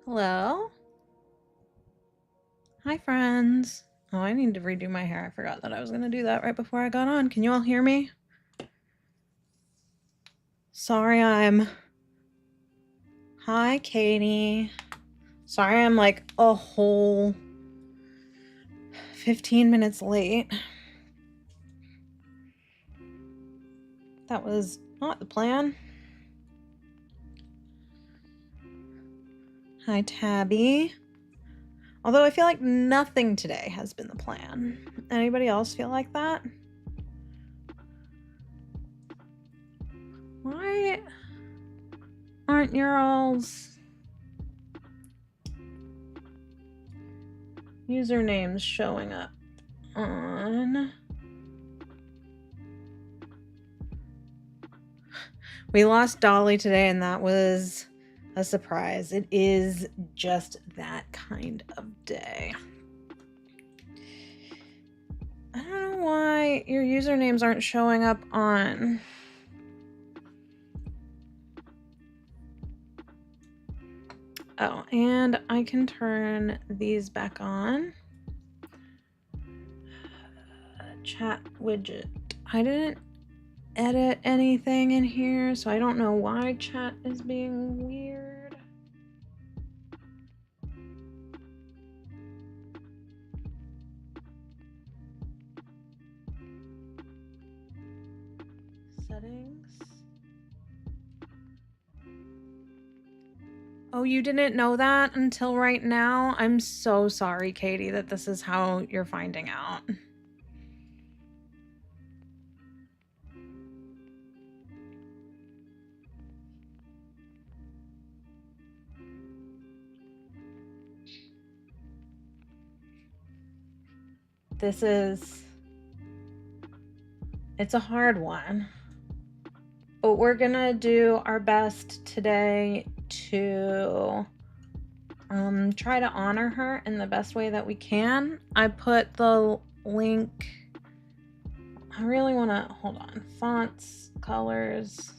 Hello? Hi, friends. Oh, I need to redo my hair. I forgot that I was going to do that right before I got on. Can you all hear me? Sorry, Hi, Katie. Sorry, I'm like a whole 15 minutes late. That was not the plan. Hi, Tabby. Although I feel like nothing today has been the plan. Anybody else feel like that? Why aren't your all's usernames showing up on? We lost Dolly today, and that was a surprise. It is just that kind of day. I don't know why your usernames aren't showing up on. Oh, and I can turn these back on. Chat widget. I didn't edit anything in here, so I don't know why chat is being weird. Settings. Oh, you didn't know that until right now? I'm so sorry, Katie, that this is how you're finding out. It's a hard one. But we're gonna do our best today to try to honor her in the best way that we can. I put the link. I really want to hold on. Fonts, colors.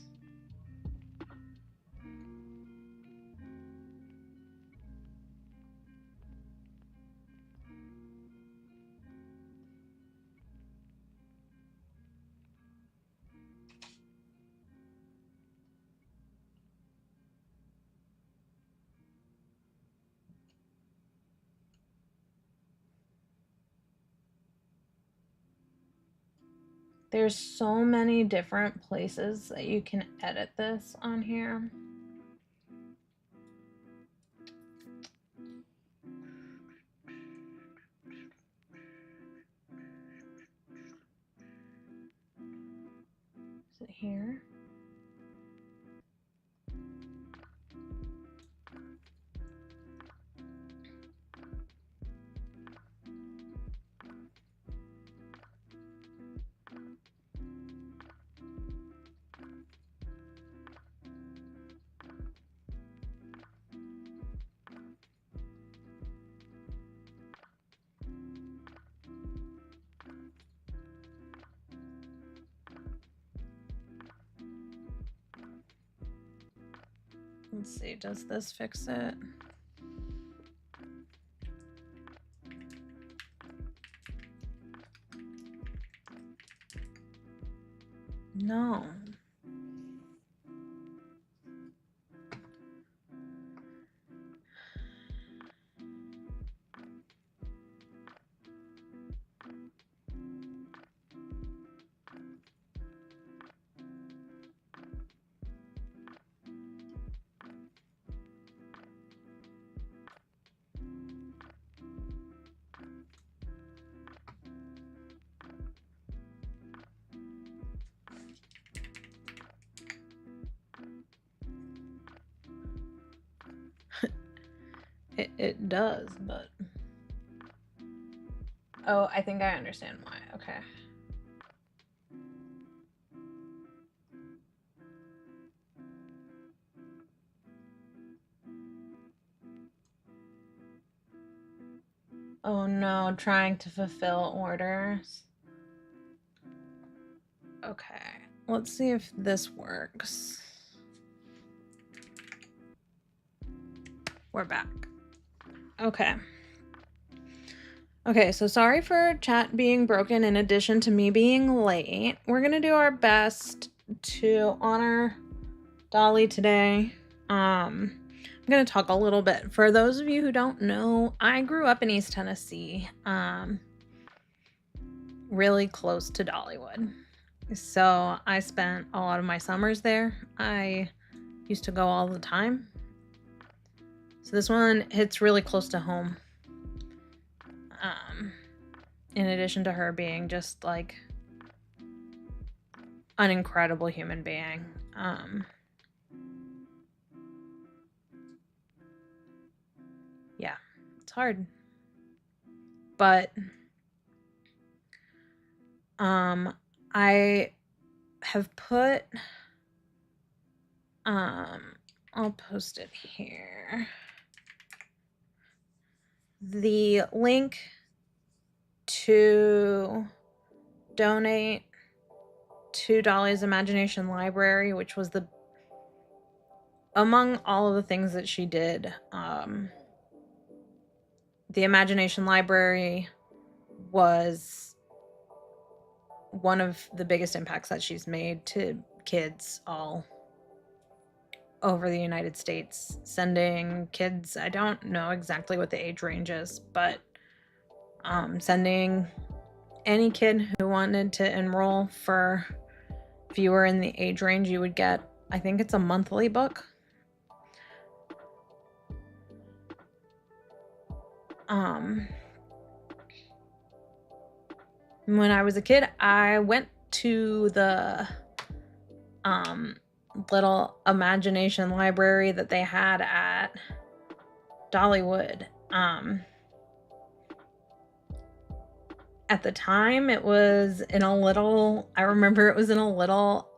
There's so many different places that you can edit this on here. Is it here? Let's see, does this fix it? No. It does, but... Oh, I think I understand why. Okay. Oh no, trying to fulfill orders. Okay, let's see if this works. We're back. Okay. Okay, so sorry for chat being broken in addition to me being late. We're gonna do our best to honor Dolly today. I'm gonna talk a little bit. For those of you who don't know, I grew up in East Tennessee, really close to Dollywood. So I spent a lot of my summers there. I used to go all the time. So this one hits really close to home. In addition to her being just like an incredible human being. Yeah, it's hard. But I have put I'll post it here. The link to donate to Dolly's Imagination Library, which was among all of the things that she did, the Imagination Library was one of the biggest impacts that she's made to kids all over the United States, sending kids, I don't know exactly what the age range is, but sending any kid who wanted to enroll for, if you were in the age range, you would get, I think it's a monthly book. When I was a kid, I went to the little imagination library that they had at Dollywood. At the time, it was in a little, I remember it was in a little,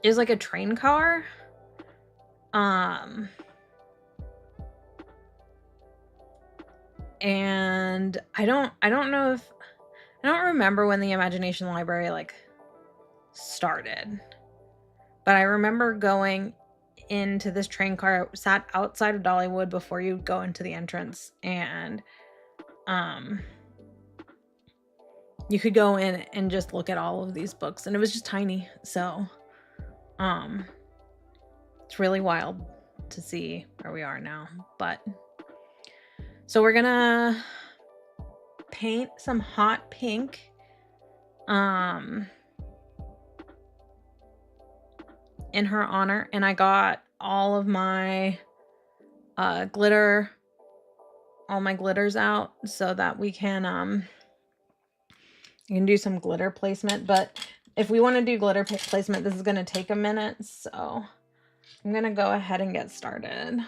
it was like a train car. And I don't remember when the Imagination Library like started, but I remember going into this train car, sat outside of Dollywood before you go into the entrance, and you could go in and just look at all of these books, and it was just tiny. So it's really wild to see where we are now. But so we're gonna paint some hot pink in her honor, and I got all of my glitter, all my glitters out so that we can you can do some glitter placement. But if we want to do glitter placement, this is going to take a minute, so I'm going to go ahead and get started.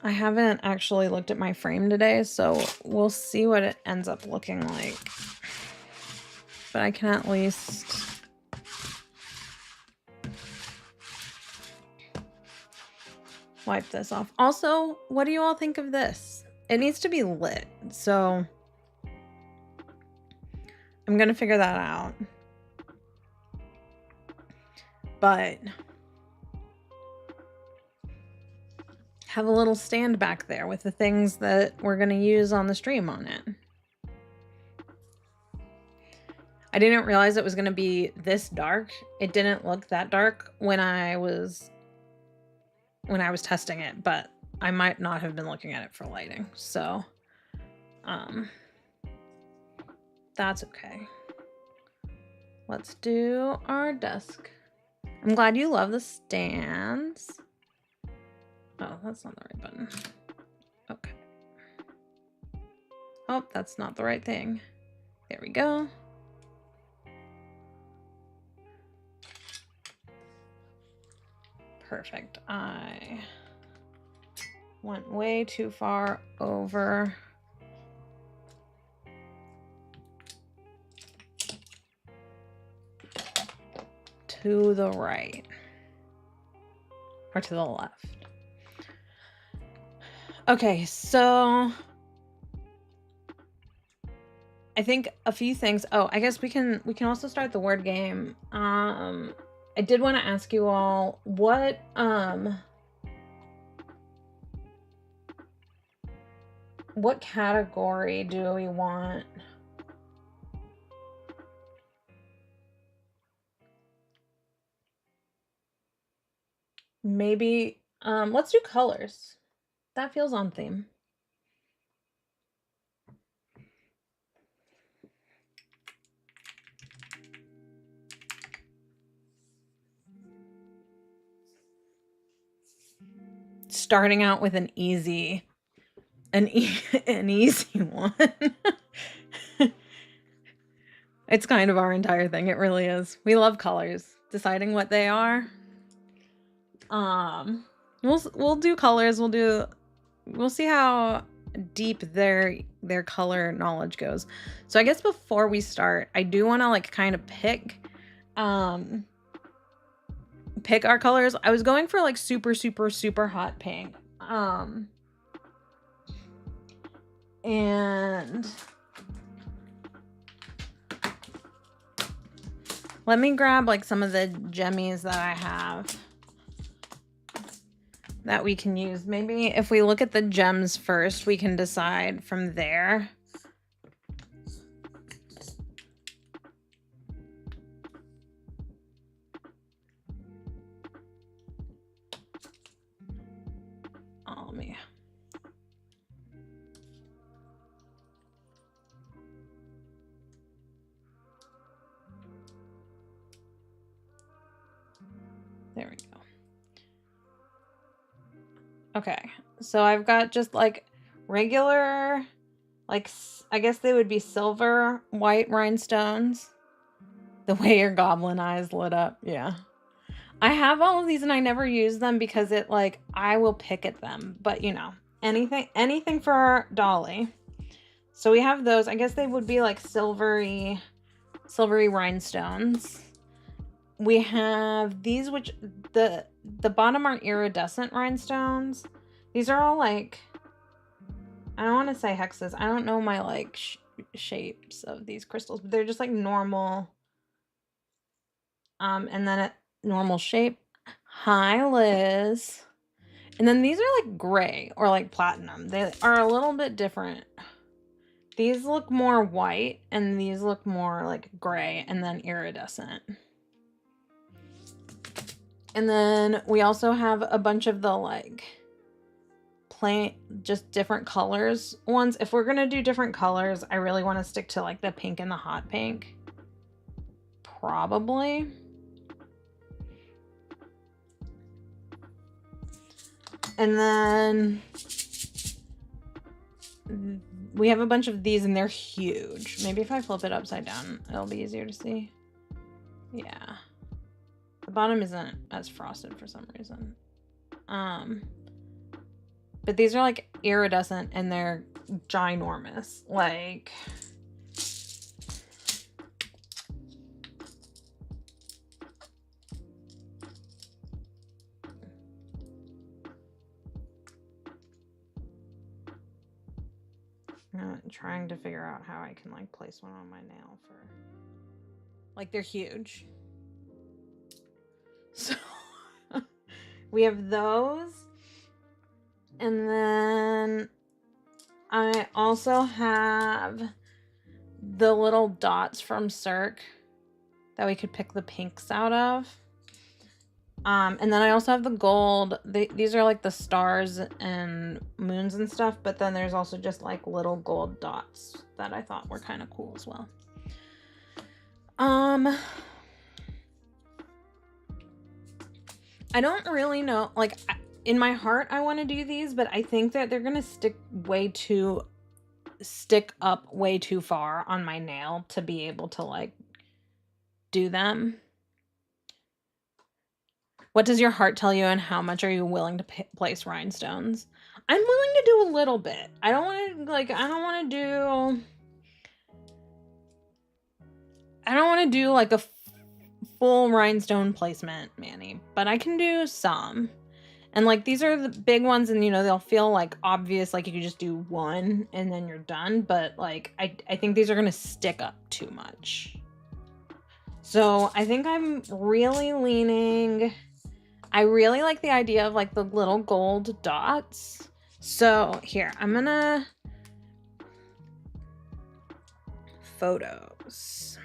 I haven't actually looked at my frame today, so we'll see what it ends up looking like. But I can at least wipe this off. Also, what do you all think of this? It needs to be lit, so I'm gonna figure that out. But have a little stand back there with the things that we're gonna use on the stream on it. I didn't realize it was gonna be this dark. It didn't look that dark when I was testing it, but I might not have been looking at it for lighting, so that's okay. Let's do our desk. I'm glad you love the stands. Oh, that's not the right button. Okay. Oh, that's not the right thing. There we go. Perfect. I went way too far over. To the right. Or to the left. Okay, so I think a few things. Oh, I guess we can also start the word game. I did want to ask you all what category do we want? Maybe let's do colors. That feels on theme. Starting out with an easy one. It's kind of our entire thing. It really is. We love colors. Deciding what they are. We'll do colors. We'll see how deep their color knowledge goes. So I guess before we start, I do want to like kind of pick our colors. I was going for like super hot pink. And let me grab like some of the gemmies that I have that we can use. Maybe if we look at the gems first, we can decide from there. Oh, me. There we go. Okay, so I've got just like regular, like, I guess they would be silver, white rhinestones. The way your goblin eyes lit up, yeah. I have all of these and I never use them because it like, I will pick at them, but you know, anything for Dolly. So we have those. I guess they would be like silvery rhinestones. We have these, which the bottom are iridescent rhinestones. These are all like, I don't want to say hexes. I don't know my like shapes of these crystals, but they're just like normal. And then a normal shape. Hi, Liz. And then these are like gray or like platinum. They are a little bit different. These look more white and these look more like gray and then iridescent. And then we also have a bunch of the like plain, just different colors ones. If we're going to do different colors, I really want to stick to like the pink and the hot pink. Probably. And then we have a bunch of these and they're huge. Maybe if I flip it upside down, it'll be easier to see. Yeah. The bottom isn't as frosted for some reason. But these are like iridescent and they're ginormous. Like, I'm trying to figure out how I can like place one on my nail for, like, they're huge. So we have those. And then I also have the little dots from Cirque that we could pick the pinks out of. And then I also have the gold. These are like the stars and moons and stuff, but then there's also just like little gold dots that I thought were kind of cool as well. I don't really know, like, in my heart I want to do these, but I think that they're gonna stick up way too far on my nail to be able to like do them. What does your heart tell you, and how much are you willing to place rhinestones? I'm willing to do a little bit. I don't want to do like a full rhinestone placement, Manny, but I can do some. And like, these are the big ones, and you know, they'll feel like obvious, like you could just do one and then you're done, but like I think these are gonna stick up too much. So I think I'm really leaning, I really like the idea of like the little gold dots. So here, I'm gonna photos.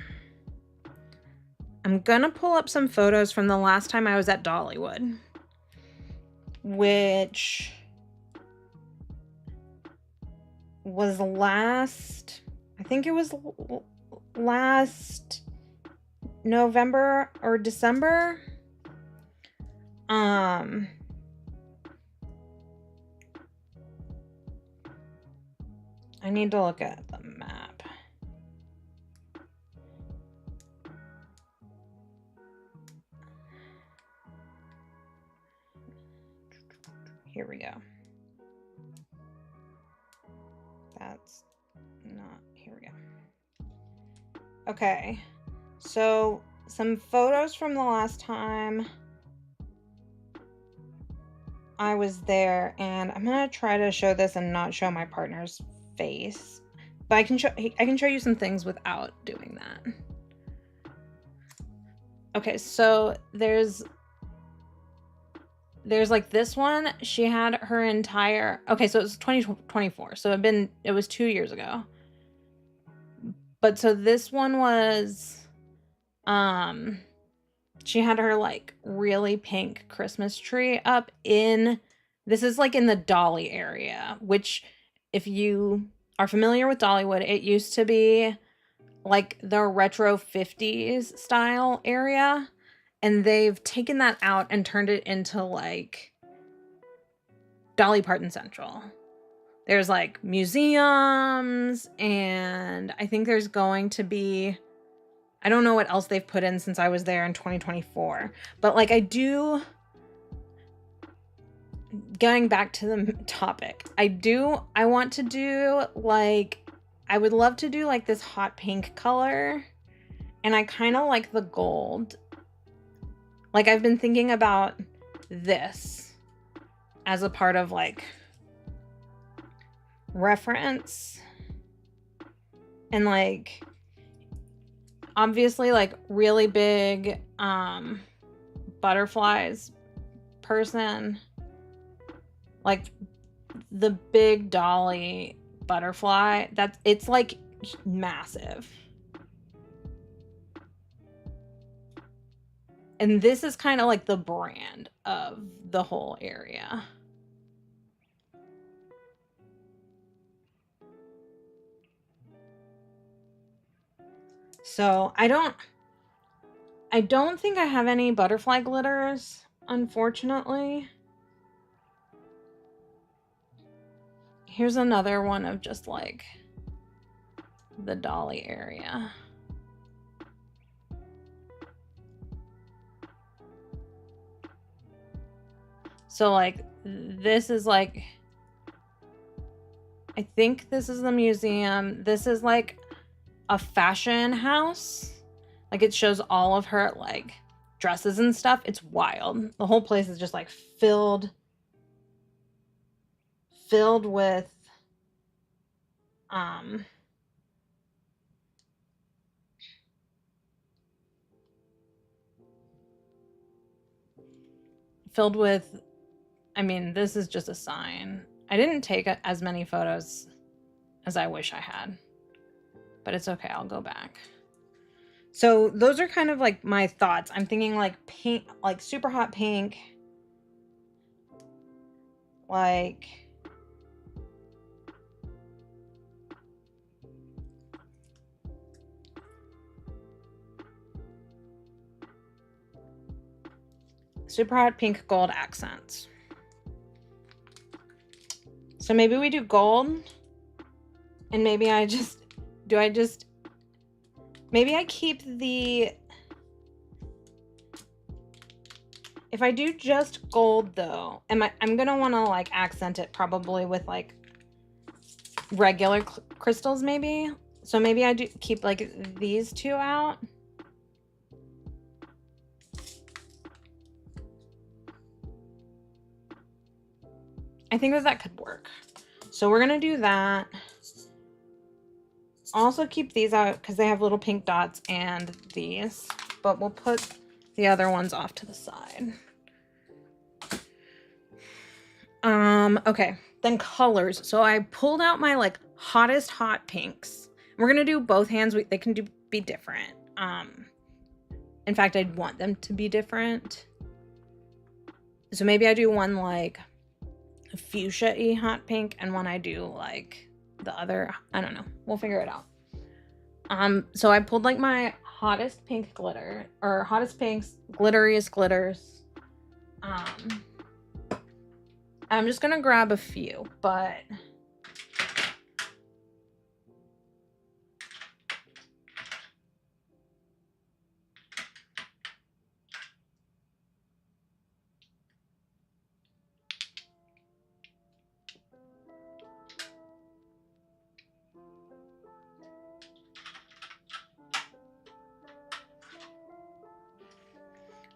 I'm gonna pull up some photos from the last time I was at Dollywood, which was I think it was last November or December. I need to look at the map. Here we go. That's not, here we go. Okay, so some photos from the last time I was there, and I'm gonna try to show this and not show my partner's face, but I can show you some things without doing that. Okay, so there's like this one. She had her entire, okay, so it was 2024, so it was 2 years ago. But so this one was she had her like really pink Christmas tree up in, this is like in the Dolly area, which if you are familiar with Dollywood, it used to be like the retro 50s style area, and they've taken that out and turned it into like Dolly Parton Central. There's like museums, and I think there's going to be, I don't know what else they've put in since I was there in 2024, but like going back to the topic, I want to do like, I would love to do like this hot pink color, and I kind of like the gold. Like I've been thinking about this as a part of like reference, and like obviously like really big butterflies person, like the big Dolly butterfly, it's like massive. And this is kind of like the brand of the whole area. So I don't think I have any butterfly glitters, unfortunately. Here's another one of just like the Dolly area. So like this is like, I think this is the museum. This is like a fashion house. Like it shows all of her like dresses and stuff. It's wild. The whole place is just like filled with I mean, this is just a sign. I didn't take as many photos as I wish I had, but it's okay. I'll go back. So those are kind of like my thoughts. I'm thinking like pink, like super hot pink, like super hot pink gold accents. So maybe we do gold, and maybe I keep the, if I do just gold though, I'm gonna want to like accent it probably with like regular crystals maybe. So maybe I do keep like these two out. I think that could work. So we're gonna do that. Also keep these out because they have little pink dots, and these. but we'll put the other ones off to the side. Okay, then colors. So I pulled out my like hottest hot pinks. We're gonna do both hands. They can be different. In fact, I'd want them to be different. So maybe I do one like fuchsia-y hot pink and one I do like the other. I don't know. We'll figure it out. So I pulled like my hottest pink glitter, or hottest pinks, glitteriest glitters. I'm just gonna grab a few, but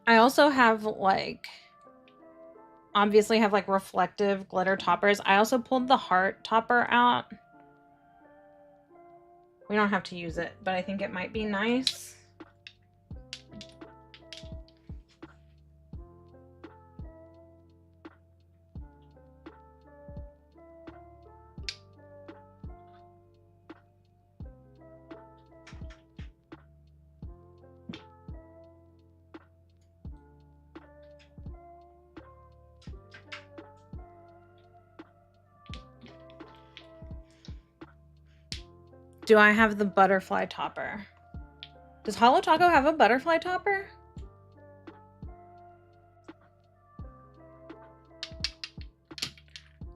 I also have like, obviously have like reflective glitter toppers. I also pulled the heart topper out. We don't have to use it, but I think it might be nice. Do I have the butterfly topper? Does Holo Taco have a butterfly topper?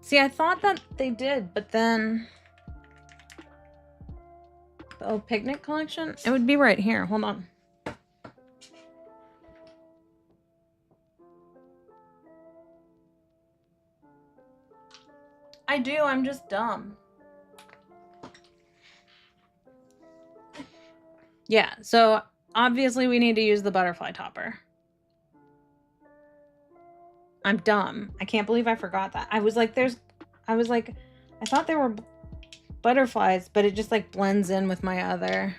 See, I thought that they did, but then... Oh, picnic collection? It would be right here. Hold on. I do. I'm just dumb. Yeah, so obviously we need to use the butterfly topper. I'm dumb. I can't believe I forgot that. I thought there were butterflies, but it just like blends in with my other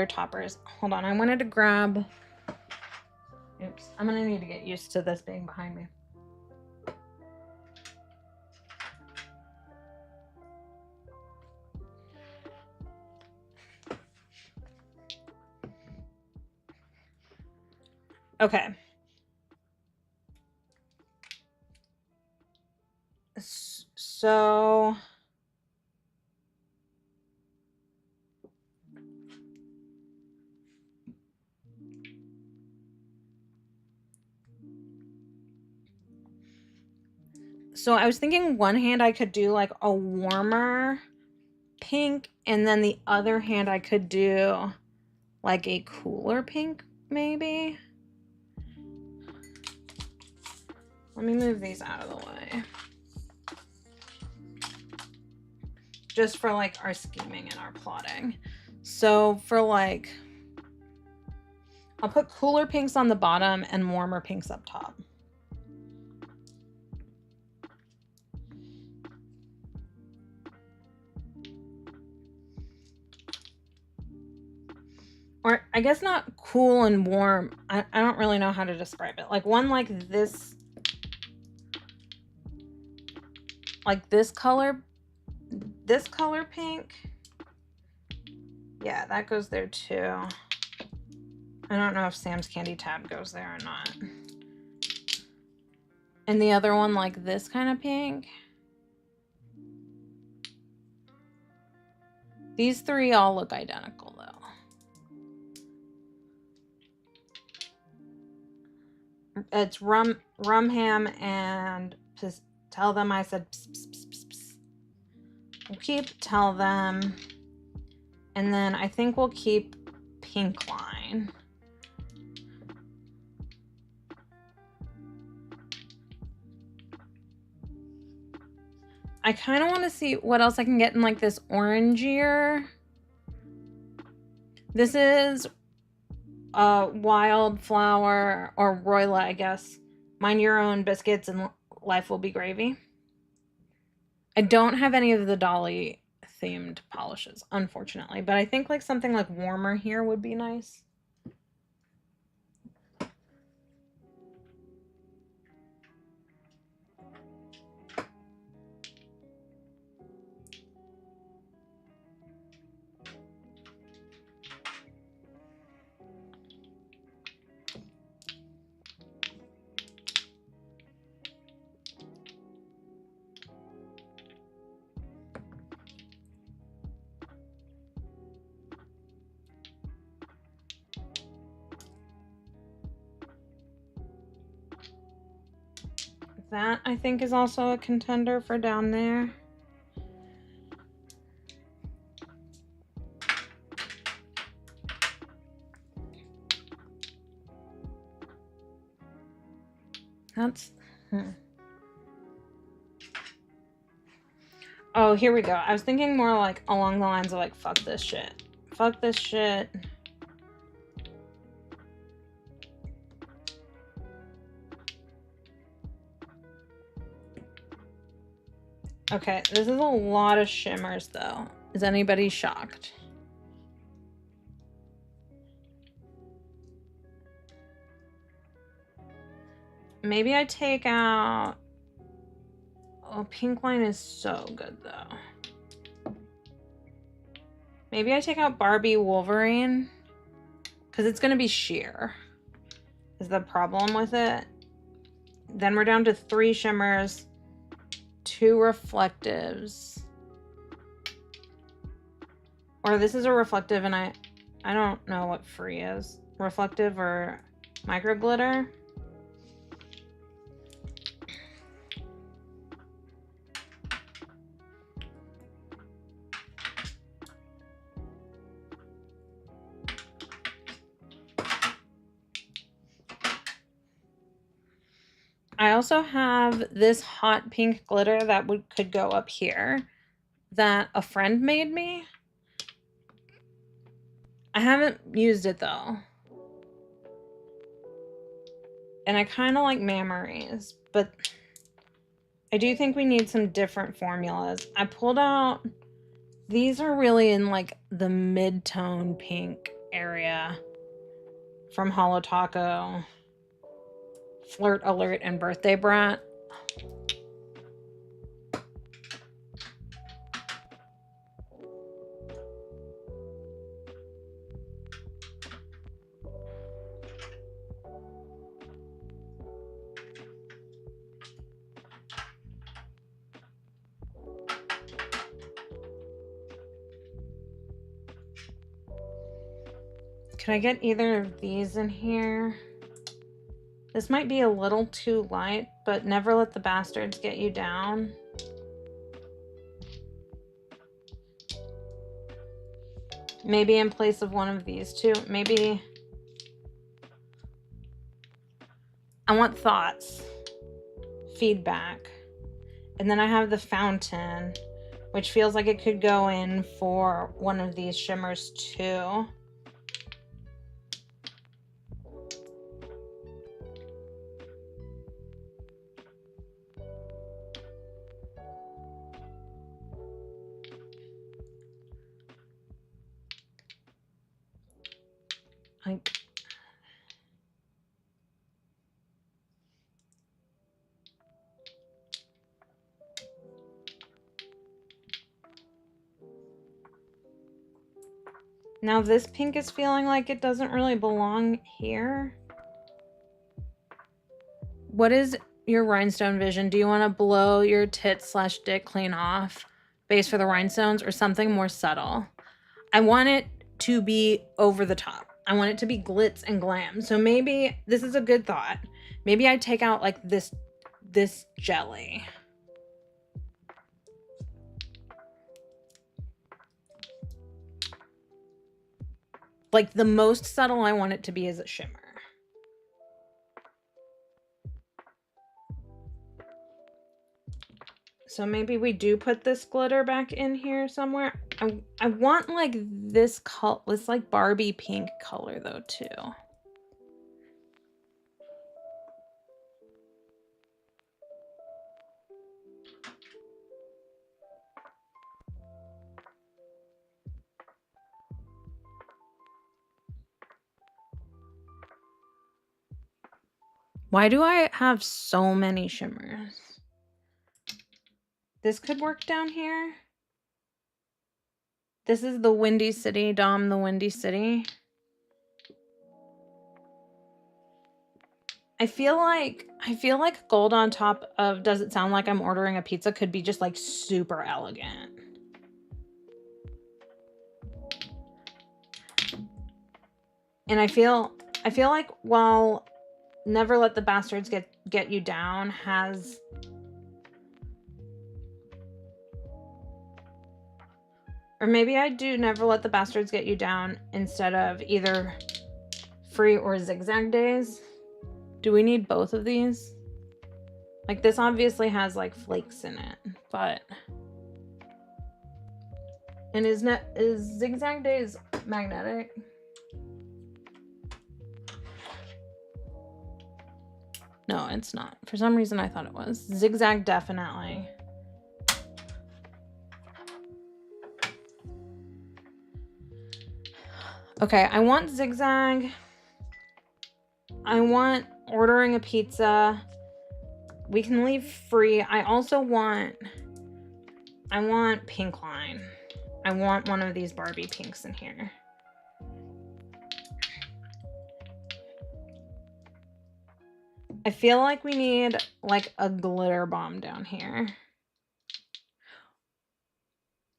toppers. Hold on, I wanted to grab... Oops, I'm gonna need to get used to this being behind me. Okay. So I was thinking one hand I could do like a warmer pink, and then the other hand I could do like a cooler pink, maybe. Let me move these out of the way. Just for like our scheming and our plotting. So for like, I'll put cooler pinks on the bottom and warmer pinks up top. Or I guess not cool and warm. I don't really know how to describe it. Like one like this color pink. Yeah, that goes there too. I don't know if Sam's Candy Tab goes there or not. And the other one like this kind of pink. These three all look identical though. It's rum ham, and tell them I said pss, pss, pss, pss, pss. We'll keep tell them, and then I think we'll keep pink line. I kind of want to see what else I can get in like this orangier. This is Wildflower, or Royla, I guess. Mind your own biscuits and life will be gravy. I don't have any of the Dolly themed polishes, unfortunately. But I think like something like warmer here would be nice. That, I think, is also a contender for down there. That's... Oh, here we go. I was thinking more like along the lines of like, fuck this shit. Fuck this shit. Okay, this is a lot of shimmers though. Is anybody shocked? Maybe I take out... Oh, pink line is so good though. Maybe I take out Barbie Wolverine, because it's going to be sheer is the problem with it. Then we're down to 3 shimmers, 2 reflectives. Or this is a reflective and I don't know what free is. Reflective or micro glitter. I also have this hot pink glitter that could go up here that a friend made me. I haven't used it though. And I kind of like memories, but I do think we need some different formulas. I pulled out, these are really in like the mid-tone pink area from Holo Taco, Flirt Alert, and Birthday Brat. Can I get either of these in here? This might be a little too light, but never let the bastards get you down. Maybe in place of one of these two. Maybe... I want thoughts. Feedback. And then I have the fountain, which feels like it could go in for one of these shimmers too. Now this pink is feeling like it doesn't really belong here. What is your rhinestone vision? Do you want to blow your tit/dick clean off base for the rhinestones or something more subtle? I want it to be over the top. I want it to be glitz and glam. So maybe this is a good thought. Maybe I take out like this jelly. Like the most subtle I want it to be is a shimmer. So maybe we do put this glitter back in here somewhere. I want like this like Barbie pink color though too. Why do I have so many shimmers? This could work down here. This is the Windy City, Dom, the Windy City. I feel like gold on top of Does It Sound Like I'm Ordering a Pizza could be just like super elegant. And I feel like while Never Let the Bastards Get You Down has or maybe I do Never Let the Bastards Get You Down instead of either Free or Zigzag Days. Do we need both of these? Like this obviously has like flakes in it, but and is Zigzag Days magnetic? No, it's not. For some reason I thought it was. Zigzag definitely. Okay, I want Zigzag. I want Ordering a Pizza. We can leave Free. I want Pink Line. I want one of these Barbie pinks in here. I feel like we need like a glitter bomb down here.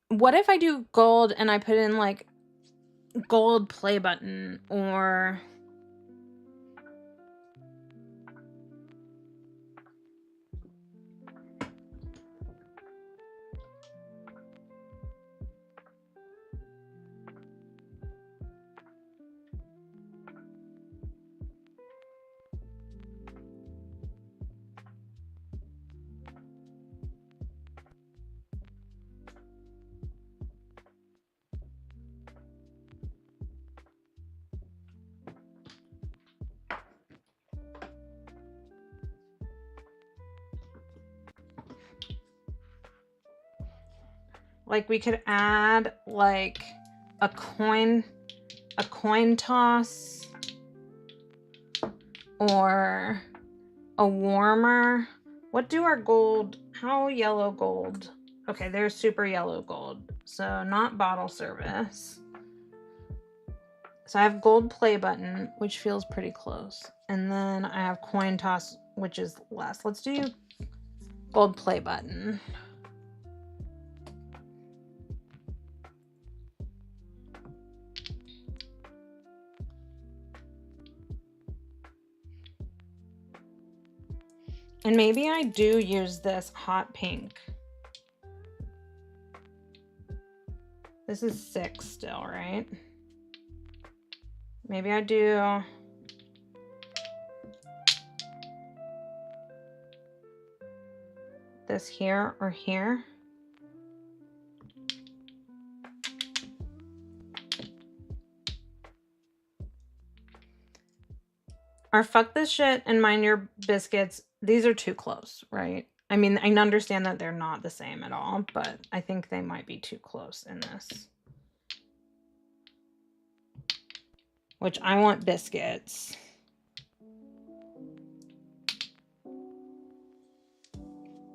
What if I do gold and I put in like gold play button or like we could add like a coin toss or a warmer. What do our gold, how yellow gold? Okay, they're super yellow gold, so not bottle service. So I have gold play button, which feels pretty close. And then I have coin toss, which is less. Let's do gold play button. And maybe I do use this hot pink. This is 6 still, right? Maybe I do this here or here. Or fuck this shit and mind your biscuits. These are too close, right? I mean, I understand that they're not the same at all, but I think they might be too close in this. Which I want biscuits.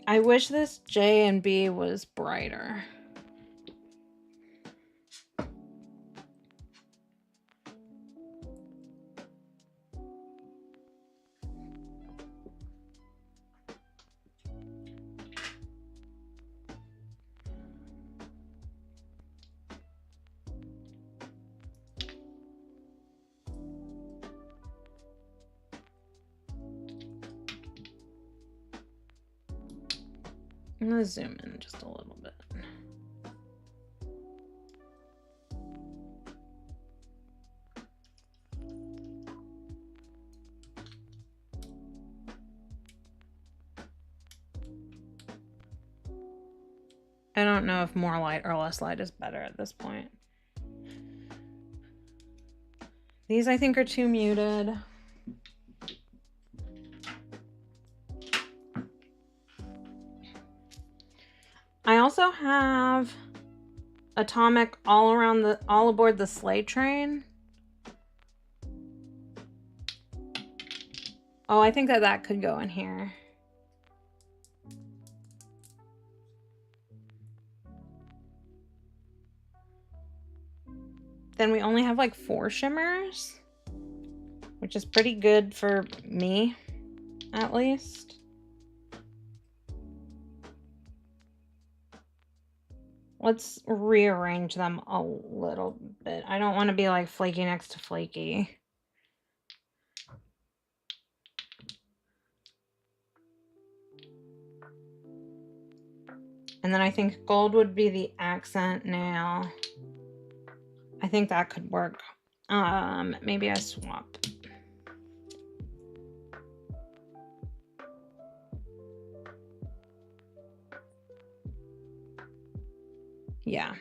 I wish this J and B was brighter. I'm gonna zoom in just a little bit. I don't know if more light or less light is better at this point. These I think are too muted. I also have Atomic all aboard the sleigh train. Oh, I think that that could go in here. Then we only have like 4 shimmers, which is pretty good for me, at least. Let's rearrange them a little bit. I don't want to be like flaky next to flaky. And then I think gold would be the accent nail. I think that could work. Maybe I swap. Yeah.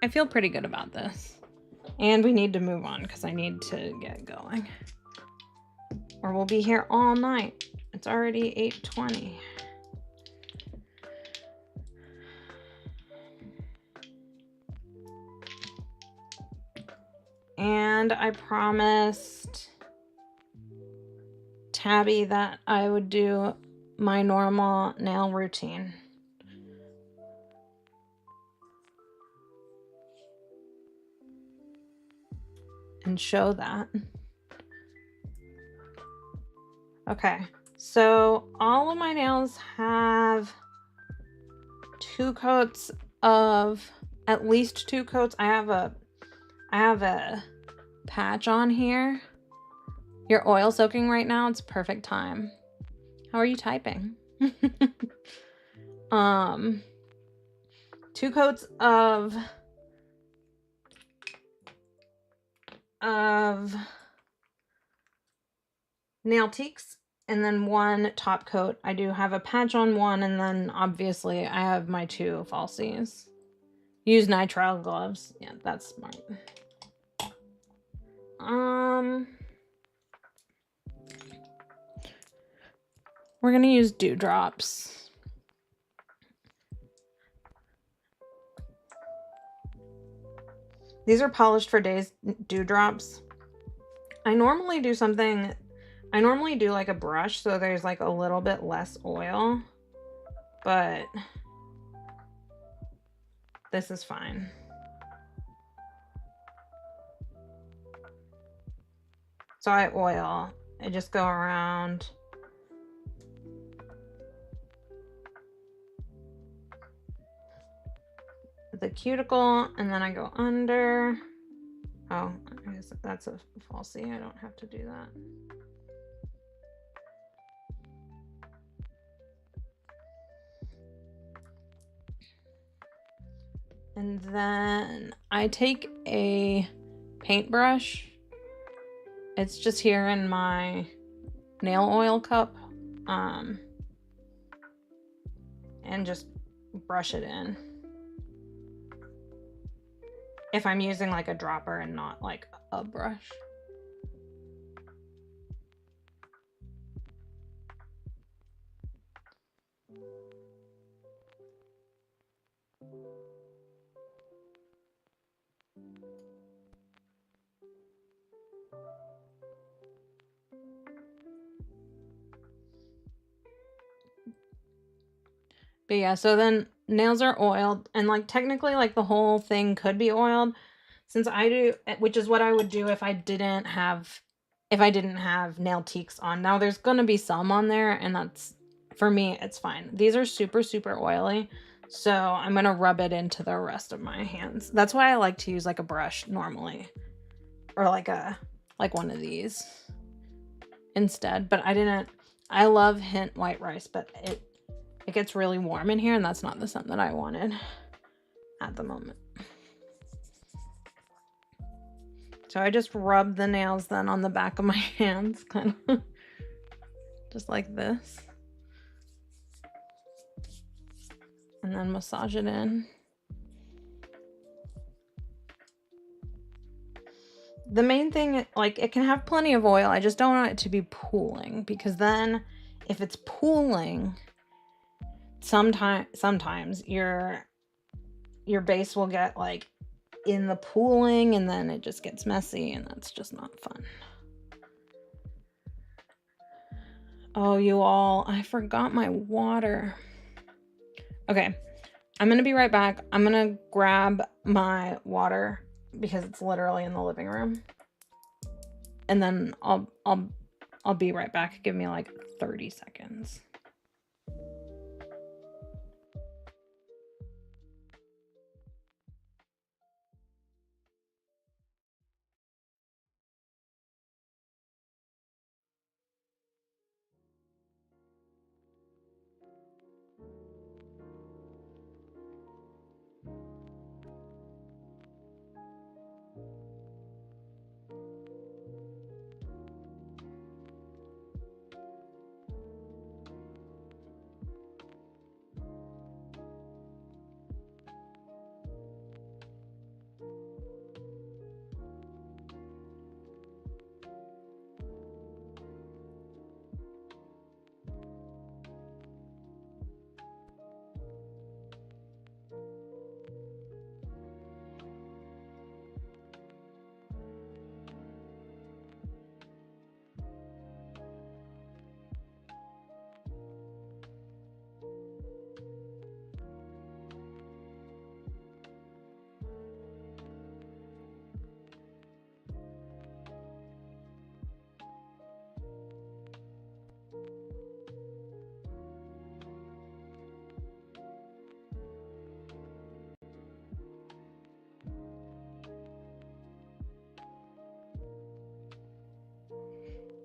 I feel pretty good about this. And we need to move on because I need to get going. Or we'll be here all night. It's already 8:20. And I promised Tabby that I would do my normal nail routine. And show that. Okay, so all of my nails have 2 coats of, at least 2 coats. I have a patch on here. You're oil soaking right now. It's perfect time. How are you typing? 2 coats of nail teaks, and then 1 top coat. I do have a patch on 1, and then obviously I have my 2 falsies. Use nitrile gloves. Yeah, that's smart. We're gonna use dewdrops. These are polished for days dewdrops. I normally do like a brush, so there's like a little bit less oil, but this is fine. So I just go around. The cuticle, and then I go under. Oh, I guess that's a falsie. I don't have to do that. And then I take a paintbrush. It's just here in my nail oil cup. And just brush it in. If I'm using like a dropper and not like a brush. But yeah, so then nails are oiled, and like technically like the whole thing could be oiled, since I do, which is what I would do if I didn't have nail teaks on. Now there's gonna be some on there, and that's, for me, it's fine. These are super, super oily, so I'm gonna rub it into the rest of my hands. That's why I like to use like a brush normally, or like one of these instead. But I love Hint white rice, but it gets really warm in here, and that's not the scent that I wanted at the moment. So I just rub the nails then on the back of my hands, kind of just like this. And then massage it in. the main thing, like, it can have plenty of oil. I just don't want it to be pooling, because then if it's pooling, sometimes your base will get like in the pooling, and then it just gets messy, and that's just not fun. Oh, you all, I forgot my water. Okay, I'm gonna be right back. I'm gonna grab my water because it's literally in the living room, and then I'll be right back. Give me like 30 seconds.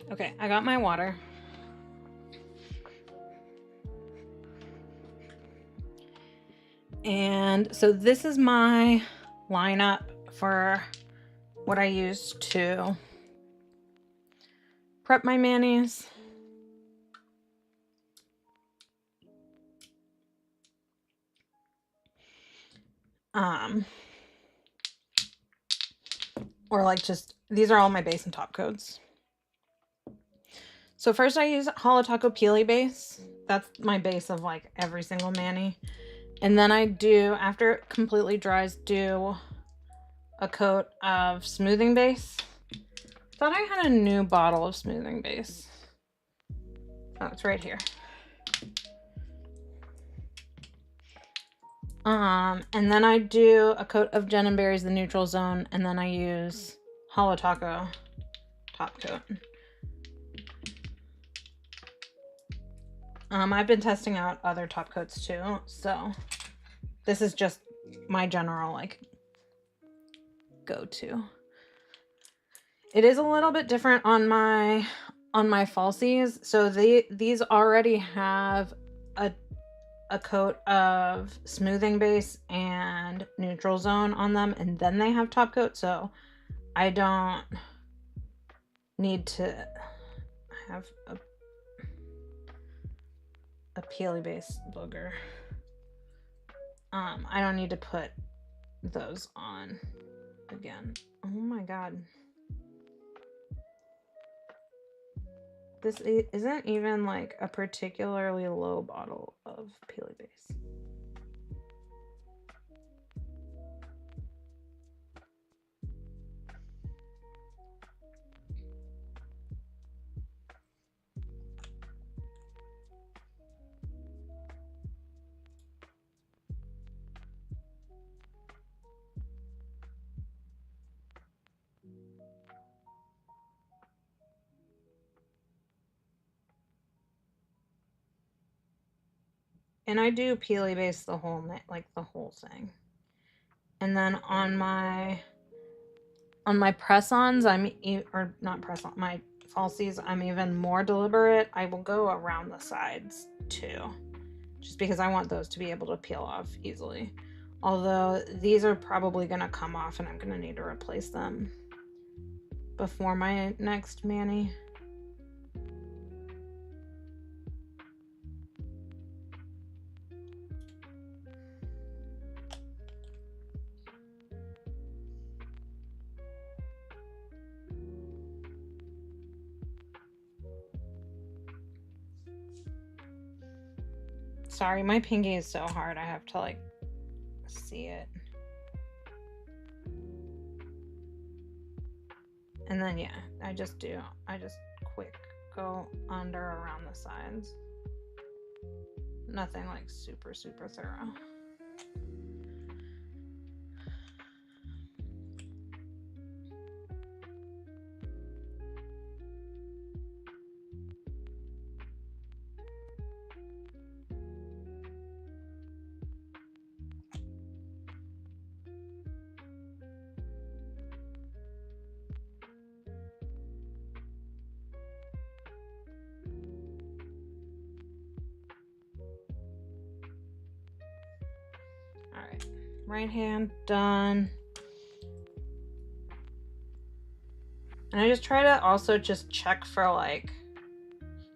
Okay, I got my water. And so this is my lineup for what I use to prep my manis. Or like just, these are all my base and top coats. So first I use Holo Taco Peely base. That's my base of like every single mani. And then I do, after it completely dries, do a coat of smoothing base. Thought I had a new bottle of smoothing base. Oh, it's right here. And then I do a coat of Jen & Berry's The Neutral Zone, and then I use Holo Taco top coat. I've been testing out other top coats too, so this is just my general like go-to. It is a little bit different on my falsies. So these already have a coat of smoothing base and neutral zone on them, and then they have top coat, so I don't need to have a peely base booger. I don't need to put those on again. Oh my god. This isn't even like a particularly low bottle of peely base. And I do peely base the whole like the whole thing. And then on my press-ons, or not press-on, my falsies, I'm even more deliberate. I will go around the sides too, just because I want those to be able to peel off easily. Although these are probably gonna come off and I'm gonna need to replace them before my next mani. Sorry, my pinky is so hard. I have to like see it. And then yeah, I just quick go under around the sides. Nothing like super thorough. Alright, right hand done. And I just try to also just check for like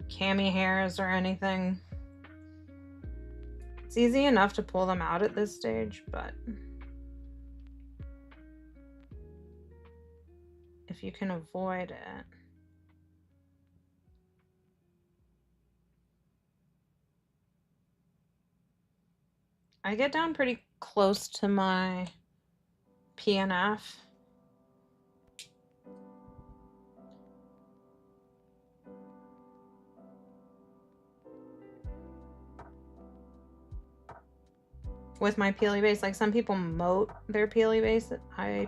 cami hairs or anything. It's easy enough to pull them out at this stage, but if you can avoid it. I get down pretty close to my PNF. With my peely base, like some people moat their peely base. I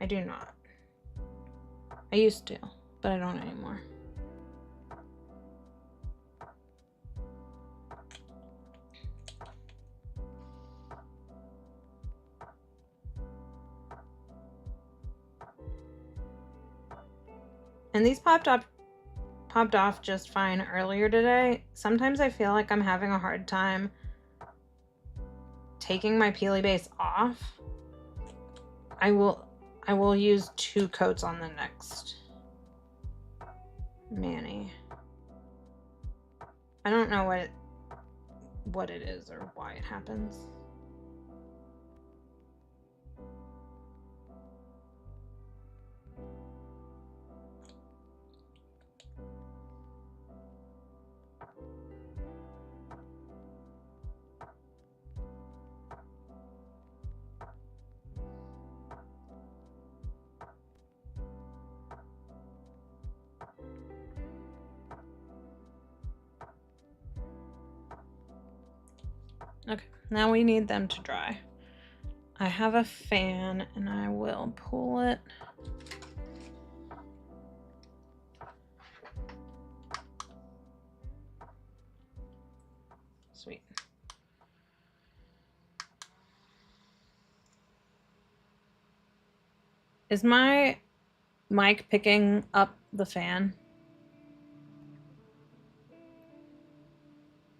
do not. I used to, but I don't anymore. And these popped off just fine earlier today. Sometimes I feel like I'm having a hard time taking my peely base off. I will use 2 coats on the next mani. I don't know what it is or why it happens. Okay, now we need them to dry. I have a fan and I will pull it. Sweet. Is my mic picking up the fan?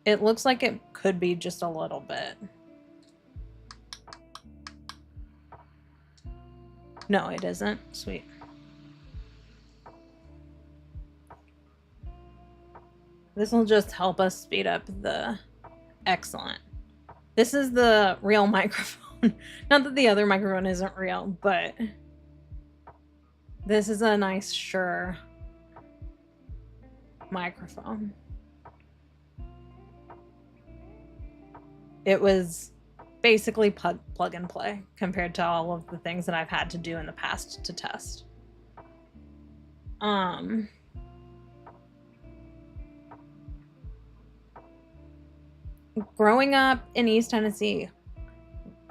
It looks like it could be just a little bit. No, it isn't. Sweet. This will just help us speed up the... Excellent. This is the real microphone. Not that the other microphone isn't real, but this is a nice, Shure microphone. It was basically plug and play compared to all of the things that I've had to do in the past to test. Growing up in East Tennessee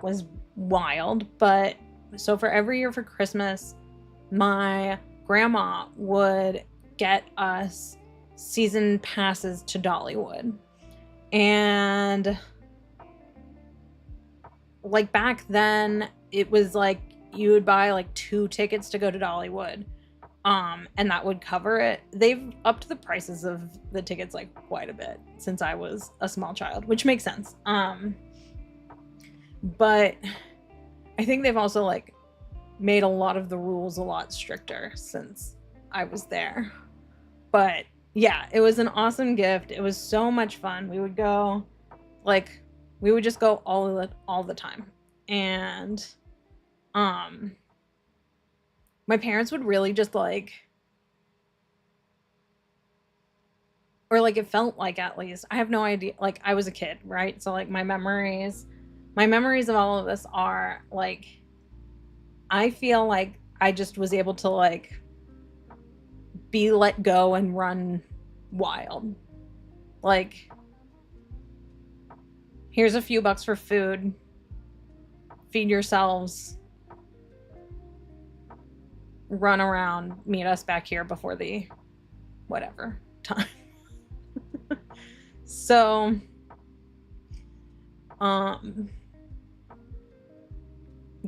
was wild, but so for every year for Christmas, my grandma would get us season passes to Dollywood. And like back then, it was like you would buy like 2 tickets to go to Dollywood. And that would cover it. They've upped the prices of the tickets like quite a bit since I was a small child, which makes sense. But I think they've also like made a lot of the rules a lot stricter since I was there. But yeah, it was an awesome gift. It was so much fun. We would go, like, we would just go all the time. And my parents would really just like, or like it felt like, at least. I have no idea. Like, I was a kid, right? So like my memories of all of this are like, I feel like I just was able to like be let go and run wild. Like, here's a few bucks for food. Feed yourselves. Run around. Meet us back here before the whatever time. So,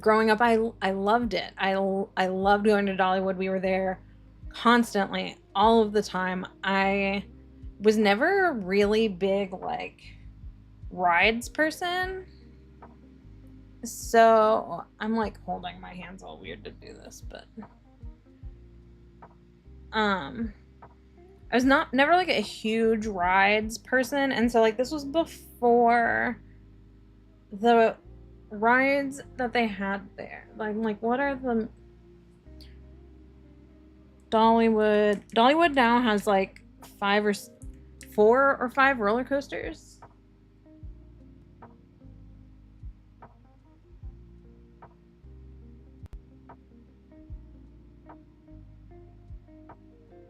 growing up, I loved it. I loved going to Dollywood. We were there constantly, all of the time. I was never a really big like rides person. So I'm like holding my hands all weird to do this, but I was never like a huge rides person, and so like this was before the rides that they had there. Like what are the Dollywood now has like 4 or 5 roller coasters.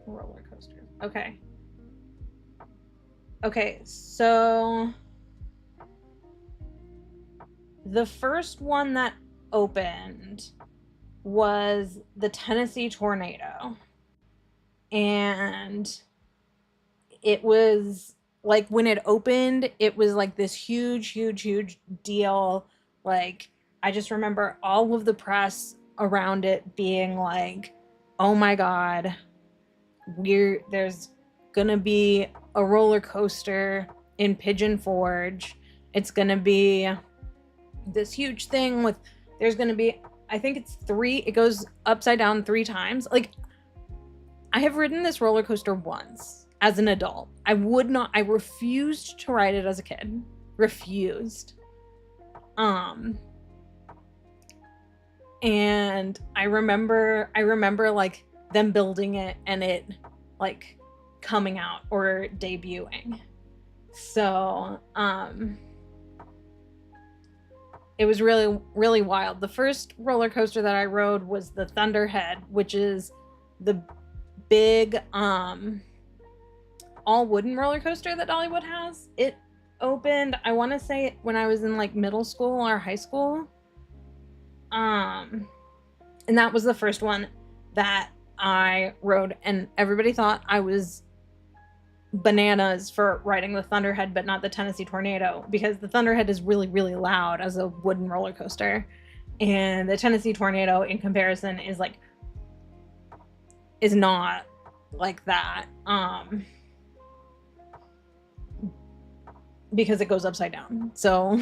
Roller coasters. Okay. Okay, so the first one that opened was the Tennessee Tornado. And it was like, when it opened, it was like this huge deal. Like, I just remember all of the press around it being like, oh my God, there's gonna be a roller coaster in Pigeon Forge. It's gonna be this huge thing with, there's gonna be, I think it's 3, it goes upside down 3 times. Like, I have ridden this roller coaster once as an adult. I refused to ride it as a kid. Refused. And I remember like them building it and it like coming out or debuting. So, it was really wild. The first roller coaster that I rode was the Thunderhead, which is the big all wooden roller coaster that Dollywood has. It opened, I want to say, when I was in like middle school or high school. And that was the first one that I rode, and everybody thought I was bananas for riding the Thunderhead but not the Tennessee Tornado, because the Thunderhead is really loud as a wooden roller coaster, and the Tennessee Tornado in comparison is not like that, because it goes upside down. So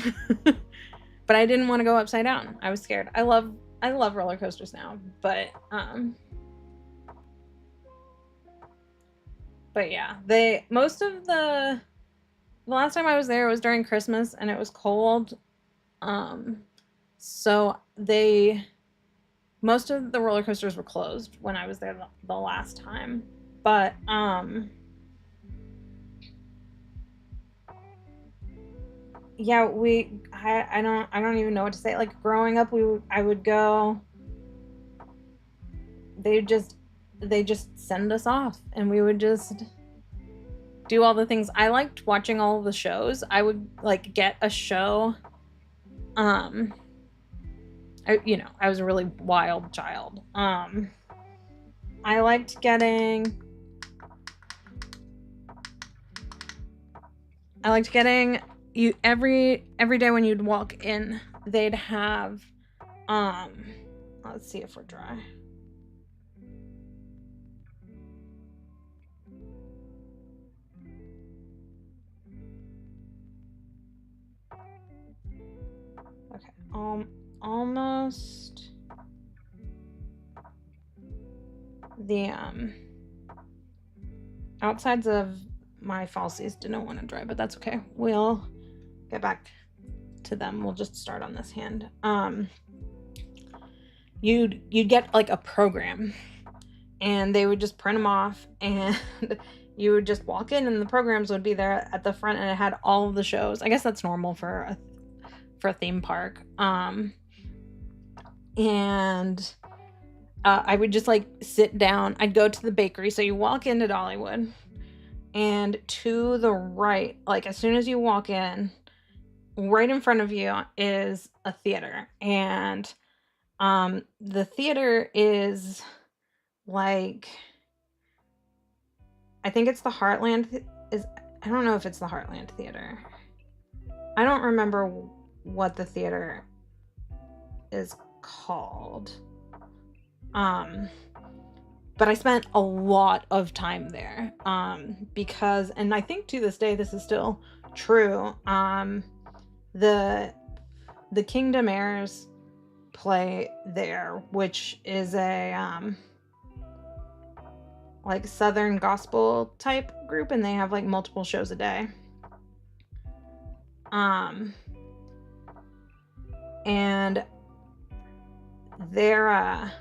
but I didn't want to go upside down. I was scared. I love roller coasters now, but yeah, the last time I was there was during Christmas and it was cold. So most of the roller coasters were closed when I was there the last time. But yeah, I don't even know what to say. Like, growing up, I would go. They just send us off, and we would just do all the things. I liked watching all the shows. I would like get a show. I was a really wild child. I liked getting you every day when you'd walk in, they'd have let's see if we're dry. Okay, almost the outsides of my falsies didn't want to dry, but that's okay. We'll get back to them. We'll just start on this hand. You'd get like a program, and they would just print them off, and you would just walk in and the programs would be there at the front, and it had all of the shows. I guess that's normal for a theme park. And I would just like sit down. I'd go to the bakery. So you walk into Dollywood, and to the right, like as soon as you walk in, right in front of you is a theater. And the theater is like, I think it's the Heartland I don't know if it's the Heartland Theater. I don't remember what the theater is called. But I spent a lot of time there. Because, and I think to this day this is still true. The Kingdom Heirs play there, which is a like Southern gospel type group, and they have like multiple shows a day. And they're I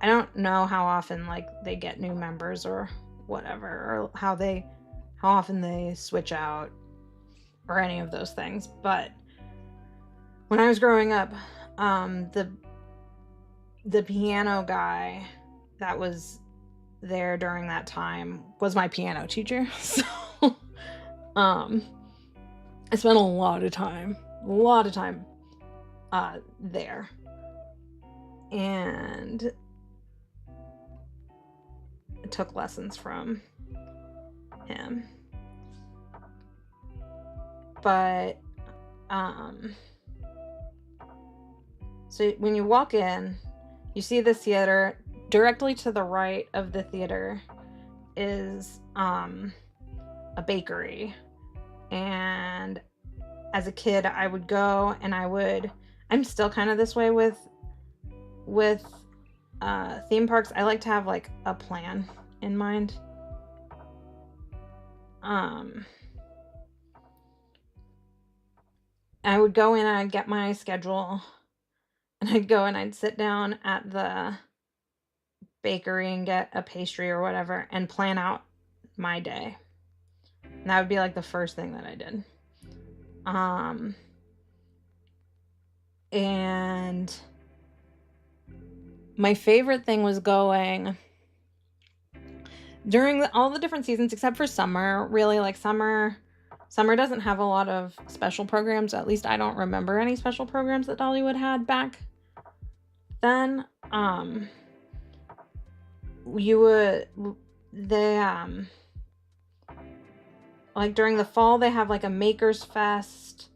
don't know how often like they get new members or whatever, or how often they switch out or any of those things. But when I was growing up, the piano guy that was there during that time was my piano teacher. So I spent a lot of time there. And I took lessons from him. But so when you walk in, you see the theater. Directly to the right of the theater is a bakery. And as a kid, I would go and I'm still kind of this way with theme parks. I like to have like a plan in mind. I would go in and I'd get my schedule, and I'd go and I'd sit down at the bakery and get a pastry or whatever and plan out my day. And that would be like the first thing that I did. And my favorite thing was going during all the different seasons except for summer. Really, like summer doesn't have a lot of special programs. At least I don't remember any special programs that Dollywood had back then. Like during the fall they have like a Makers Fest,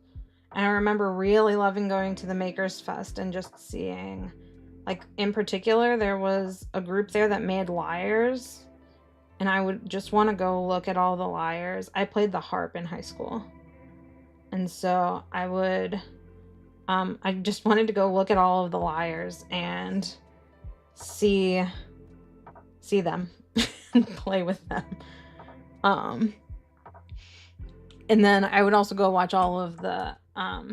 and I remember really loving going to the Makers Fest and just seeing, like in particular there was a group there that made lyres, and I would just want to go look at all the lyres. I played the harp in high school, and so I just wanted to go look at all of the lyres and see them and play with them. And then I would also go watch all of the are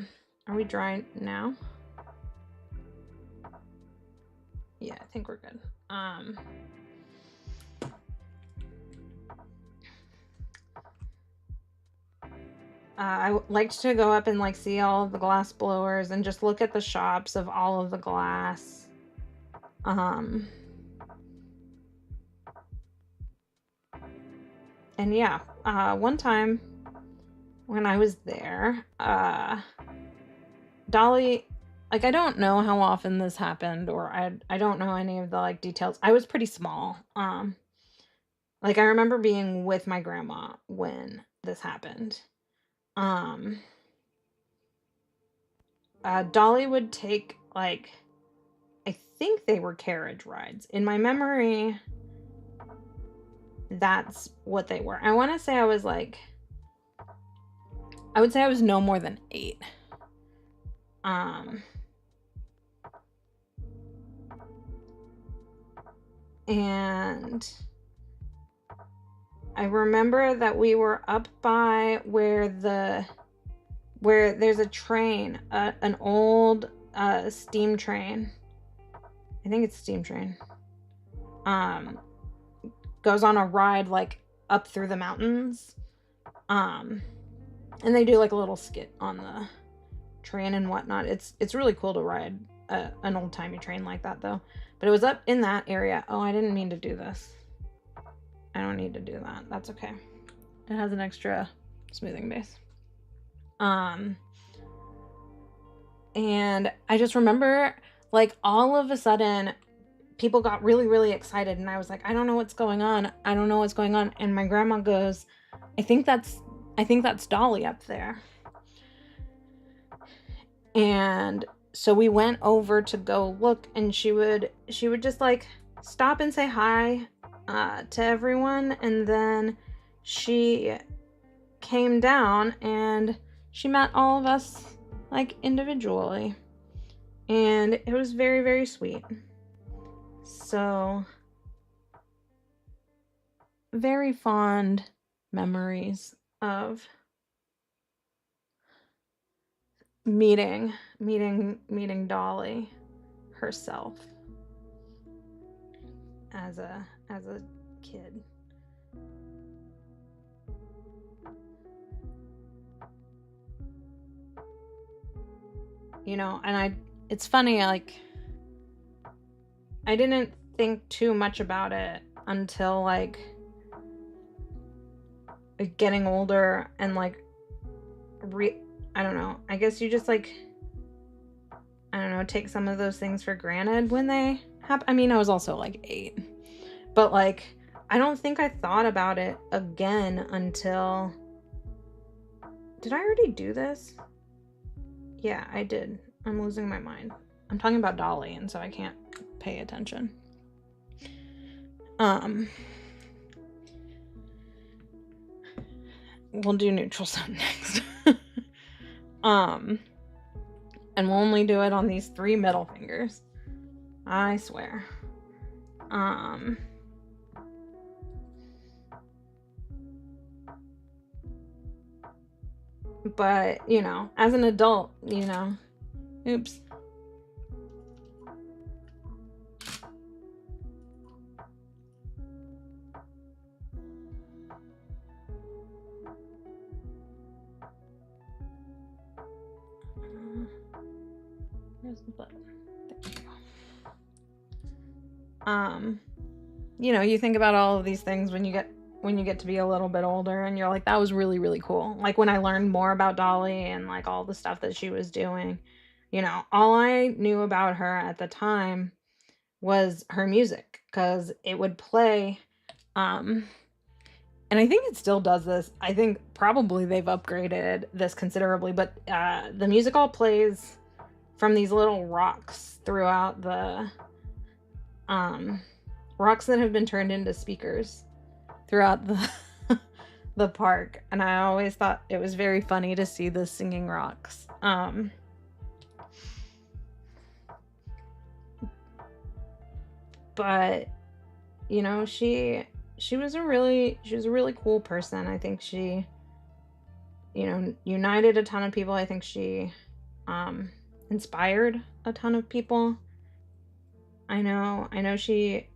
we dry now? Yeah, I think we're good. I liked to go up and like see all of the glass blowers and just look at the shops of all of the glass. And yeah, one time when I was there, Dolly, like I don't know how often this happened, or I don't know any of the like details. I was pretty small. Like I remember being with my grandma when this happened. Dolly would take like, I think they were carriage rides. In my memory, that's what they were. I want to say I would say I was no more than 8. And I remember that we were up by where there's a train, an old steam train. I think it's steam train. goes on a ride like up through the mountains. And they do like a little skit on the train and whatnot. It's really cool to ride an old-timey train like that though. But it was up in that area. Oh, I didn't mean to do this. I don't need to do that. That's okay. It has an extra smoothing base. And I just remember, like, all of a sudden people got really, really excited, and I was like, I don't know what's going on. I don't know what's going on. And my grandma goes, I think that's Dolly up there. And so we went over to go look, and she would just like stop and say hi to everyone, and then she came down and she met all of us like individually, and it was very, very sweet. So very fond memories of meeting Dolly herself as a kid. You know, and it's funny, like, I didn't think too much about it until like getting older and like I don't know, I guess you just like, I don't know, take some of those things for granted when they happen. I mean, I was also like 8, but like I don't think I thought about it again until, did I already do this? Yeah, I did. I'm losing my mind. I'm talking about Dolly, and so I can't pay attention. We'll do neutral sound next. And we'll only do it on these 3 middle fingers. I swear. But, you know, as an adult, you know, oops. Where's the button? There we go. You know, you think about all of these things when you get to be a little bit older, and you're like, that was really, really cool. Like when I learned more about Dolly and like all the stuff that she was doing, you know, all I knew about her at the time was her music, because it would play, and I think it still does this. I think probably they've upgraded this considerably, but the music all plays from these little rocks throughout the rocks that have been turned into speakers throughout the park. And I always thought it was very funny to see the singing rocks. But you know, she was a really cool person. I think she, you know, united a ton of people. I think she inspired a ton of people. I know she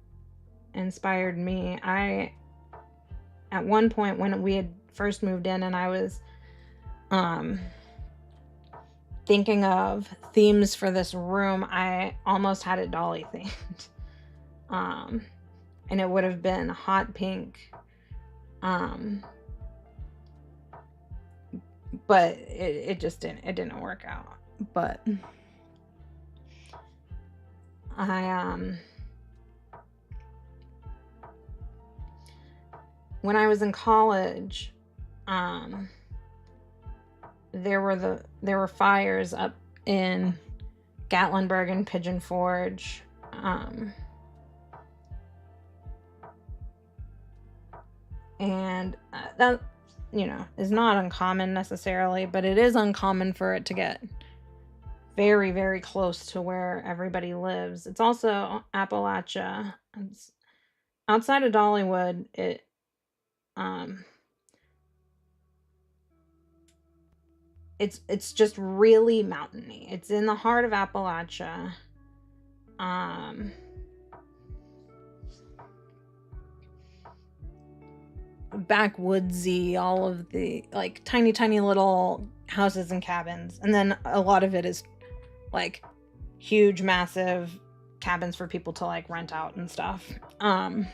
inspired me. At one point when we had first moved in and I was thinking of themes for this room, I almost had it Dolly themed. And it would have been hot pink. But it just didn't work out. But when I was in college, there were fires up in Gatlinburg and Pigeon Forge. And that, you know, is not uncommon necessarily, but it is uncommon for it to get very, very close to where everybody lives. It's also Appalachia. It's outside of Dollywood. It's just really mountainy. It's in the heart of Appalachia. backwoodsy, all of the like tiny little houses and cabins, and then a lot of it is like huge massive cabins for people to like rent out and stuff. So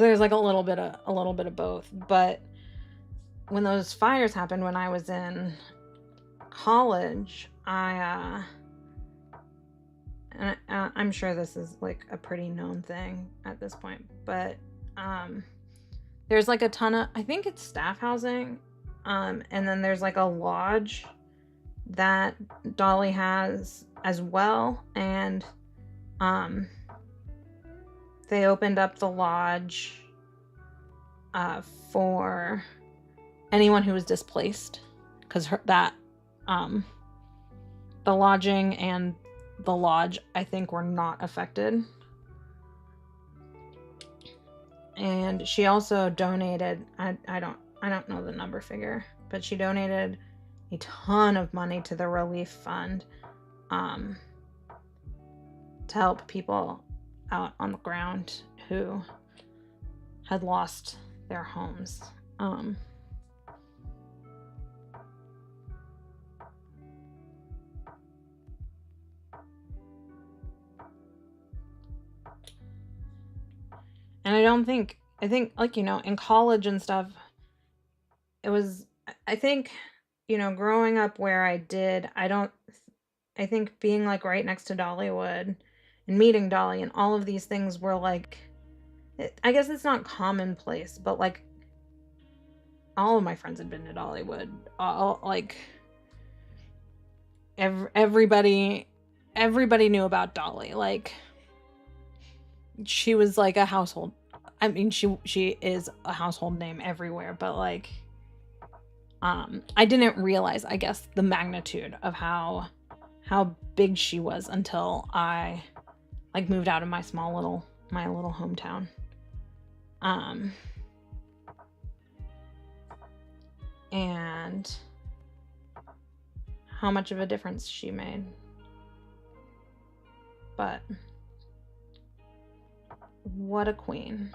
there's like a little bit of both. But when those fires happened when I was in college, I'm sure this is like a pretty known thing at this point, but there's like a ton of, I think it's staff housing, and then there's like a lodge that Dolly has as well, and they opened up the lodge for anyone who was displaced, because the lodging and the lodge, I think, were not affected. And she also donated, I don't know the number figure, but she donated a ton of money to the relief fund to help people out on the ground who had lost their homes. And I think like, you know, in college and stuff, it was, I think, you know, growing up where I did, I think being like right next to Dollywood and meeting Dolly and all of these things were like, I guess it's not commonplace, but like all of my friends had been to Dollywood. All like everybody knew about Dolly. Like she was like a household. I mean, she is a household name everywhere, but like I didn't realize, I guess, the magnitude of how big she was until I like moved out of my little hometown. And how much of a difference she made. But what a queen.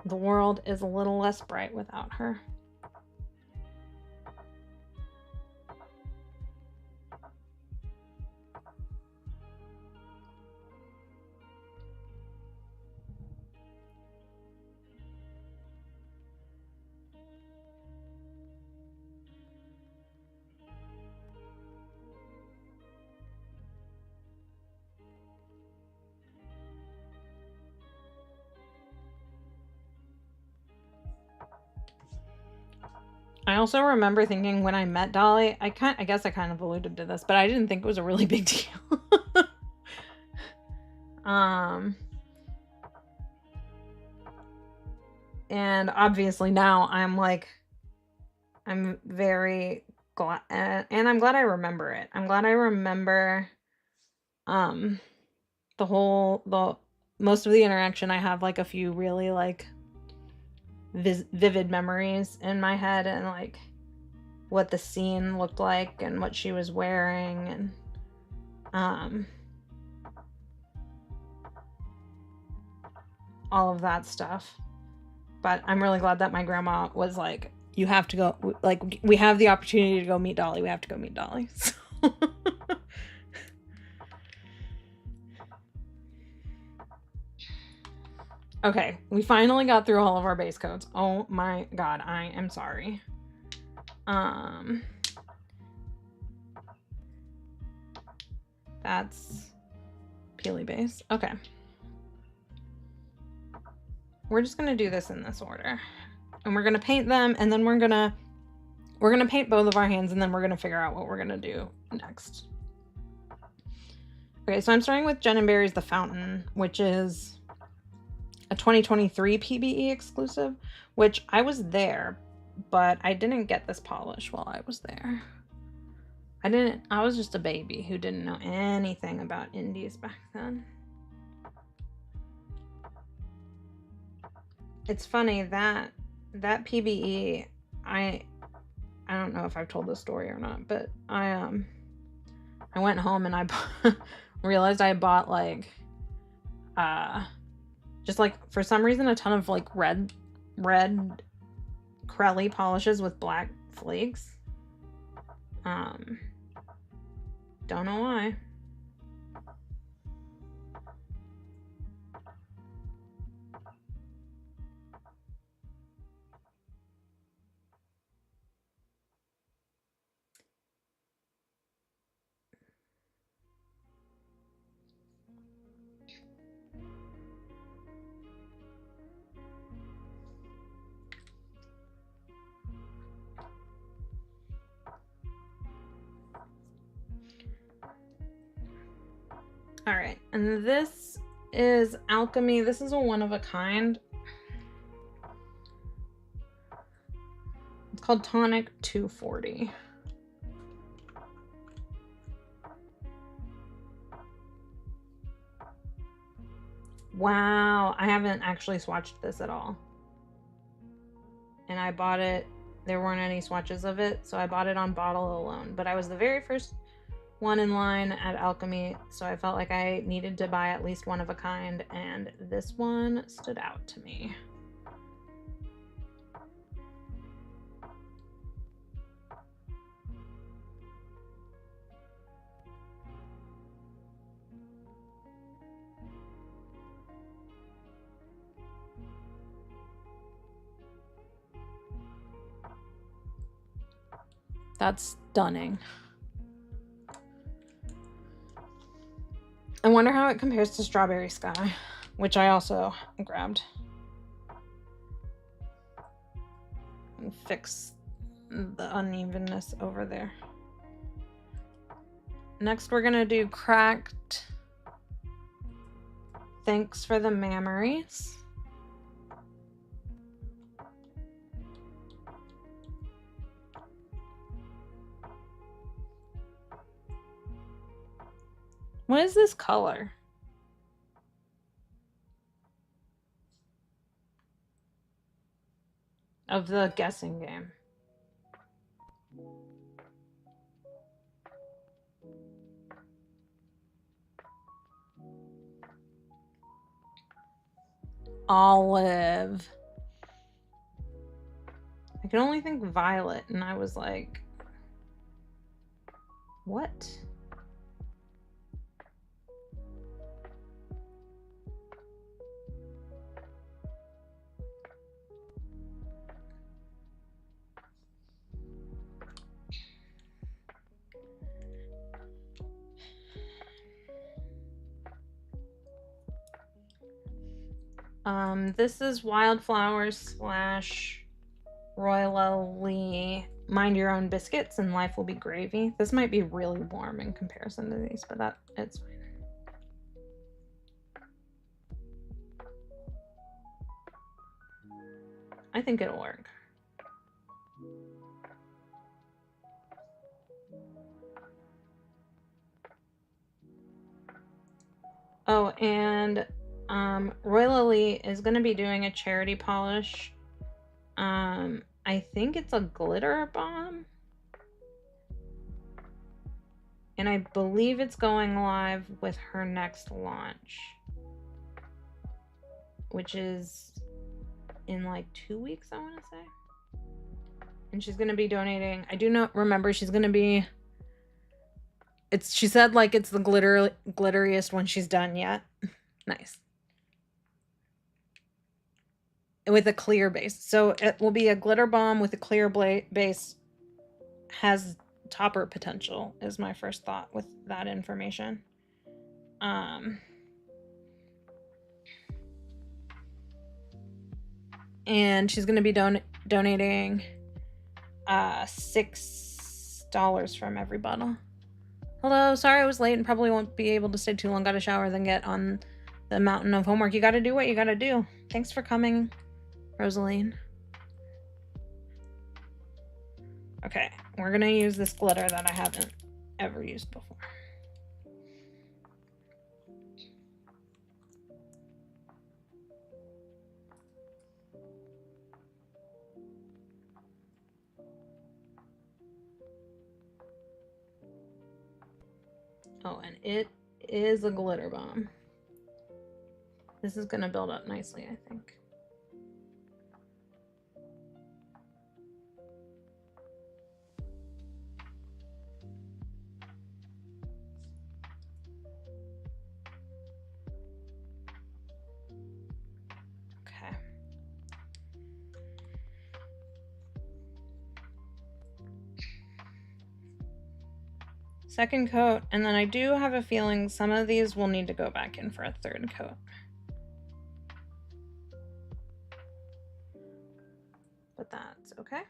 The world is a little less bright without her. I also remember thinking when I met Dolly, I guess I kind of alluded to this, but I didn't think it was a really big deal. And obviously now I'm very glad, and I'm glad I remember it. I'm glad I remember the most of the interaction. I have like a few really like vivid memories in my head, and like what the scene looked like and what she was wearing, and all of that stuff. But I'm really glad that my grandma was like, you have to go, like, we have the opportunity to go meet Dolly. We have to go meet Dolly. So okay, we finally got through all of our base coats. Oh my god, I am sorry. That's Peely base. Okay. We're just gonna do this in this order. And we're gonna paint them, and then we're gonna paint both of our hands, and then we're gonna figure out what we're gonna do next. Okay, so I'm starting with Jen and Barry's The Fountain, which is a 2023 PBE exclusive, which I was there, but I didn't get this polish while I was there. I was just a baby who didn't know anything about indies back then. It's funny that PBE, I don't know if I've told this story or not, but I went home and I realized I bought like just like for some reason a ton of like red Crelly polishes with black flakes. Don't know why. All right, and this is Alchemy. This is a one of a kind. It's called Tonic 240. Wow, I haven't actually swatched this at all. And I bought it, there weren't any swatches of it, so I bought it on bottle alone. But I was the very first one in line at Alchemy, so I felt like I needed to buy at least one of a kind, and this one stood out to me. That's stunning. I wonder how it compares to Strawberry Sky, which I also grabbed. And fix the unevenness over there. Next, we're gonna do Cracked. Thanks for the memories. What is this color? Of the guessing game. Olive. I can only think violet, and I was like, what? This is Wildflowers / Royally Mind Your Own Biscuits and Life Will Be Gravy. This might be really warm in comparison to these, but it's fine. I think it'll work. Oh, and Royally is going to be doing a charity polish. I think it's a glitter bomb. And I believe it's going live with her next launch, which is in like 2 weeks, I want to say. And she's going to be donating. I do not remember. She's going to be... She said like it's the glitteriest one she's done yet. Nice. With a clear base. So it will be a glitter bomb with a clear base. Has topper potential is my first thought with that information. And she's going to be donating $6 from every bottle. Hello, sorry I was late and probably won't be able to stay too long. Got a shower, then get on the mountain of homework. You got to do what you got to do. Thanks for coming, Rosaline. Okay, we're going to use this glitter that I haven't ever used before. Oh, and it is a glitter bomb. This is gonna build up nicely, I think. Okay. Second coat, and then I do have a feeling some of these will need to go back in for a third coat. But that's okay.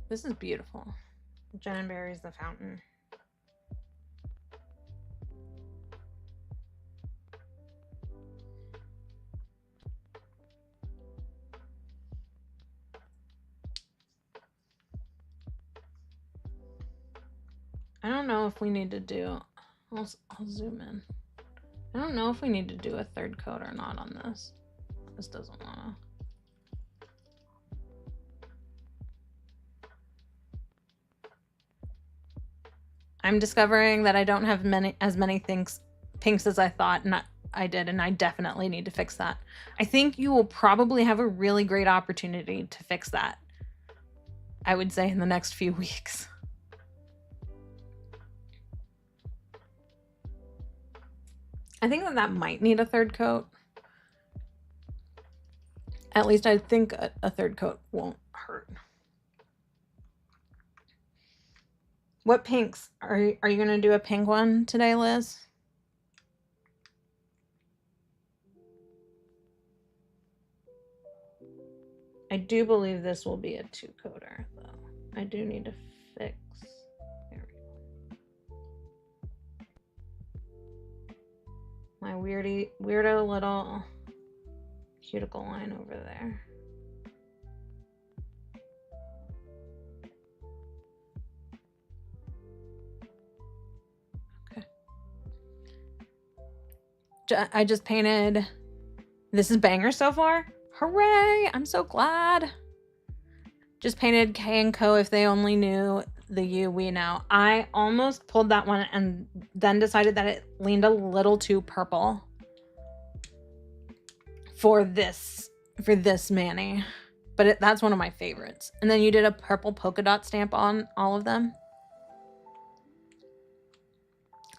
This is beautiful. Jen and Barry's The Fountain. I don't know if we need to do, I'll zoom in. I don't know if we need to do a third coat or not on this. This doesn't wanna. I'm discovering that I don't have as many pinks as I thought, and I did, and I definitely need to fix that. I think you will probably have a really great opportunity to fix that, I would say, in the next few weeks. I think that might need a third coat. At least I think a third coat won't hurt. What pinks? Are you going to do a pink one today, Liz? I do believe this will be a 2-coater, though. I do need to fix. There we go. My weirdo little cuticle line over there. I just painted. This is banger so far. Hooray! I'm so glad. Just painted K and Co. If they only knew the you we know. I almost pulled that one and then decided that it leaned a little too purple for this Manny. But that's one of my favorites. And then you did a purple polka dot stamp on all of them.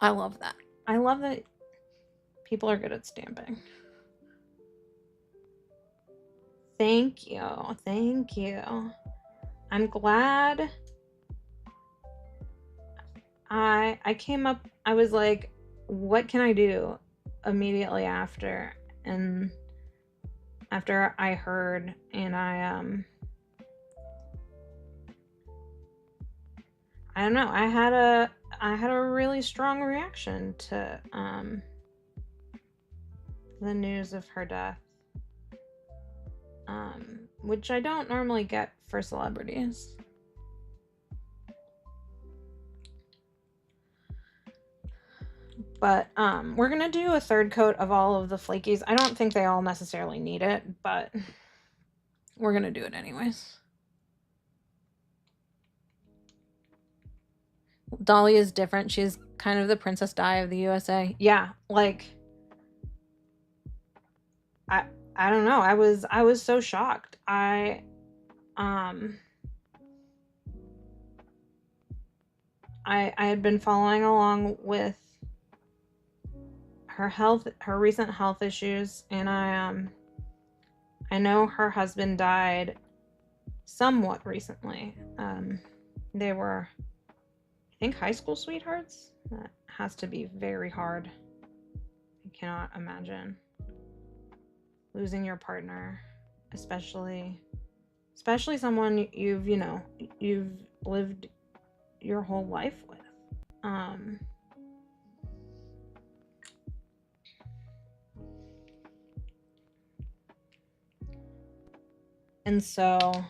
I love that. I love that people are good at stamping. Thank you. Thank you. I'm glad I came up, I was like, what can I do immediately after? And after I heard, and I don't know, I had a really strong reaction to the news of her death, which I don't normally get for celebrities. But we're gonna do a third coat of all of the flakies. I don't think they all necessarily need it, but we're gonna do it anyways. Dolly is different. She's kind of the Princess Di of the USA. Yeah, like I don't know. I was so shocked. I had been following along with her recent health issues, and I know her husband died somewhat recently. They were, I think, high school sweethearts. That has to be very hard. I cannot imagine losing your partner, especially someone you've lived your whole life with. And so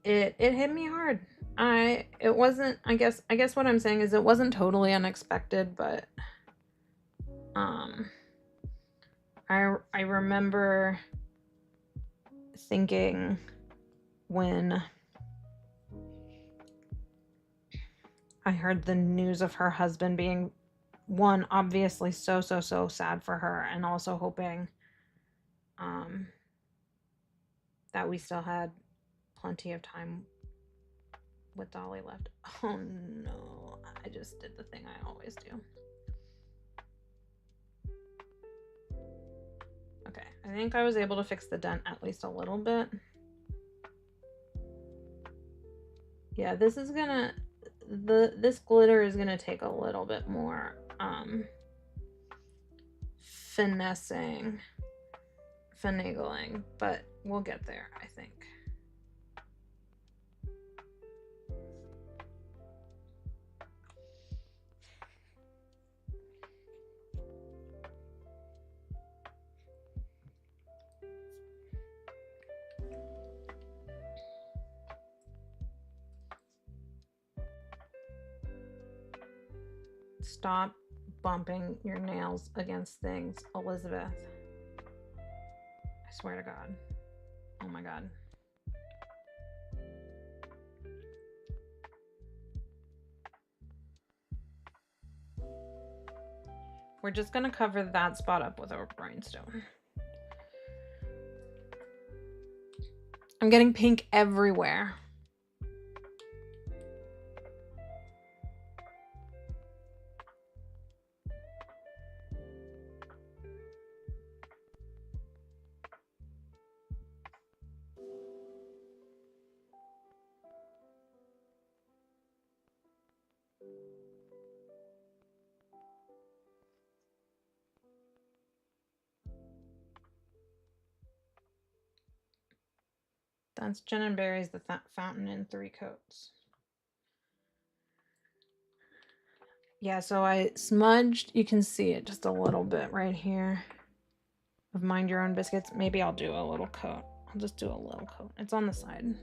it hit me hard. It wasn't, I guess what I'm saying is it wasn't totally unexpected, but I remember thinking when I heard the news of her husband being, one, obviously so sad for her, and also hoping that we still had plenty of time with Dolly left. Oh no, I just did the thing I always do. Okay, I think I was able to fix the dent at least a little bit. Yeah, this is gonna, this glitter is gonna take a little bit more finagling, but we'll get there, I think. Stop bumping your nails against things, Elizabeth. I swear to God. Oh my God. We're just gonna cover that spot up with our rhinestone. I'm getting pink everywhere. That's Gin and Berries, the fountain in 3 coats. Yeah, so I smudged, you can see it just a little bit right here of Mind Your Own Biscuits. Maybe I'll do a little coat. I'll just do a little coat. It's on the side.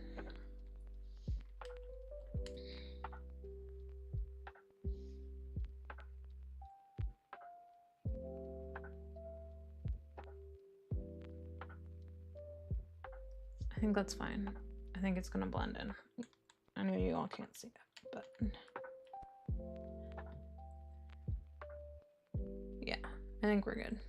I think that's fine. I think it's gonna blend in. I know you all can't see it, but yeah, I think we're good.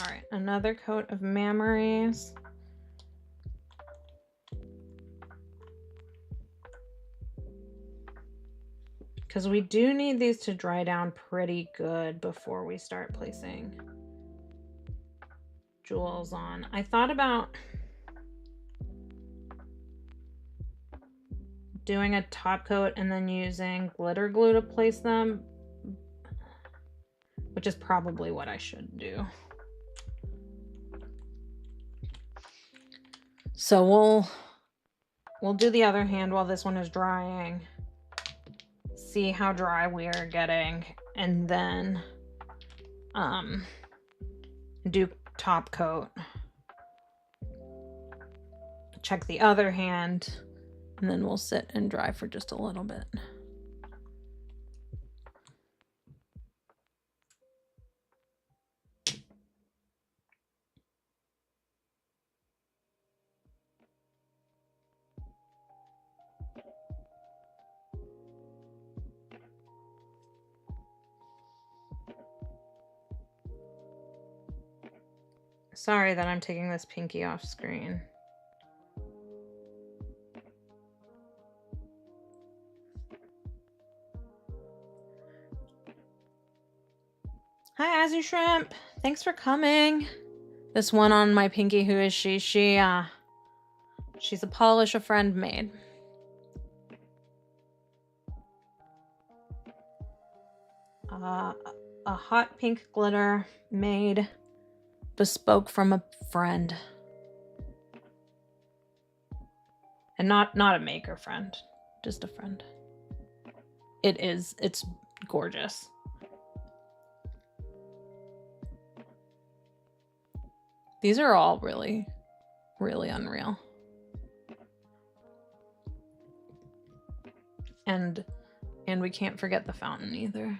All right, another coat of Memories. Because we do need these to dry down pretty good before we start placing jewels on. I thought about doing a top coat and then using glitter glue to place them, which is probably what I should do. So we'll do the other hand while this one is drying. See how dry we are getting, and then do top coat. Check the other hand, and then we'll sit and dry for just a little bit. Sorry that I'm taking this pinky off screen. Hi, Azzy Shrimp. Thanks for coming. This one on my pinky, who is she? She's a polish a friend made. a hot pink glitter made bespoke from a friend. And not a maker friend, just a friend. It's gorgeous. These are all really, really unreal. And we can't forget the fountain either.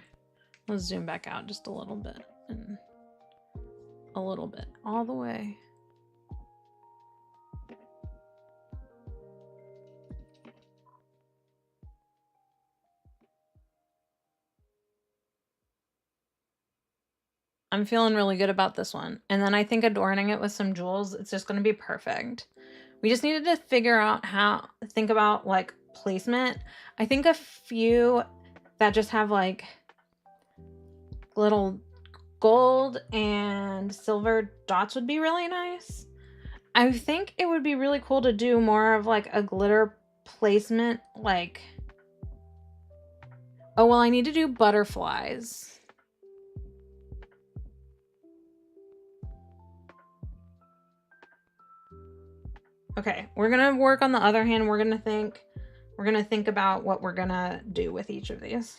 Let's zoom back out just a little bit and a little bit all the way. I'm feeling really good about this one. And then I think adorning it with some jewels, it's just going to be perfect. We just needed to figure out think about like placement. I think a few that just have like little gold and silver dots would be really nice. I think it would be really cool to do more of like a glitter placement, like, oh, well, I need to do butterflies. Okay, we're gonna work on the other hand. We're gonna think about what we're gonna do with each of these.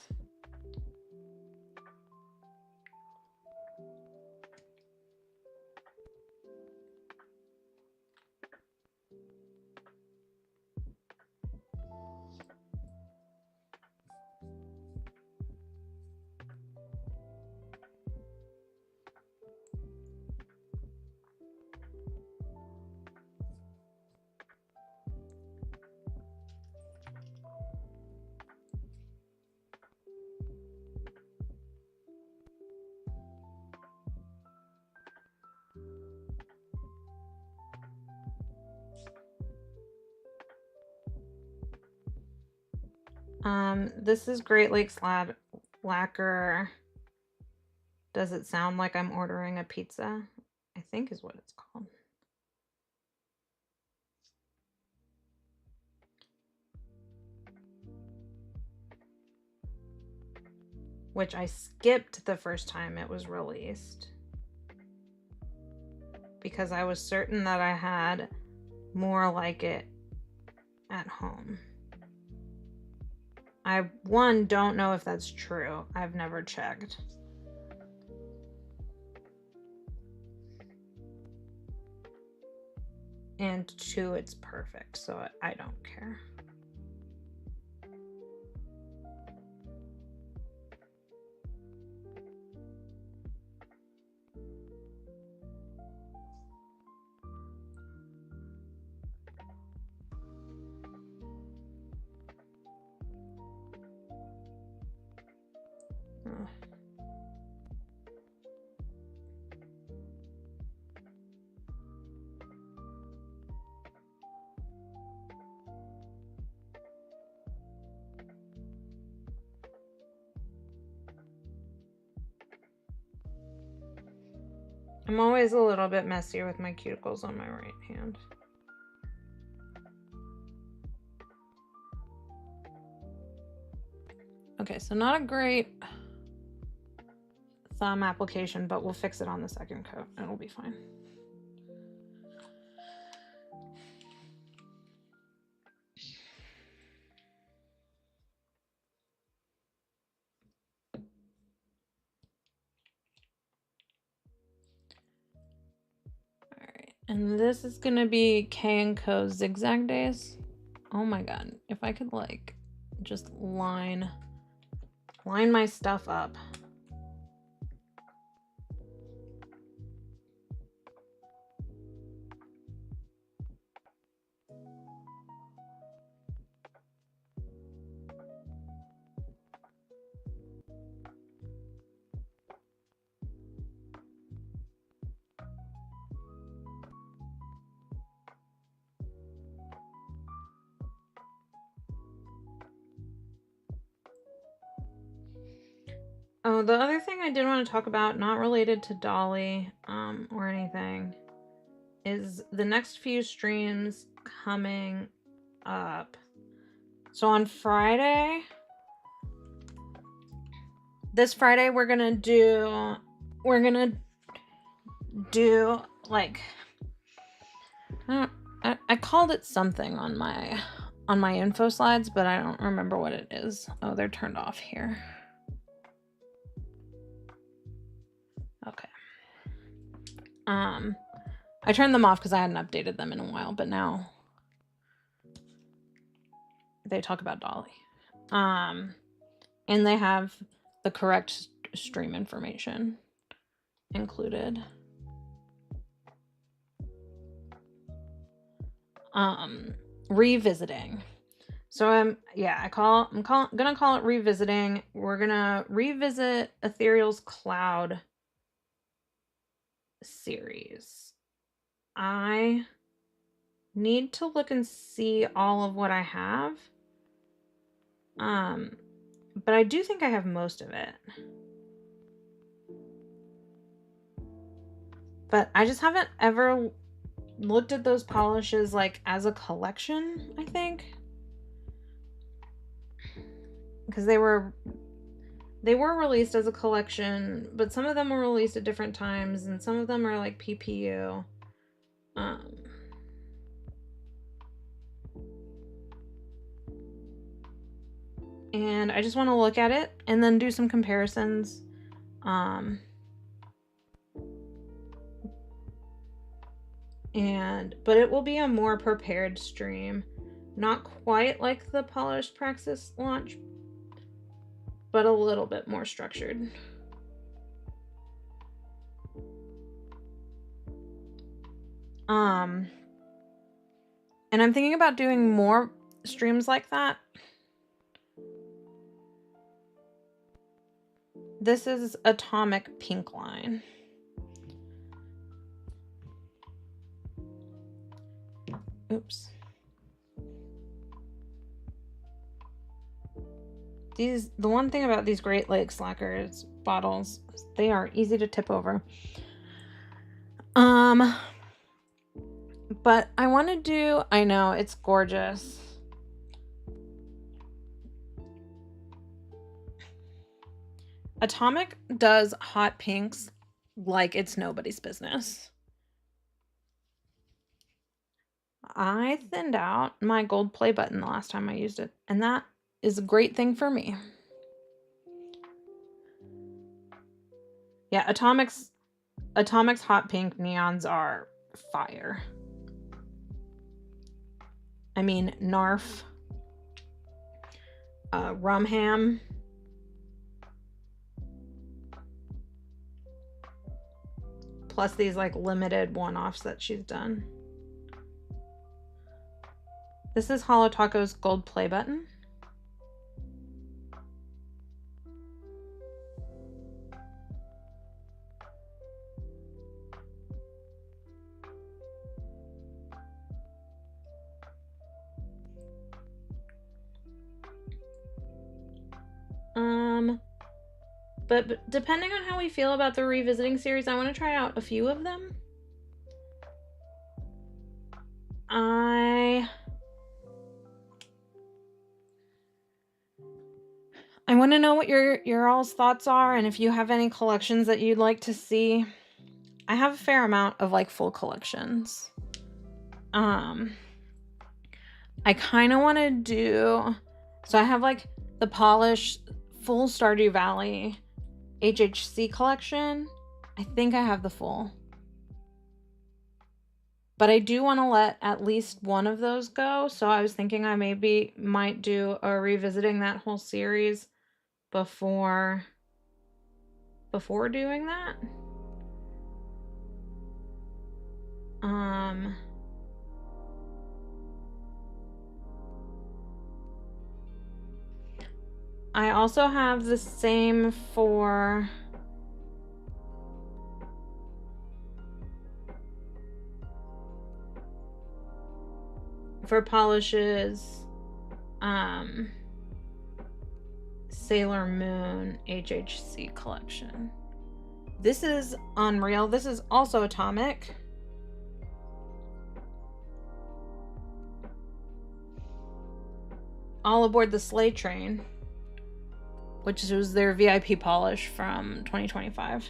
This is Great Lakes Lacquer. Does it sound like I'm ordering a pizza? I think is what it's called. Which I skipped the first time it was released, because I was certain that I had more like it at home. I, one, don't know if that's true. I've never checked. And two, it's perfect, so I don't care. Ugh. I'm always a little bit messier with my cuticles on my right hand. Okay, so not a great thumb application, but we'll fix it on the second coat. It'll be fine. Alright, and this is gonna be K & Co Zigzag Days. Oh my god, if I could like just line my stuff up. Oh, the other thing I did want to talk about, not related to Dolly or anything, is the next few streams coming up. So on Friday, this Friday we're gonna do like, I called it something on my info slides, but I don't remember what it is. Oh, they're turned off here. Okay. I turned them off because I hadn't updated them in a while, but now they talk about Dolly. And they have the correct stream information included. Revisiting. So I'm gonna call it revisiting. We're gonna revisit Ethereal's Cloud series. I need to look and see all of what I have. But I do think I have most of it. But I just haven't ever looked at those polishes like as a collection, I think. Because they were released as a collection, but some of them were released at different times, and some of them are like PPU. And I just want to look at it and then do some comparisons. But it will be a more prepared stream. Not quite like the Polished Praxis launch, but a little bit more structured. And I'm thinking about doing more streams like that. This is Atomic Pink Line. Oops. The one thing about these Great Lakes Slackers bottles, they are easy to tip over. But I want to do, I know, it's gorgeous. Atomic does hot pinks like it's nobody's business. I thinned out my gold play button the last time I used it, and that is a great thing for me. Yeah, Atomic's hot pink neons are fire. I mean, Narf, Rumham, plus these like limited one-offs that she's done. This is Holo Taco's gold play button. But depending on how we feel about the revisiting series, I want to try out a few of them. I want to know what your all's thoughts are, and if you have any collections that you'd like to see. I have a fair amount of like full collections. I kind of want to do, so I have like the Polish full Stardew Valley HHC collection. I think I have the full. But I do want to let at least one of those go, so I was thinking I might do a revisiting that whole series before doing that. I also have the same for polishes, Sailor Moon HHC collection. This is Unreal. This is also Atomic. All Aboard the Sleigh Train. which was their VIP polish from 2025.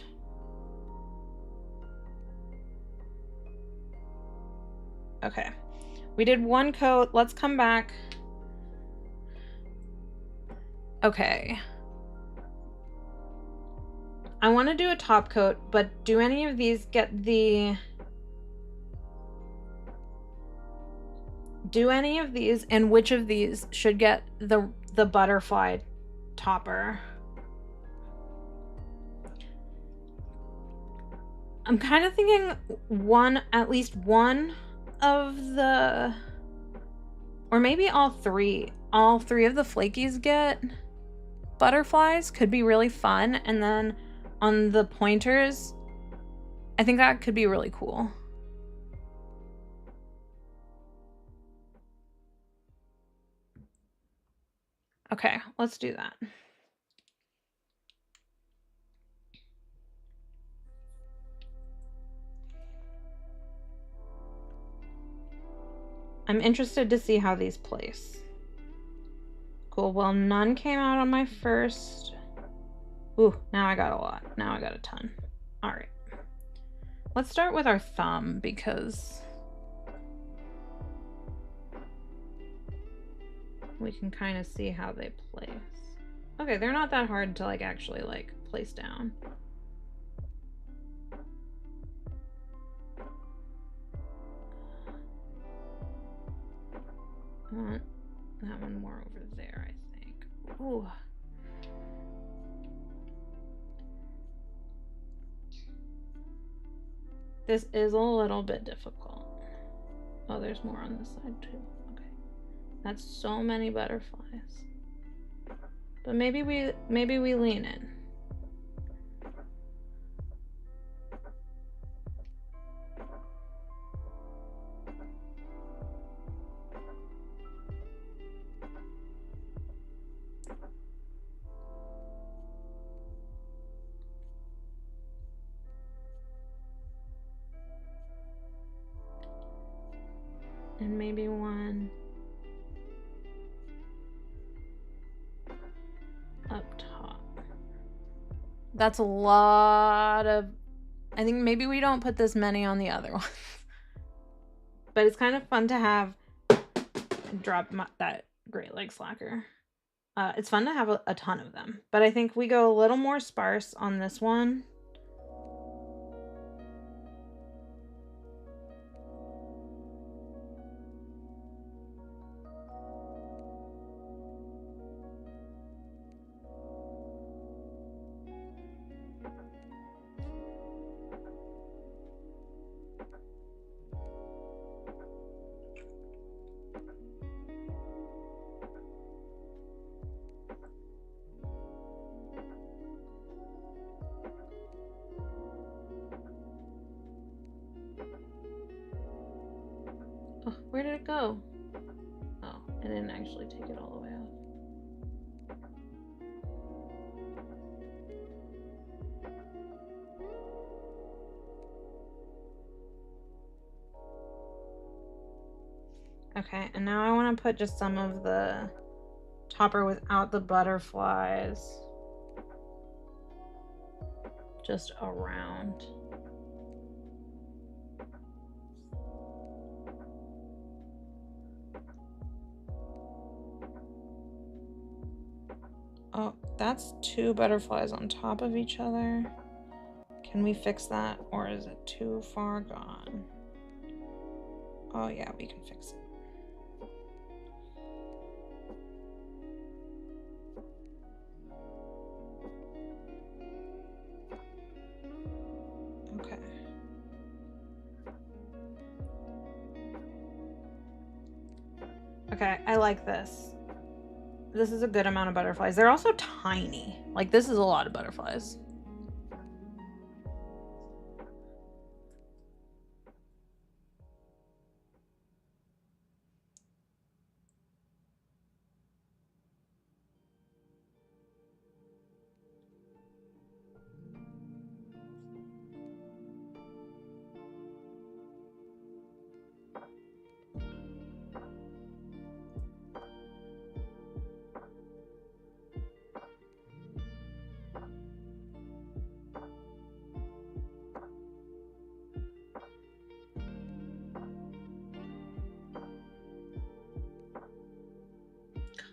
Okay, we did one coat. Let's come back. Okay. I want to do a top coat, but do any of these get the... Do any of these, and which of these should get the butterfly topper? I'm kind of thinking at least one of the, or maybe all three of the flakies get butterflies. Could be really fun. And then on the pointers, I think that could be really cool. Okay, let's do that. I'm interested to see how these place. Cool, well, none came out on my first. Ooh, now I got a lot. Now I got a ton. All right. Let's start with our thumb because we can kind of see how they place. Okay, they're not that hard to like actually like place down. I want that one more over there, I think. Ooh. This is a little bit difficult. Oh, there's more on this side too. Okay. That's so many butterflies. But maybe we lean in. And maybe one up top. That's a lot of... I think maybe we don't put this many on the other ones. But it's kind of fun to have... Drop that Great Leg Slacker. It's fun to have a ton of them. But I think we go a little more sparse on this one. Oh, where did it go? Oh, I didn't actually take it all the way off. Okay, and now I want to put just some of the topper without the butterflies just around. Oh, that's two butterflies on top of each other. Can we fix that, or is it too far gone? Oh yeah, we can fix it. Okay. Okay, I like this. This is a good amount of butterflies. They're also tiny. Like, this is a lot of butterflies.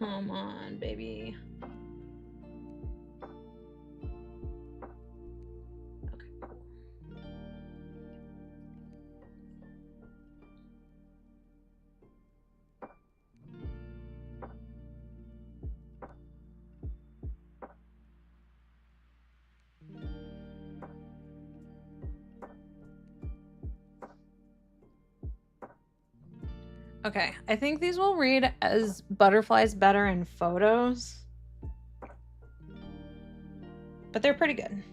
Come on, baby. Okay, cool. Okay, I think these will read as butterflies better in photos, but they're pretty good.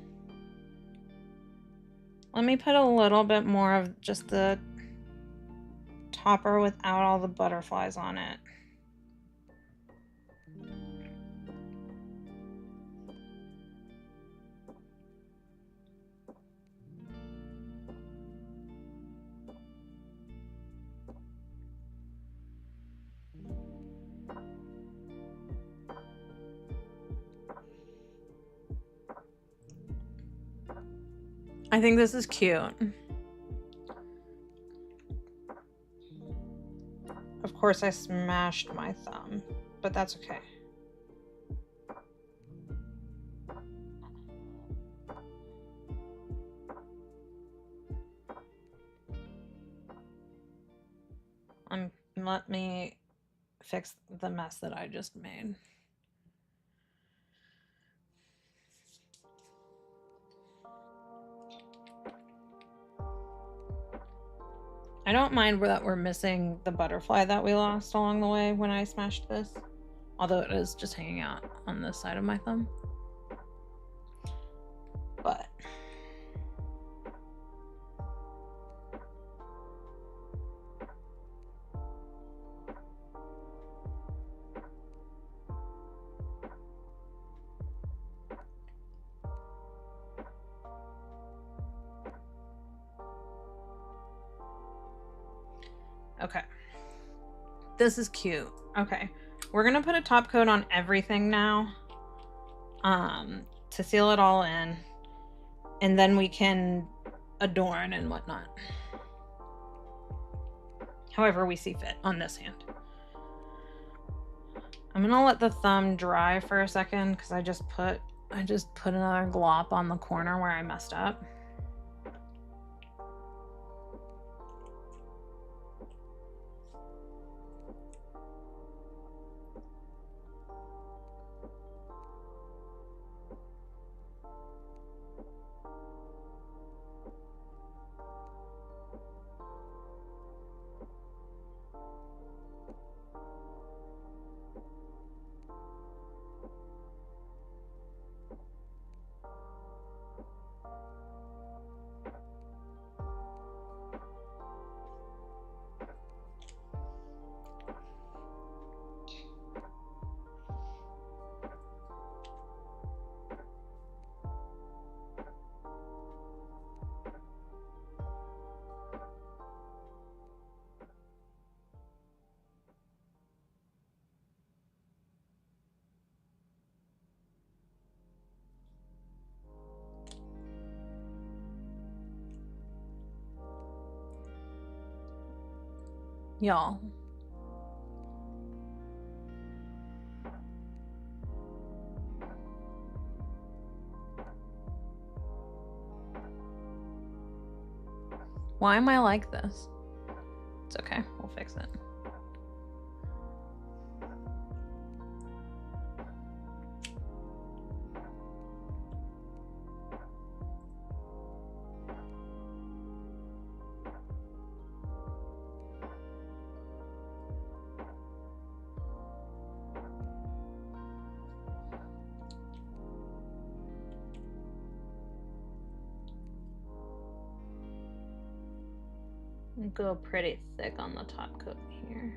Let me put a little bit more of just the topper without all the butterflies on it. I think this is cute. Of course, I smashed my thumb, but that's okay. Let me fix the mess that I just made. I don't mind that we're missing the butterfly that we lost along the way when I smashed this, although it is just hanging out on this side of my thumb. But okay, this is cute. Okay, we're gonna put a top coat on everything now, to seal it all in, and then we can adorn and whatnot, however we see fit on this hand. I'm gonna let the thumb dry for a second because I just put another glop on the corner where I messed up. Y'all. Why am I like this? It's okay, we'll fix it. Go pretty thick on the top coat here.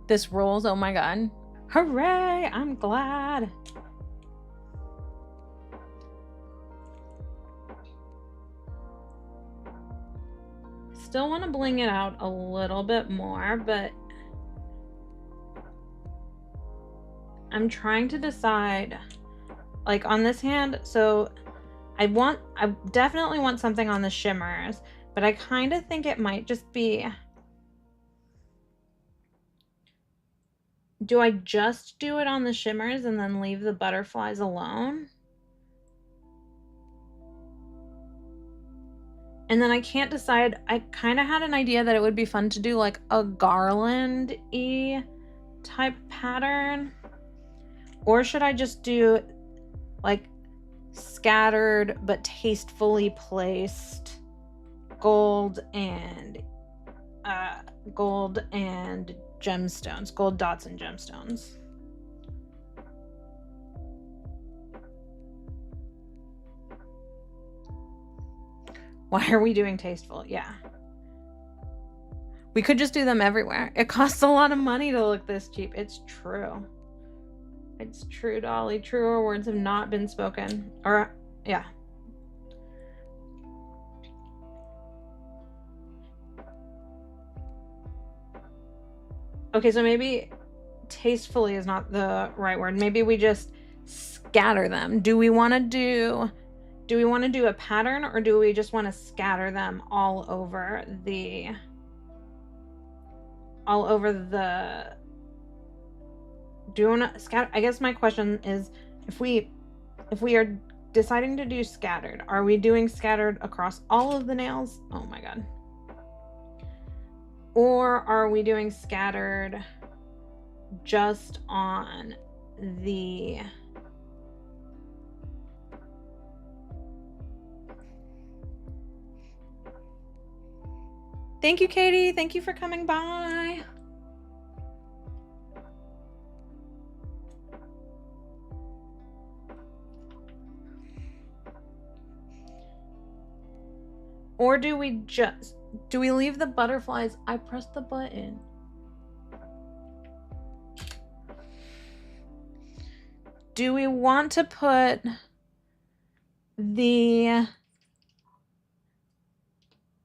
This rolls, oh my god. Hooray! I'm glad. still want to bling it out a little bit more, but I'm trying to decide, like on this hand, so I definitely want something on the shimmers, but I kind of think it might just be, do I just do it on the shimmers and then leave the butterflies alone? And then I can't decide. I kind of had an idea that it would be fun to do like a garland-y type pattern. Or should I just do like scattered but tastefully placed gold and gemstones, gold dots and gemstones? Why are we doing tasteful? Yeah. We could just do them everywhere. It costs a lot of money to look this cheap. It's true. It's true, Dolly. Truer words have not been spoken. Or, yeah. Okay, so maybe tastefully is not the right word. Maybe we just scatter them. Do we want to do a pattern, or do we just want to scatter them all over the do you want to scatter? I guess my question is, if we are deciding to do scattered, are we doing scattered across all of the nails? Oh my god. Or are we doing scattered just on the... Thank you, Katie. Thank you for coming by. Or do we leave the butterflies? I pressed the button. Do we want to put the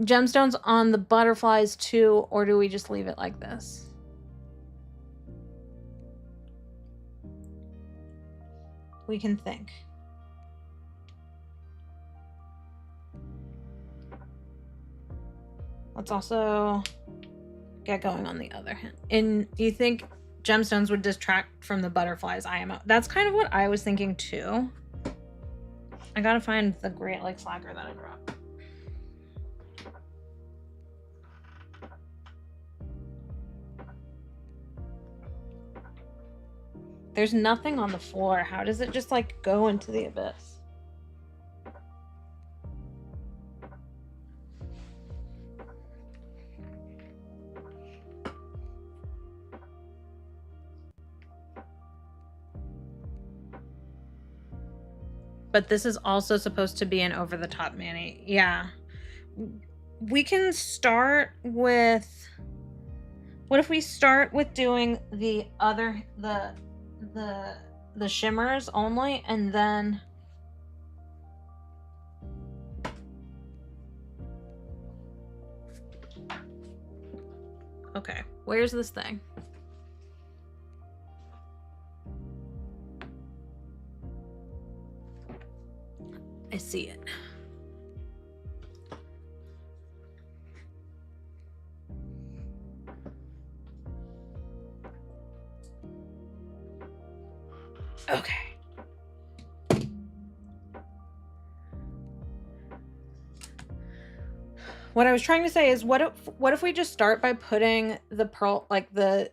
gemstones on the butterflies too, or do we just leave it like this? We can think. Let's also get going on the other hand. And you think gemstones would distract from the butterflies IMO? That's kind of what I was thinking too. I gotta find the Great Lakes lacquer that I dropped. There's nothing on the floor. How does it just like go into the abyss? But this is also supposed to be an over-the-top mani. Yeah. We can start with... What if we start with doing the other... the shimmers only, and then... Okay. Where's this thing? I see it. Okay. What I was trying to say is, what if we just start by putting the pearl, like the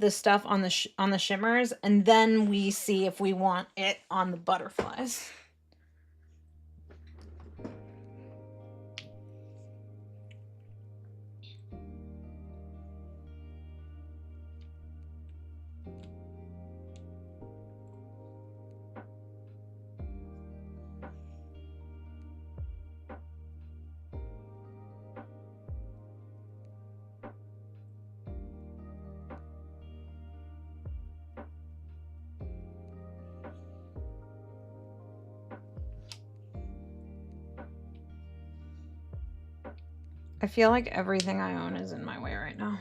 stuff on the shimmers, and then we see if we want it on the butterflies. I feel like everything I own is in my way right now.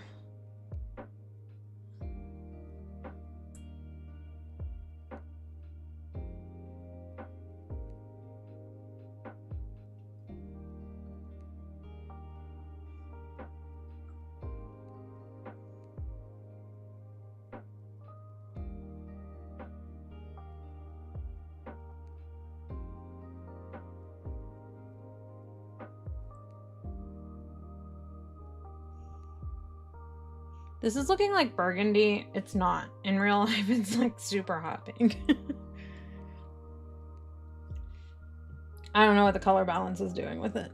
This is looking like burgundy. It's not. In real life, it's like super hot pink. I don't know what the color balance is doing with it.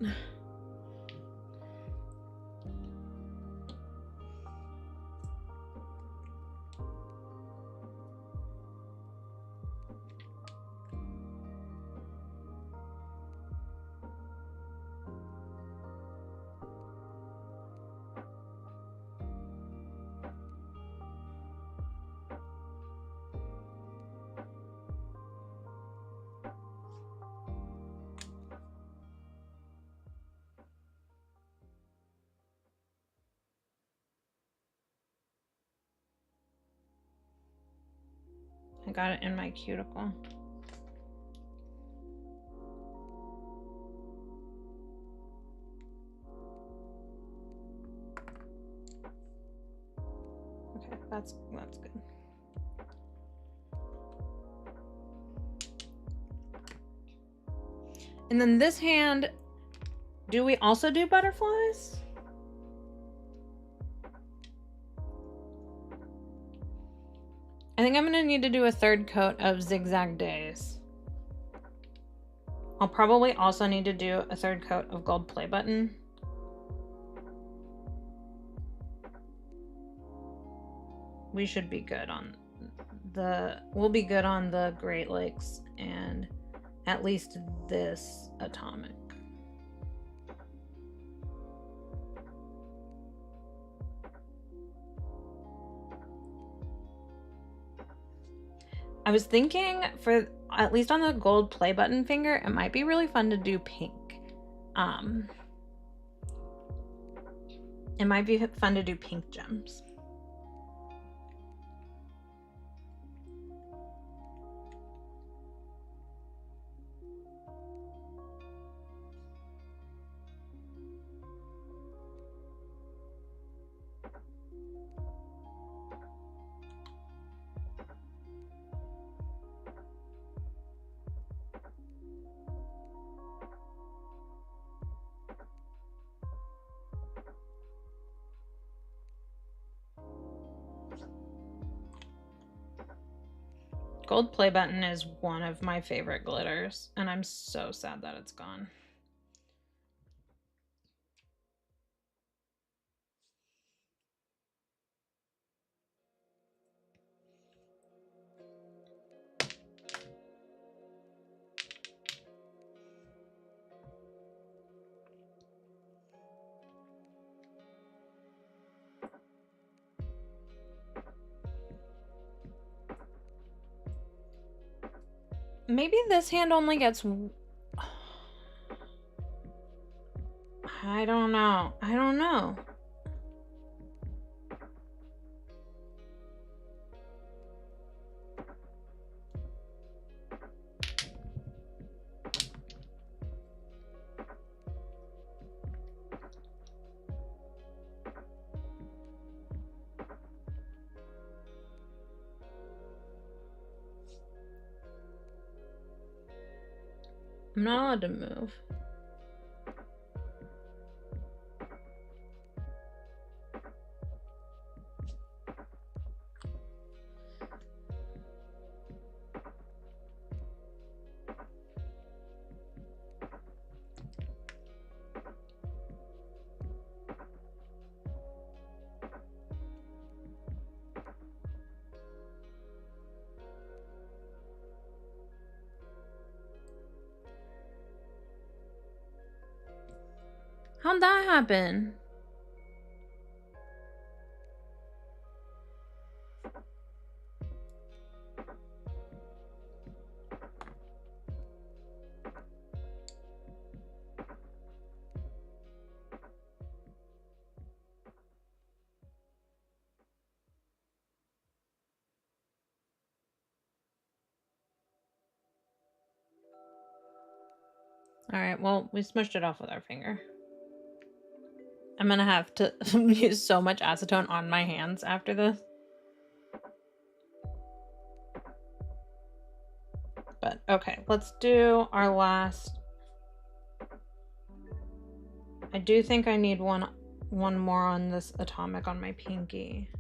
I got it in my cuticle. Okay, that's good. And then this hand, do we also do butterflies? I think I'm gonna need to do a third coat of Zigzag Days. I'll probably also need to do a third coat of gold play button. We should be good on we'll be good on the Great Lakes and at least this atomic. I was thinking for at least on the gold play button finger, it might be really fun to do pink. It might be fun to do pink gems. Gold play button is one of my favorite glitters, and I'm so sad that it's gone. Maybe this hand only gets... I don't know. I don't know. I'm not allowed to move. How'd that happen? All right, well, we smushed it off with our finger. I'm gonna have to use so much acetone on my hands after this. But okay, let's do our last. I do think I need one more on this atomic on my pinky.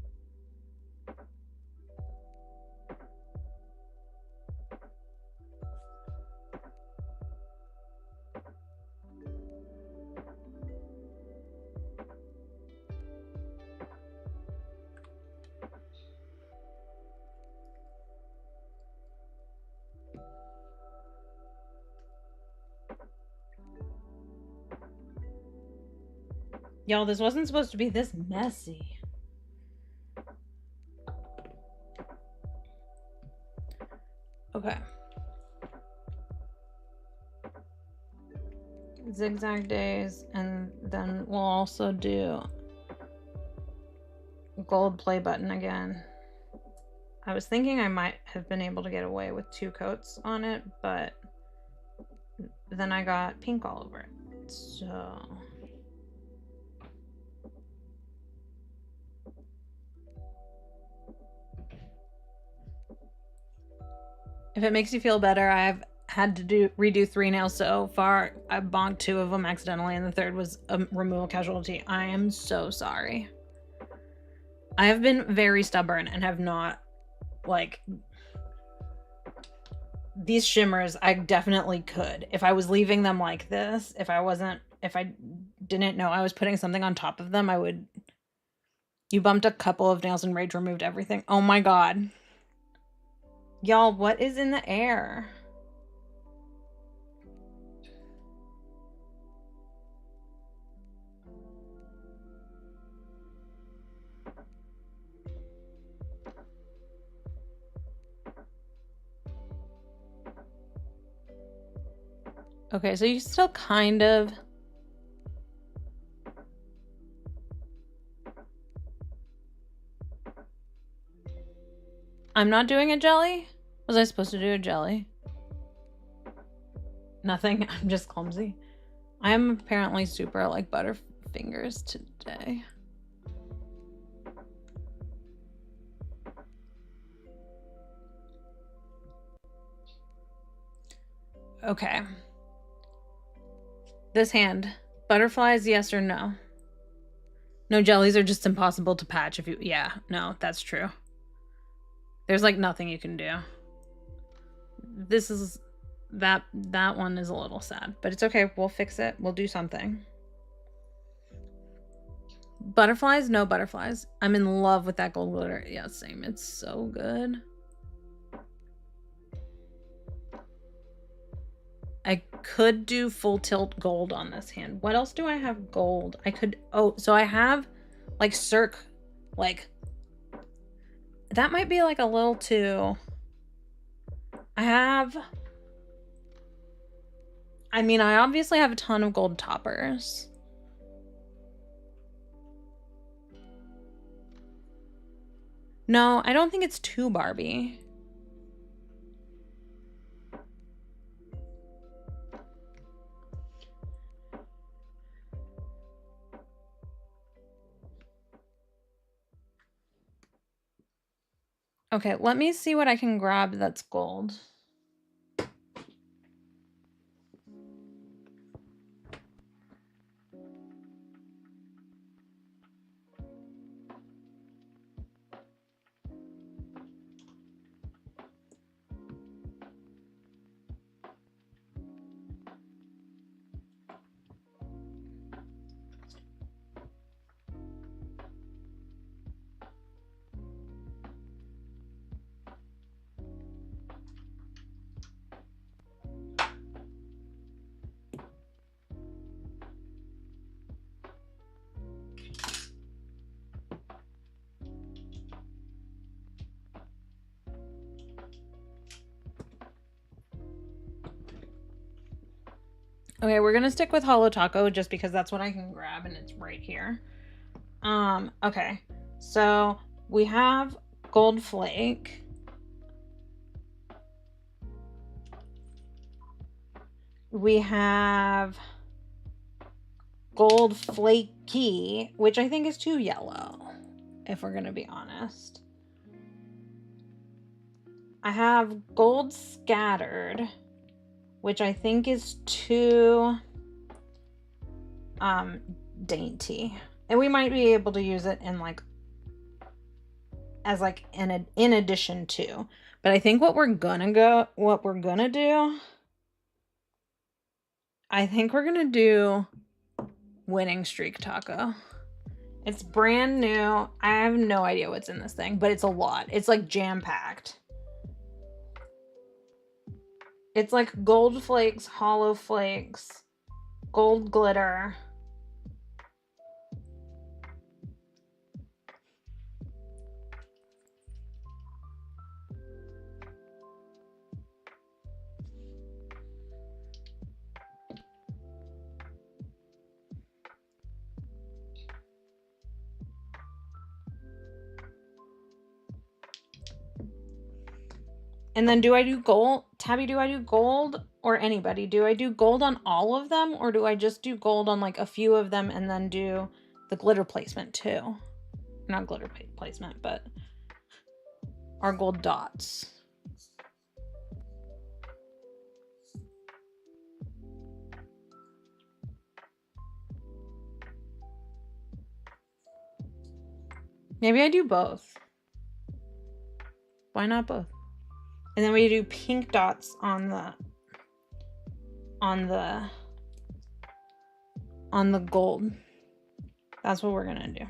Y'all, this wasn't supposed to be this messy. Okay. Zigzag days, and then we'll also do gold play button again. I was thinking I might have been able to get away with 2 coats on it, but then I got pink all over it. So if it makes you feel better, I've had to redo 3 nails so far. I bonked 2 of them accidentally, and the 3rd was a removal casualty. I am so sorry. I have been very stubborn and have not, like, these shimmers, I definitely could. If I was leaving them like this, if I didn't know I was putting something on top of them, I would. You bumped a couple of nails and rage removed everything. Oh my god. Y'all, what is in the air? Okay, so you still kind of... I'm not doing a jelly? Was I supposed to do a jelly? Nothing. I'm just clumsy. I am apparently super like butterfingers today. Okay. This hand. Butterflies, yes or no? No, jellies are just impossible to patch if you... Yeah, no, that's true. There's like nothing you can do. This is... That one is a little sad, but it's okay. We'll fix it. We'll do something. Butterflies? No butterflies. I'm in love with that gold glitter. Yeah, same. It's so good. I could do full tilt gold on this hand. What else do I have gold? I could... Oh, so I have like Cirque, like... That might be like a little too... I have... I mean, I obviously have a ton of gold toppers. No, I don't think it's too Barbie. Okay, let me see what I can grab that's gold. Okay, we're gonna stick with Holo Taco just because that's what I can grab and it's right here. Okay. So we have Gold Flake. We have gold flaky, which I think is too yellow, if we're gonna be honest. I have gold scattered, which I think is too dainty. And we might be able to use it in like as like in addition to. But I think what we're gonna do, I think we're gonna do winning streak taco. It's brand new. I have no idea what's in this thing, but it's a lot. It's like jam-packed. It's like gold flakes, hollow flakes, gold glitter. And then do I do gold? Tabby, do I do gold? Or anybody? Do I do gold on all of them? Or do I just do gold on like a few of them and then do the glitter placement too? Not glitter placement, but our gold dots. Maybe I do both. Why not both? And then we do pink dots on the gold. That's what we're gonna do.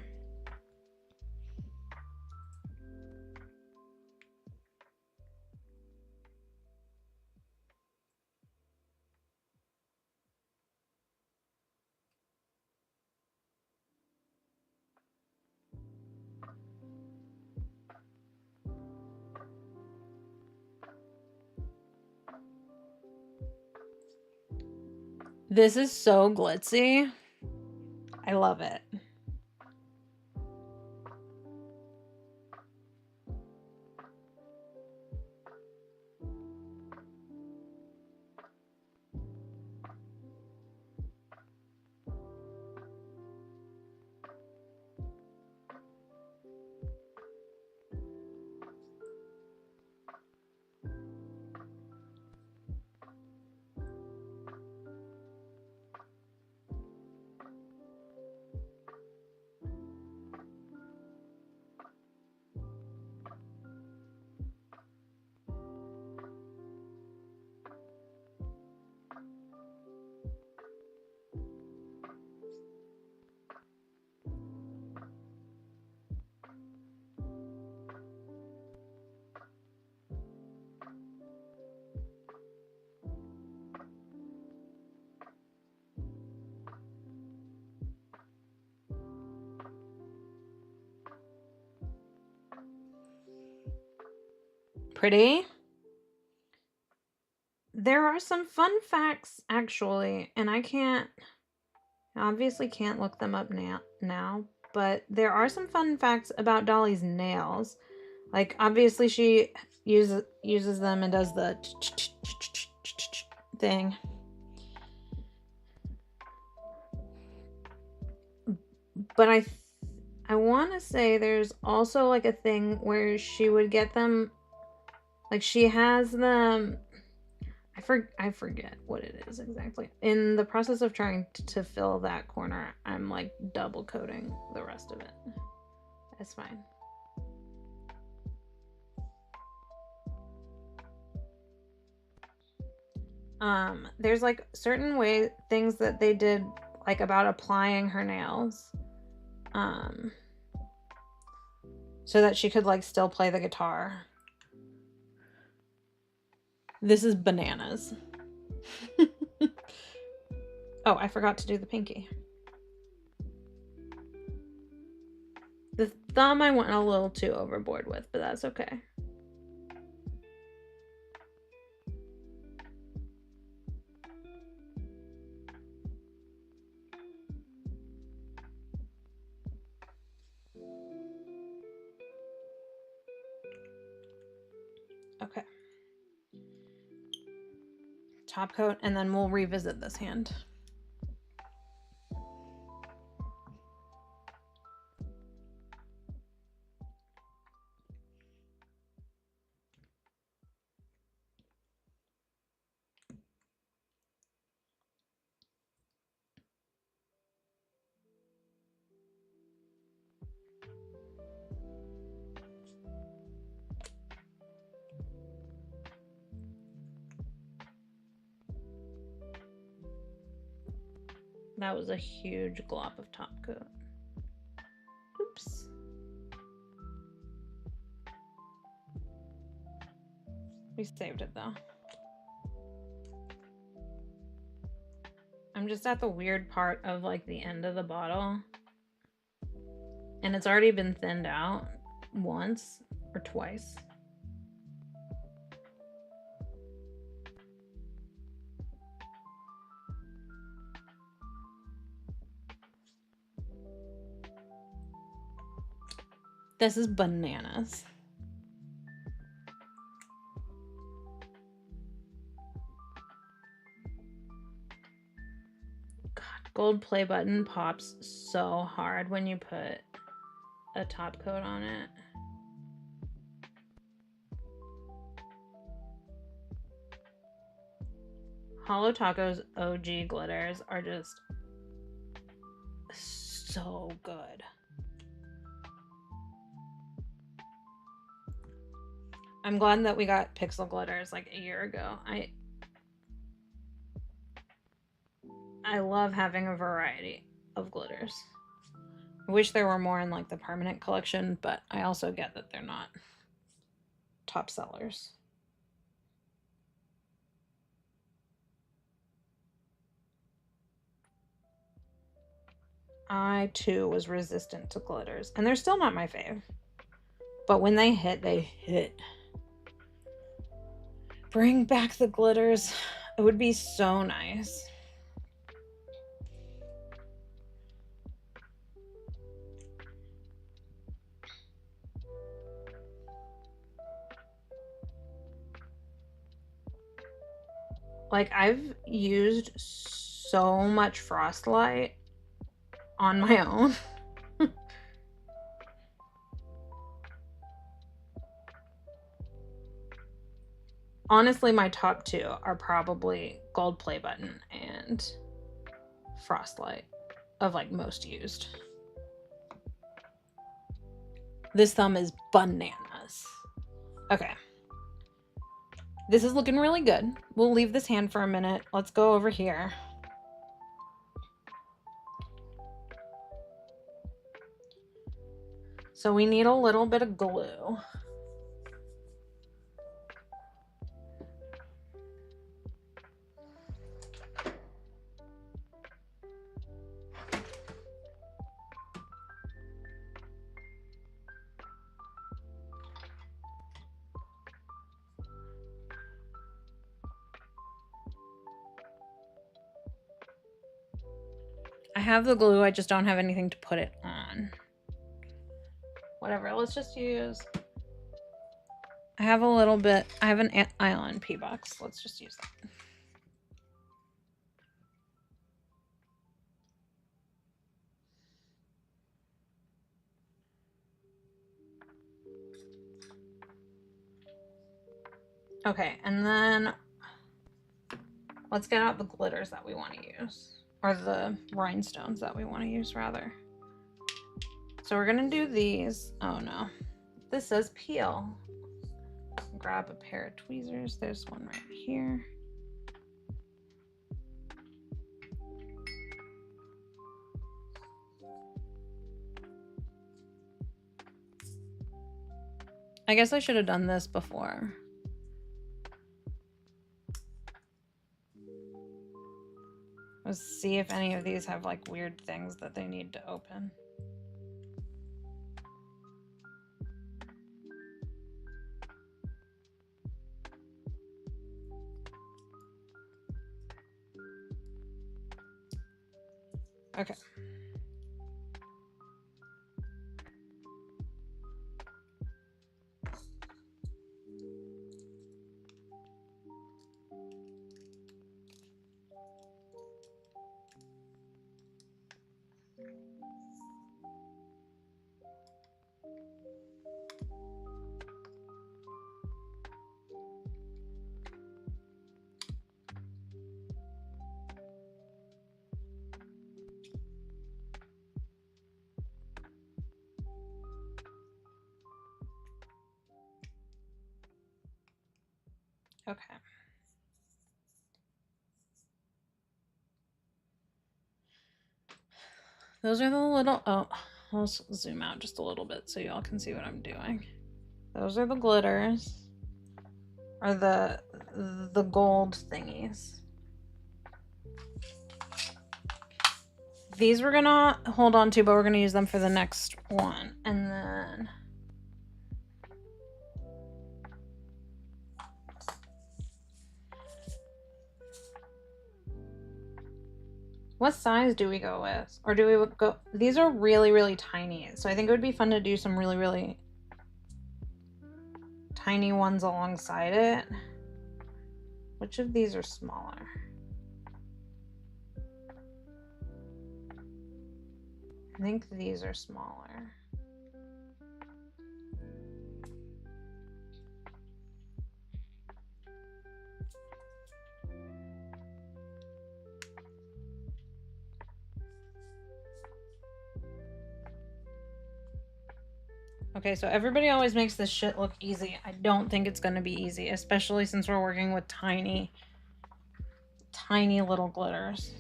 This is so glitzy. I love it. Pretty. There are some fun facts actually, and I obviously can't look them up now, but there are some fun facts about Dolly's nails. Like obviously she uses them and does the thing. But I want to say there's also like a thing where she would get them, like she has them, I forget what it is exactly. In the process of trying to fill that corner, I'm like double coating the rest of it. It's fine. There's like certain things that they did like about applying her nails. So that she could like still play the guitar. This is bananas. Oh, I forgot to do the pinky. The thumb I went a little too overboard with, but that's okay. top coat, and then we'll revisit this hand. That was a huge glop of top coat. Oops. We saved it though. I'm just at the weird part of like the end of the bottle. And it's already been thinned out once or twice. This is bananas. God, gold play button pops so hard when you put a top coat on it. Holo Taco's OG glitters are just so good. I'm glad that we got pixel glitters like a year ago. I love having a variety of glitters. I wish there were more in like the permanent collection, but I also get that they're not top sellers. I too was resistant to glitters, and they're still not my fave. But when they hit, they hit. Bring back the glitters. It would be so nice. Like, I've used so much Frostlight on my own. Honestly, my top two are probably Gold Play Button and Frostlight of like most used. This thumb is bananas. Okay. This is looking really good. We'll leave this hand for a minute. Let's go over here. So we need a little bit of glue. I have the glue, I just don't have anything to put it on. Whatever, let's just use... I have a little bit... I have an Island P box. Let's just use that. Okay, and then let's get out the glitters that we want to use. Or the rhinestones that we want to use, rather. So we're going to do these. Oh, no. This says peel. Grab a pair of tweezers. There's one right here. I guess I should have done this before. Let's see if any of these have like weird things that they need to open. Okay. Okay. Those are the little, oh, I'll zoom out just a little bit so y'all can see what I'm doing. Those are the glitters, or the gold thingies. These we're gonna hold on to, but we're gonna use them for the next one. And then what size do we go with? Or do we go, these are really, really tiny. So I think it would be fun to do some really, really tiny ones alongside it. Which of these are smaller? I think these are smaller. Okay, so everybody always makes this shit look easy. I don't think it's gonna be easy, especially since we're working with tiny, tiny little glitters.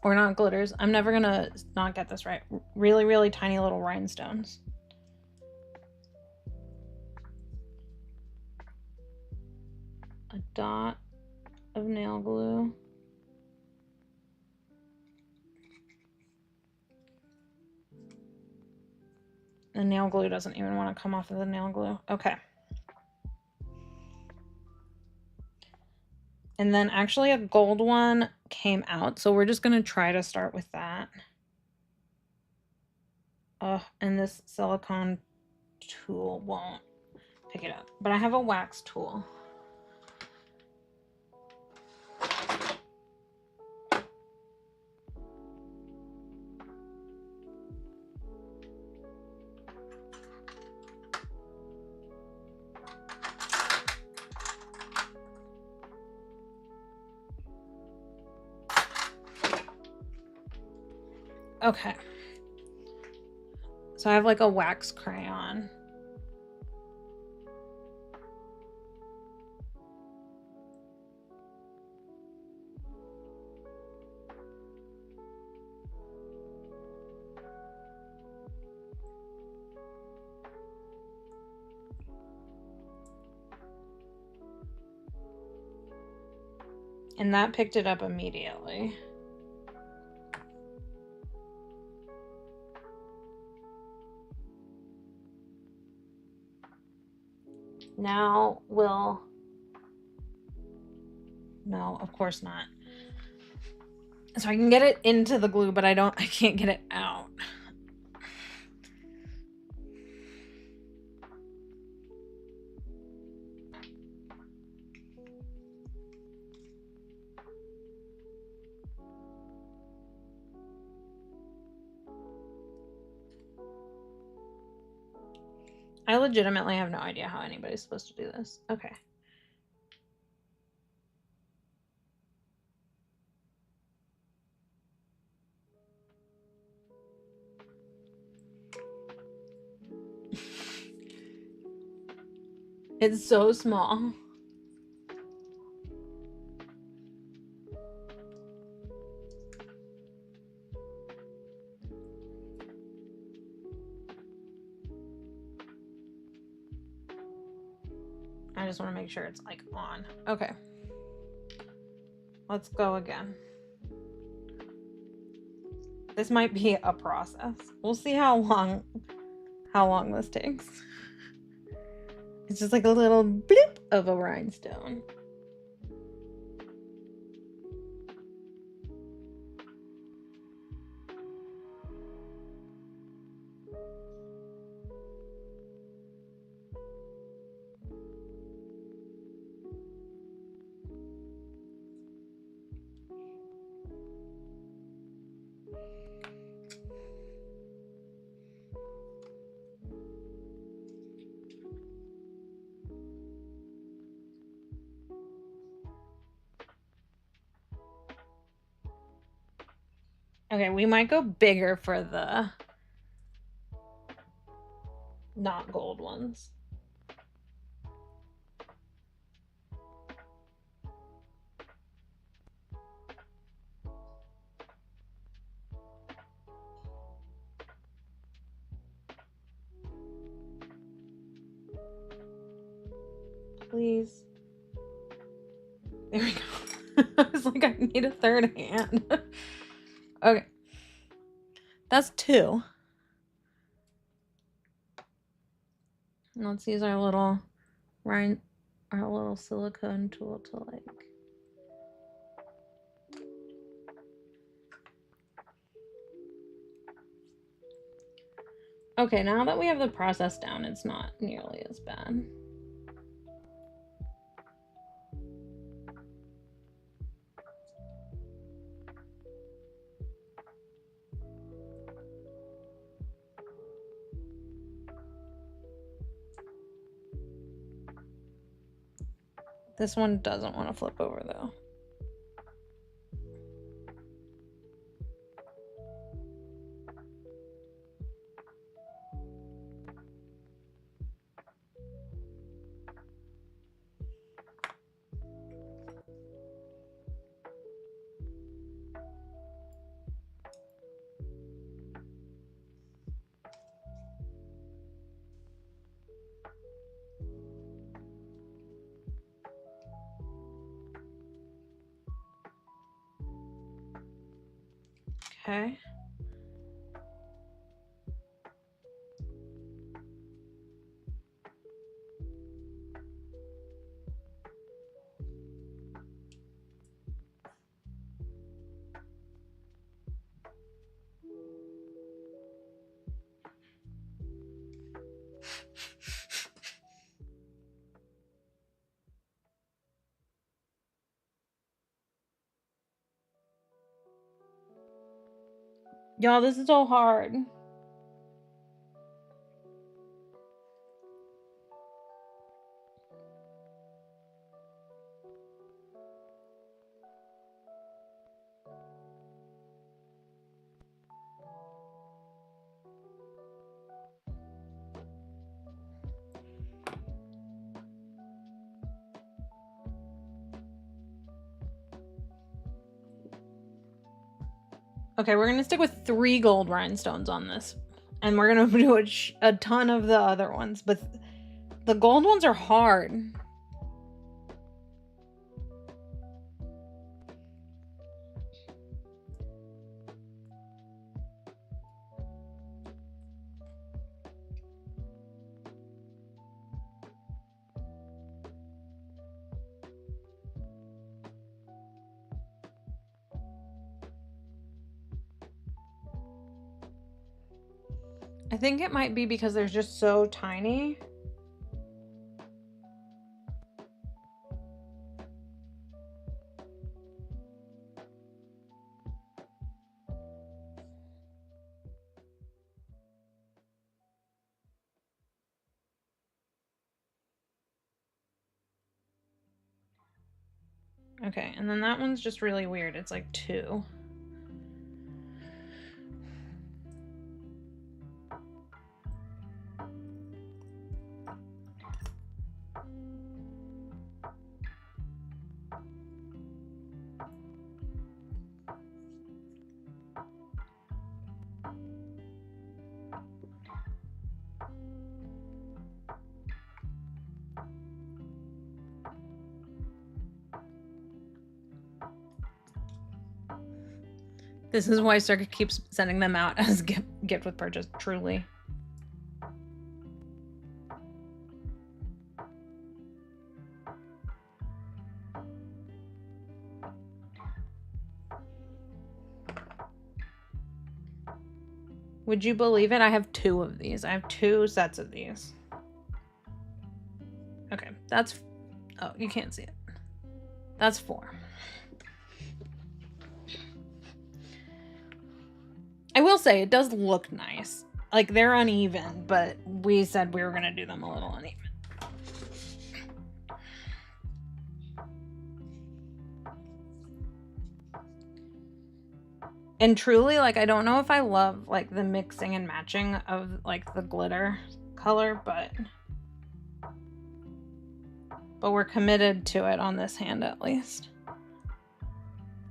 Or not glitters. I'm never gonna not get this right. Really, really tiny little rhinestones. A dot of nail glue. The nail glue doesn't even want to come off of the nail glue. Okay. And then actually a gold one came out. So we're just going to try to start with that. And this silicone tool won't pick it up. But I have a wax tool. Okay. So I have like a wax crayon. And that picked it up immediately. Now we'll, no, of course not. So I can get it into the glue, but I can't get it out. I legitimately have no idea how anybody's supposed to do this. Okay. It's so small. I just want to make sure it's like on. Okay. Let's go again. This might be a process. We'll see how long this takes. It's just like a little bloop of a rhinestone. Okay, we might go bigger for the not gold ones. Please. There we go. I was like, I need a third hand. Okay. That's 2. Let's use our little silicone tool to like. Okay, now that we have the process down, it's not nearly as bad. This one doesn't want to flip over though. Okay. Y'all, this is so hard. Okay, we're gonna stick with 3 gold rhinestones on this. And we're gonna do a ton of the other ones, but the gold ones are hard. I think it might be because they're just so tiny. Okay, and then that one's just really weird. It's like 2. This is why Circuit keeps sending them out as gift with purchase, truly. Would you believe it? I have 2 of these. I have 2 sets of these. Okay, that's... Oh, you can't see it. That's 4. I will say, it does look nice. Like, they're uneven, but we said we were going to do them a little uneven. And truly, like, I don't know if I love, like, the mixing and matching of, like, the glitter color, but we're committed to it on this hand at least.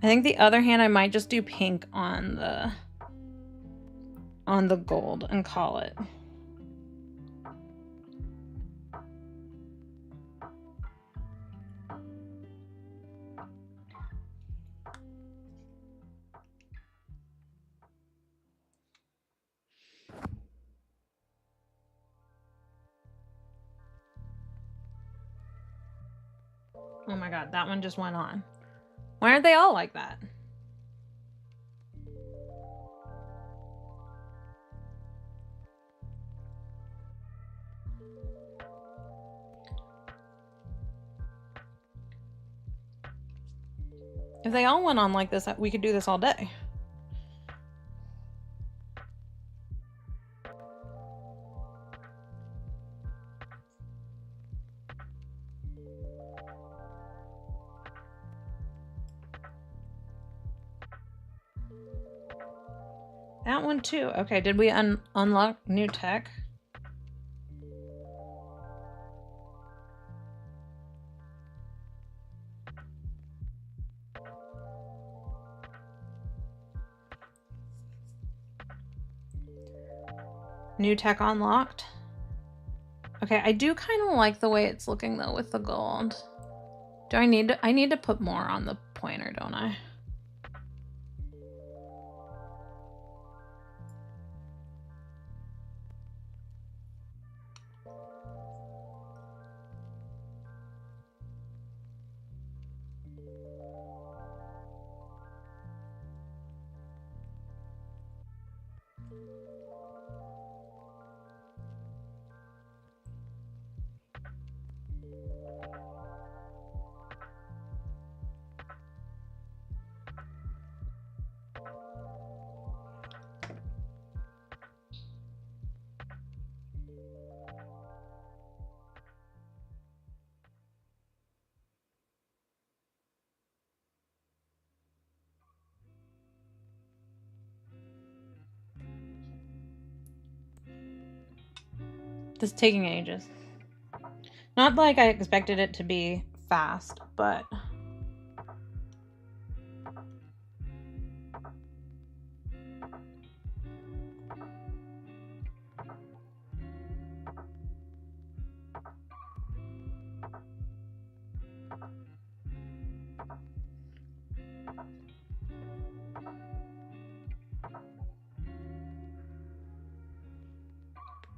I think the other hand I might just do pink on the gold and call it. Oh my god, that one just went on. Why aren't they all like that? If they all went on like this, we could do this all day. That one too. Okay, did we unlock new tech? New tech unlocked. Okay, I do kind of like the way it's looking though with the gold. Do I need to put more on the pointer, don't I? This is taking ages. Not like I expected it to be fast, but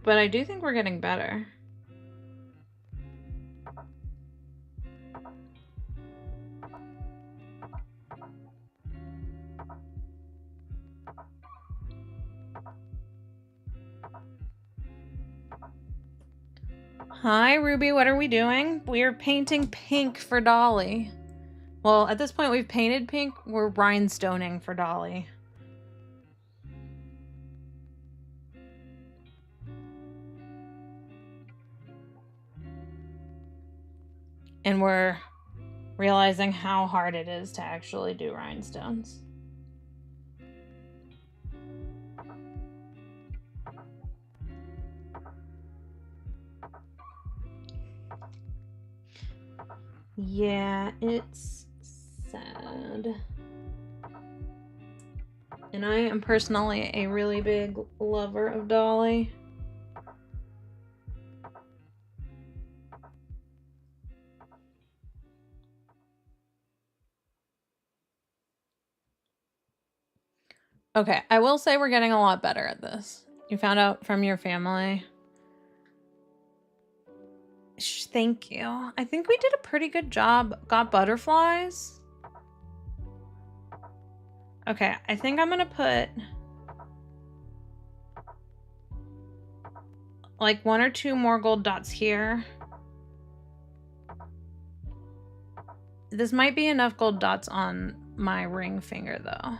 I do think we're getting better. Hi, Ruby, what are we doing? We're painting pink for Dolly. Well, at this point we've painted pink, we're rhinestoning for Dolly. And we're realizing how hard it is to actually do rhinestones. Yeah, it's sad. And I am personally a really big lover of Dolly. Okay, I will say we're getting a lot better at this. You found out from your family. Thank you. I think we did a pretty good job. Got butterflies. Okay, I think I'm gonna put like 1 or 2 more gold dots here. This might be enough gold dots on my ring finger though.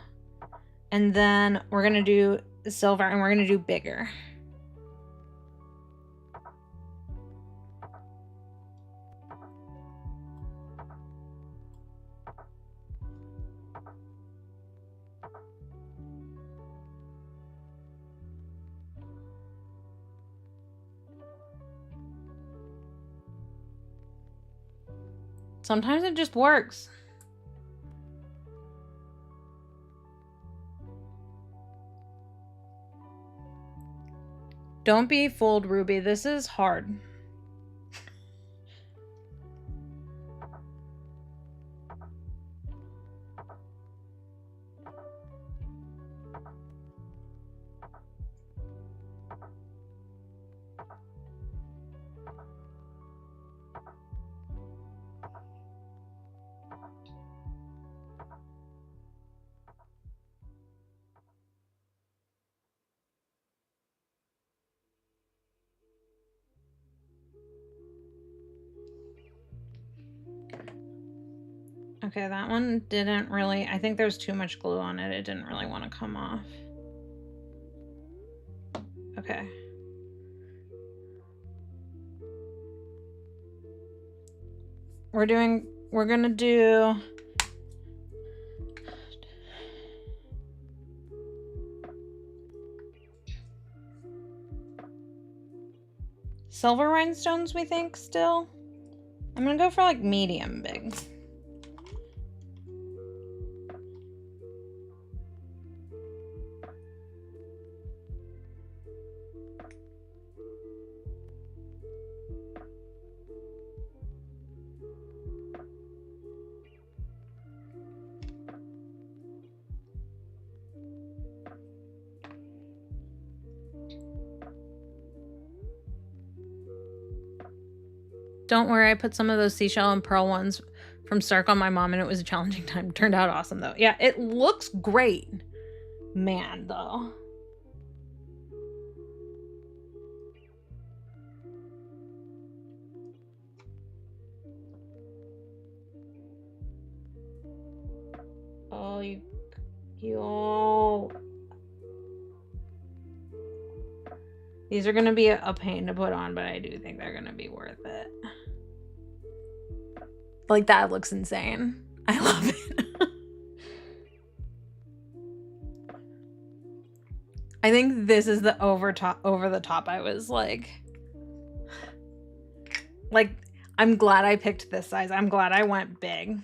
And then we're gonna do silver and we're gonna do bigger. Sometimes it just works. Don't be fooled, Ruby. This is hard. Okay, that one didn't really, I think there's too much glue on it. It didn't really want to come off. Okay. We're gonna do silver rhinestones, we think, still. I'm gonna go for like medium big. Don't worry, I put some of those seashell and pearl ones from Stark on my mom and it was a challenging time. Turned out awesome though. Yeah, it looks great. Man, though. Oh, yo. These are going to be a pain to put on, but I do think they're going to be worth it. Like, that looks insane. I love it. I think this is the over the top I was like, I'm glad I picked this size. I'm glad I went big.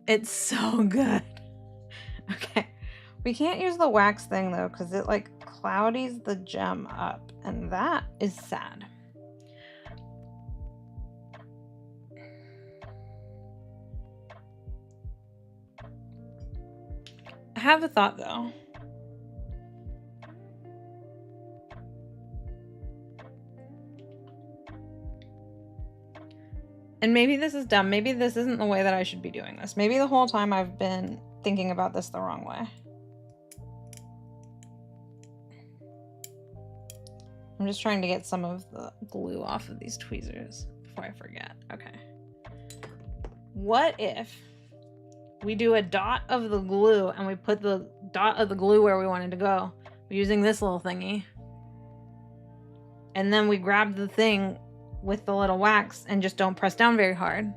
It's so good. Okay. We can't use the wax thing though, because it like cloudies the gem up, and that is sad. I have a thought though. And maybe this is dumb. Maybe this isn't the way that I should be doing this. Maybe the whole time I've been thinking about this the wrong way. I'm just trying to get some of the glue off of these tweezers before I forget. Okay. What if we do a dot of the glue and we put the dot of the glue where we wanted to go using this little thingy? And then we grab the thing with the little wax and just don't press down very hard.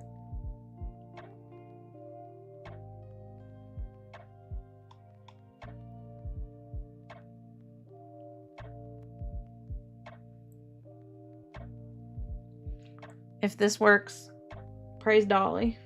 If this works, praise Dolly.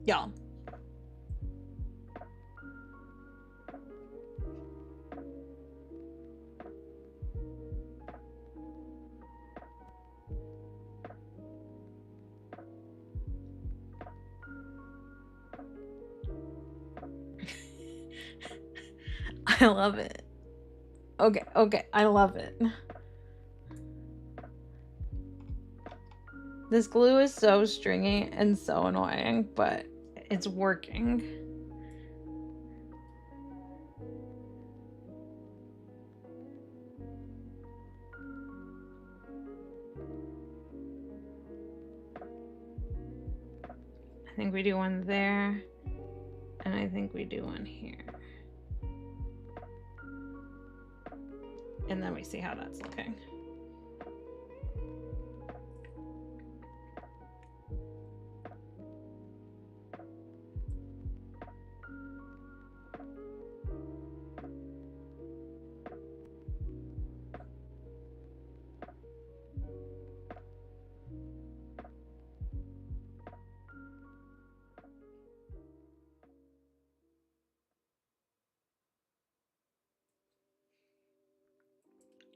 Y'all. I love it. Okay, I love it. This glue is so stringy and so annoying, but it's working. I think we do one there, and I think we do one here. And then we see how that's looking.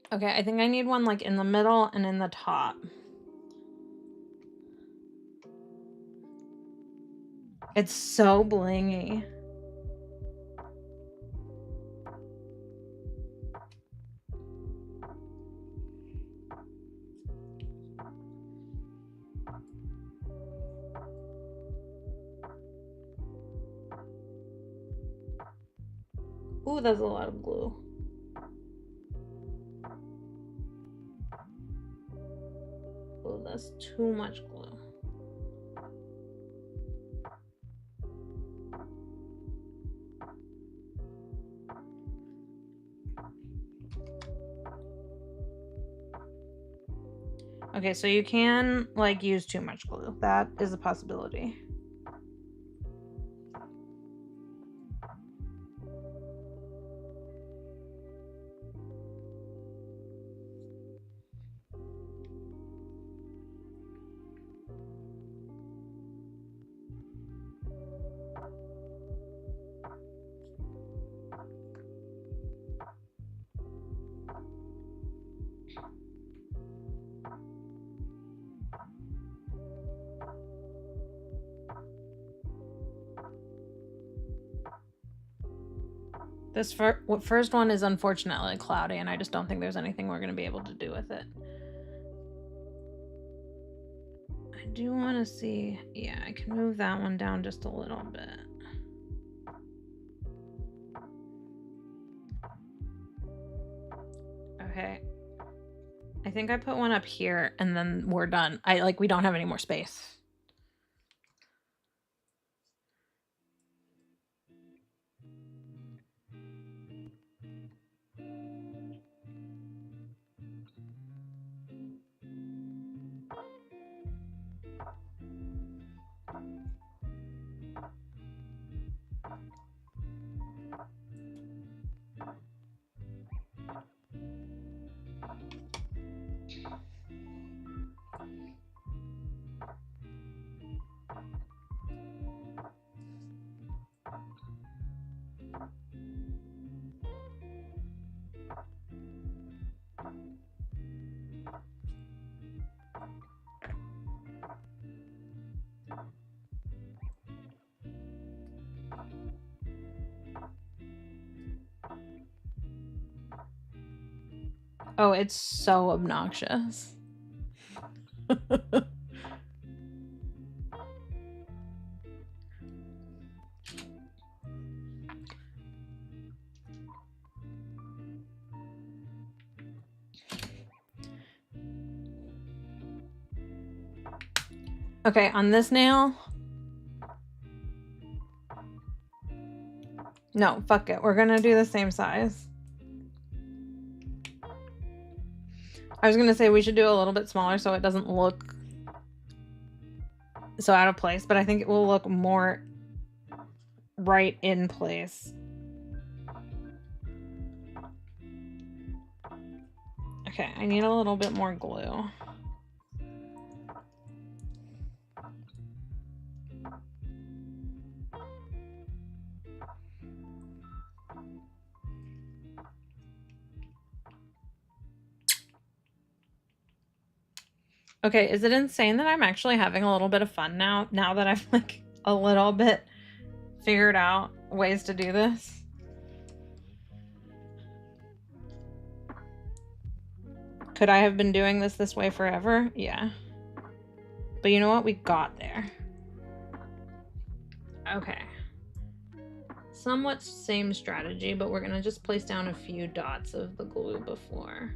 Okay, I think I need one like in the middle and in the top. It's so blingy. Ooh, that's a lot of glue. Oh, that's too much glue. Okay, so you can like use too much glue. That is a possibility. This first one is unfortunately cloudy, and I just don't think there's anything we're going to be able to do with it. I do want to see... Yeah, I can move that one down just a little bit. Okay. I think I put one up here, and then we're done. We don't have any more space. Oh, it's so obnoxious. Okay, on this nail... No, fuck it. We're gonna do the same size. I was gonna say we should do a little bit smaller so it doesn't look so out of place, but I think it will look more right in place. Okay, I need a little bit more glue. Okay, is it insane that I'm actually having a little bit of fun now that I've like a little bit figured out ways to do this? Could I have been doing this way forever? Yeah. But you know what? We got there. Okay. Somewhat same strategy, but we're gonna just place down a few dots of the glue before.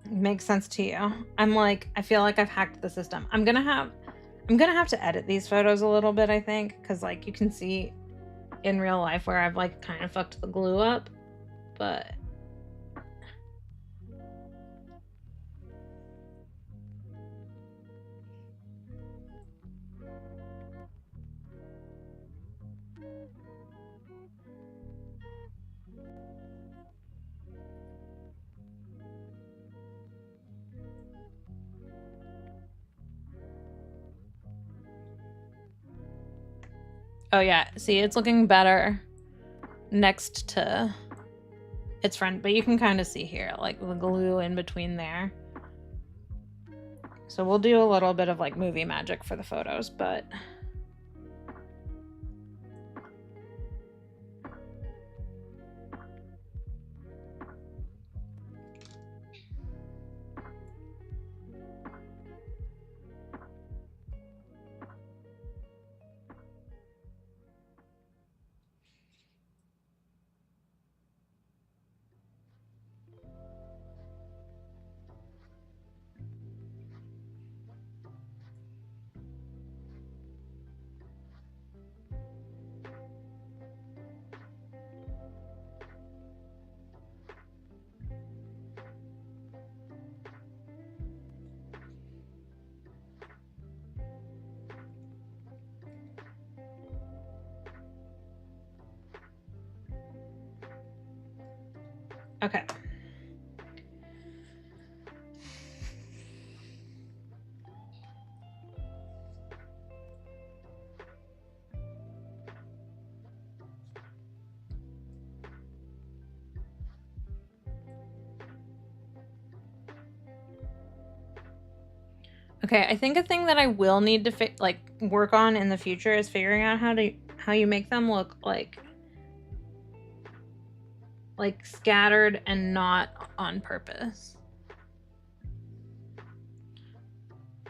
Makes sense to you. I'm like, I feel like I've hacked the system. I'm gonna have to edit these photos a little bit, I think, because like you can see in real life where I've like kind of fucked the glue up, but oh yeah, see, it's looking better next to its friend, but you can kind of see here, like the glue in between there. So we'll do a little bit of like movie magic for the photos, but okay. Okay, I think a thing that I will need to work on in the future is figuring out how you make them look like scattered and not on purpose.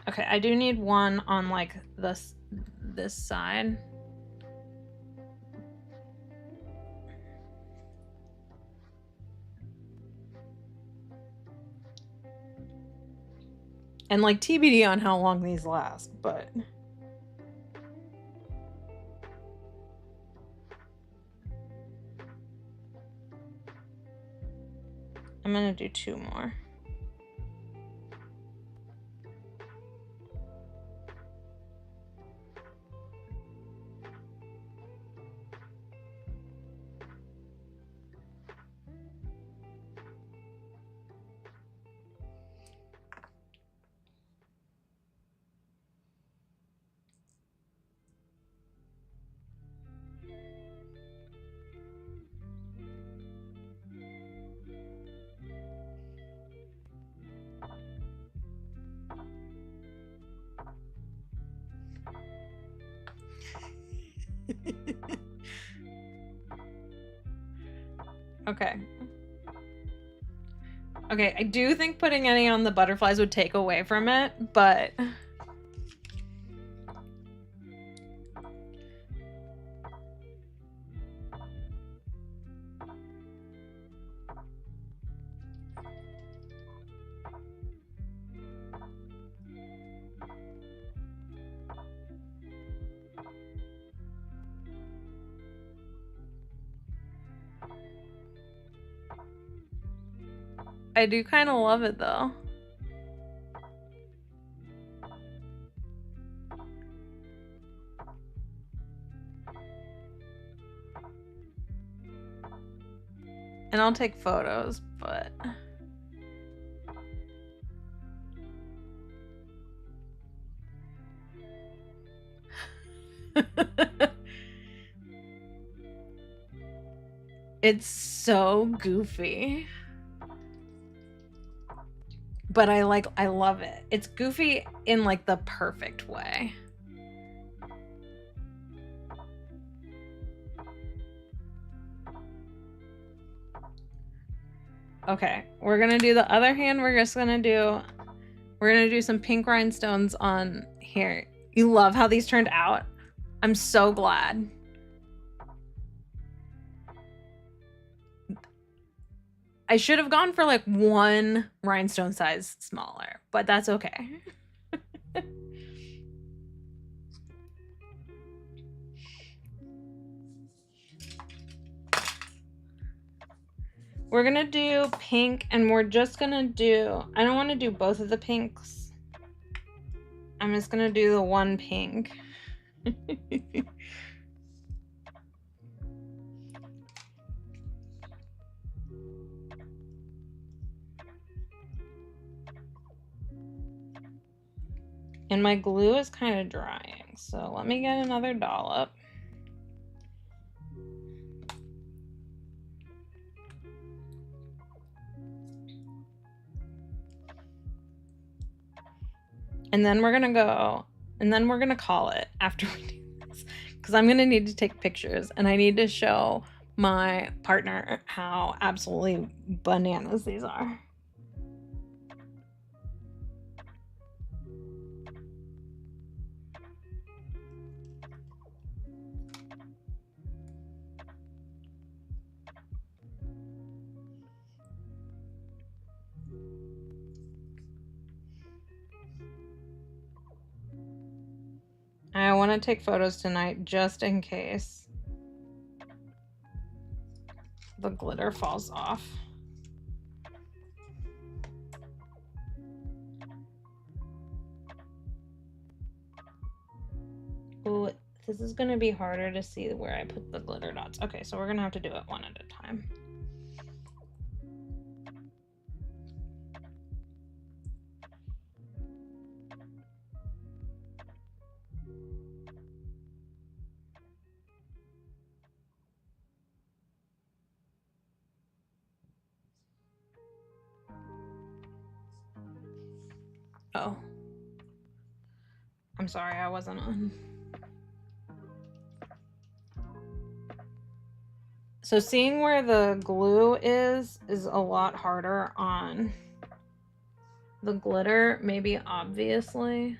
Okay, I do need one on like this side. And like TBD on how long these last, but I'm gonna do 2 more. Okay. Okay, I do think putting any on the butterflies would take away from it, but I do kind of love it though. And I'll take photos, but it's so goofy. but I love it. It's goofy in like the perfect way. Okay, we're gonna do the other hand. We're gonna do some pink rhinestones on here. You love how these turned out? I'm so glad. I should have gone for like one rhinestone size smaller, but that's okay. We're gonna do pink, and we're just gonna do, I don't want to do both of the pinks. I'm just gonna do the one pink. And my glue is kind of drying, so let me get another dollop. And then we're gonna call it after we do this, because I'm gonna need to take pictures and I need to show my partner how absolutely bananas these are. I want to take photos tonight just in case the glitter falls off. Ooh, this is going to be harder to see where I put the glitter dots. Okay, so we're going to have to do it one at a time. Oh. I'm sorry, I wasn't on. So seeing where the glue is a lot harder on the glitter, maybe obviously.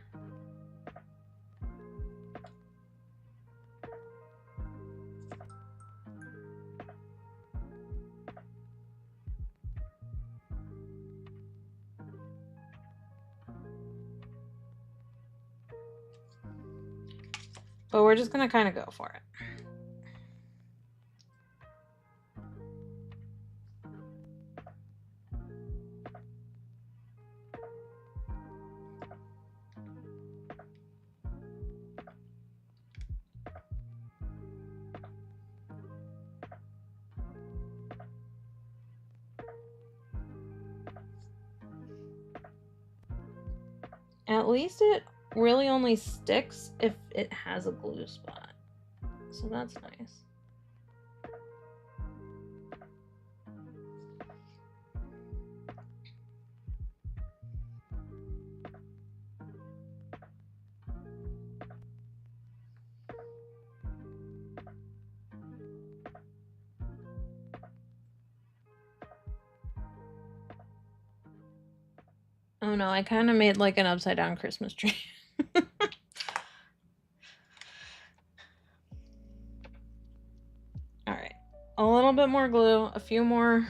But we're just gonna kind of go for it. At least it really only sticks if it has a glue spot. So that's nice. Oh no, I kind of made like an upside down Christmas tree. All right, a little bit more glue, a few more.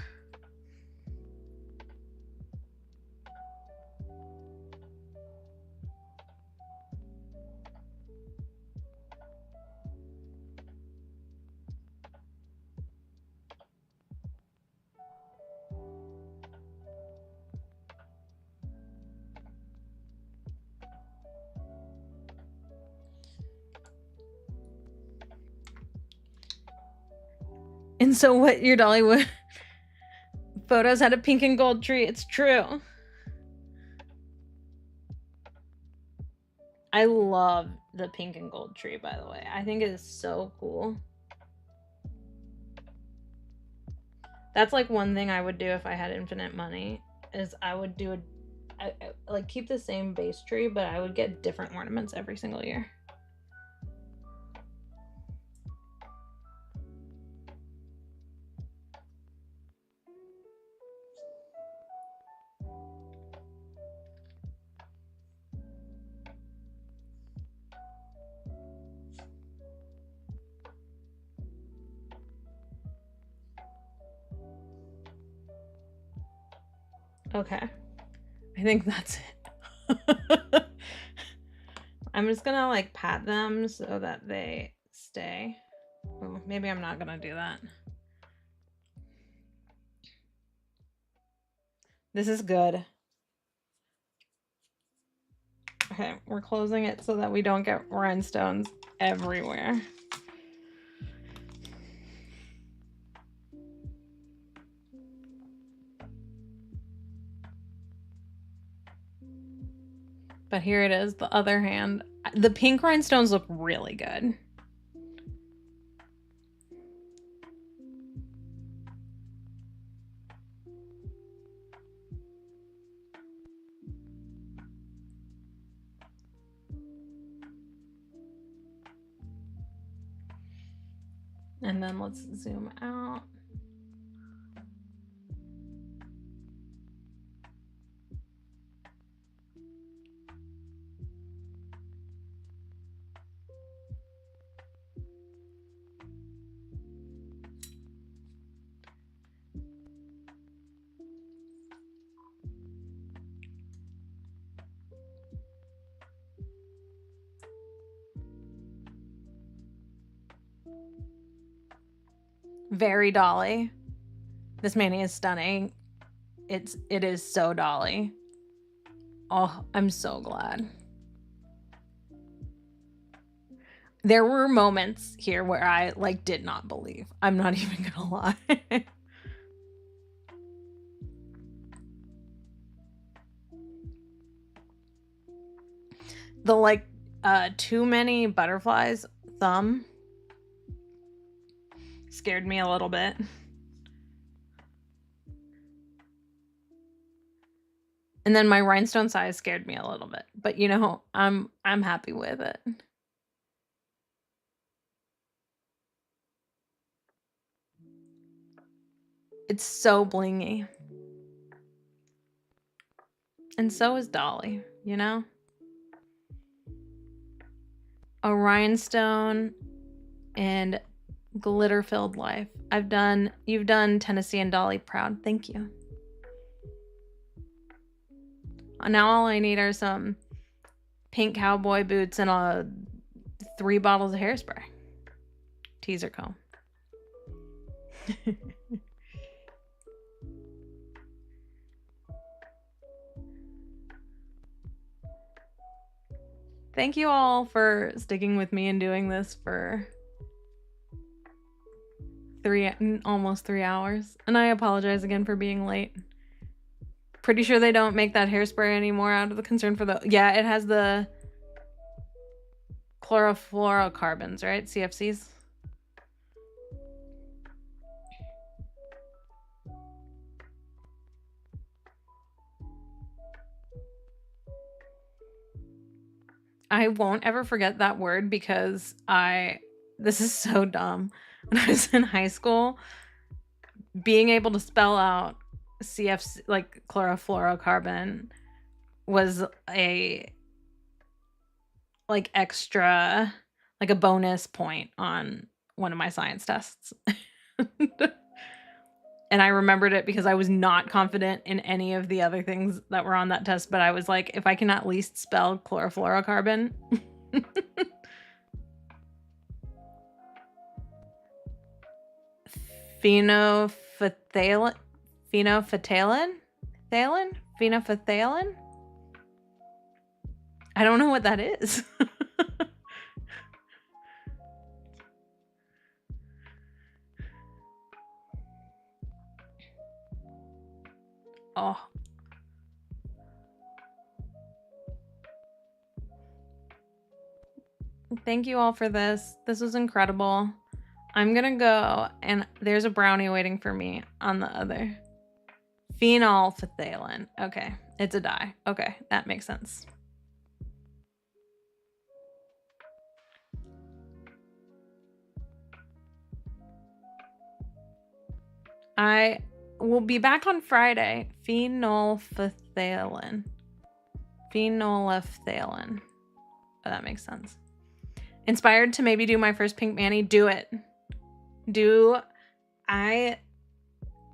And so what, your Dollywood photos had a pink and gold tree. It's true. I love the pink and gold tree, by the way. I think it is so cool. That's like one thing I would do if I had infinite money, is I would do like keep the same base tree, but I would get different ornaments every single year. Okay, I think that's it. I'm just gonna like pat them so that they stay. Oh, maybe I'm not gonna do that. This is good. Okay, we're closing it so that we don't get rhinestones everywhere. But here it is, the other hand. The pink rhinestones look really good. And then let's zoom out. Very Dolly. This mani is stunning. It is so Dolly. Oh, I'm so glad. There were moments here where I like did not believe. I'm not even gonna lie. The like too many butterflies thumb scared me a little bit. And then my rhinestone size scared me a little bit. But you know, I'm happy with it. It's so blingy. And so is Dolly, you know? A rhinestone and glitter-filled life. You've done Tennessee and Dolly proud. Thank you. Now all I need are some pink cowboy boots and 3 bottles of hairspray. Teaser comb. Thank you all for sticking with me and doing this for almost 3 hours. And I apologize again for being late. Pretty sure they don't make that hairspray anymore out of the concern for the... Yeah, it has the chlorofluorocarbons, right? CFCs. I won't ever forget that word because this is so dumb. When I was in high school, being able to spell out CFC, like chlorofluorocarbon, was a like extra, like a bonus point on one of my science tests. And I remembered it because I was not confident in any of the other things that were on that test, but I was like, if I can at least spell chlorofluorocarbon. Phenophthalin? Phenophthalin? I don't know what that is. Oh. Thank you all for this. This was incredible. I'm gonna go, and there's a brownie waiting for me on the other. Phenolphthalein. Okay, it's a dye. Okay, that makes sense. I will be back on Friday. Phenolphthalein. Phenolphthalein. Oh, that makes sense. Inspired to maybe do my first pink mani. Do it.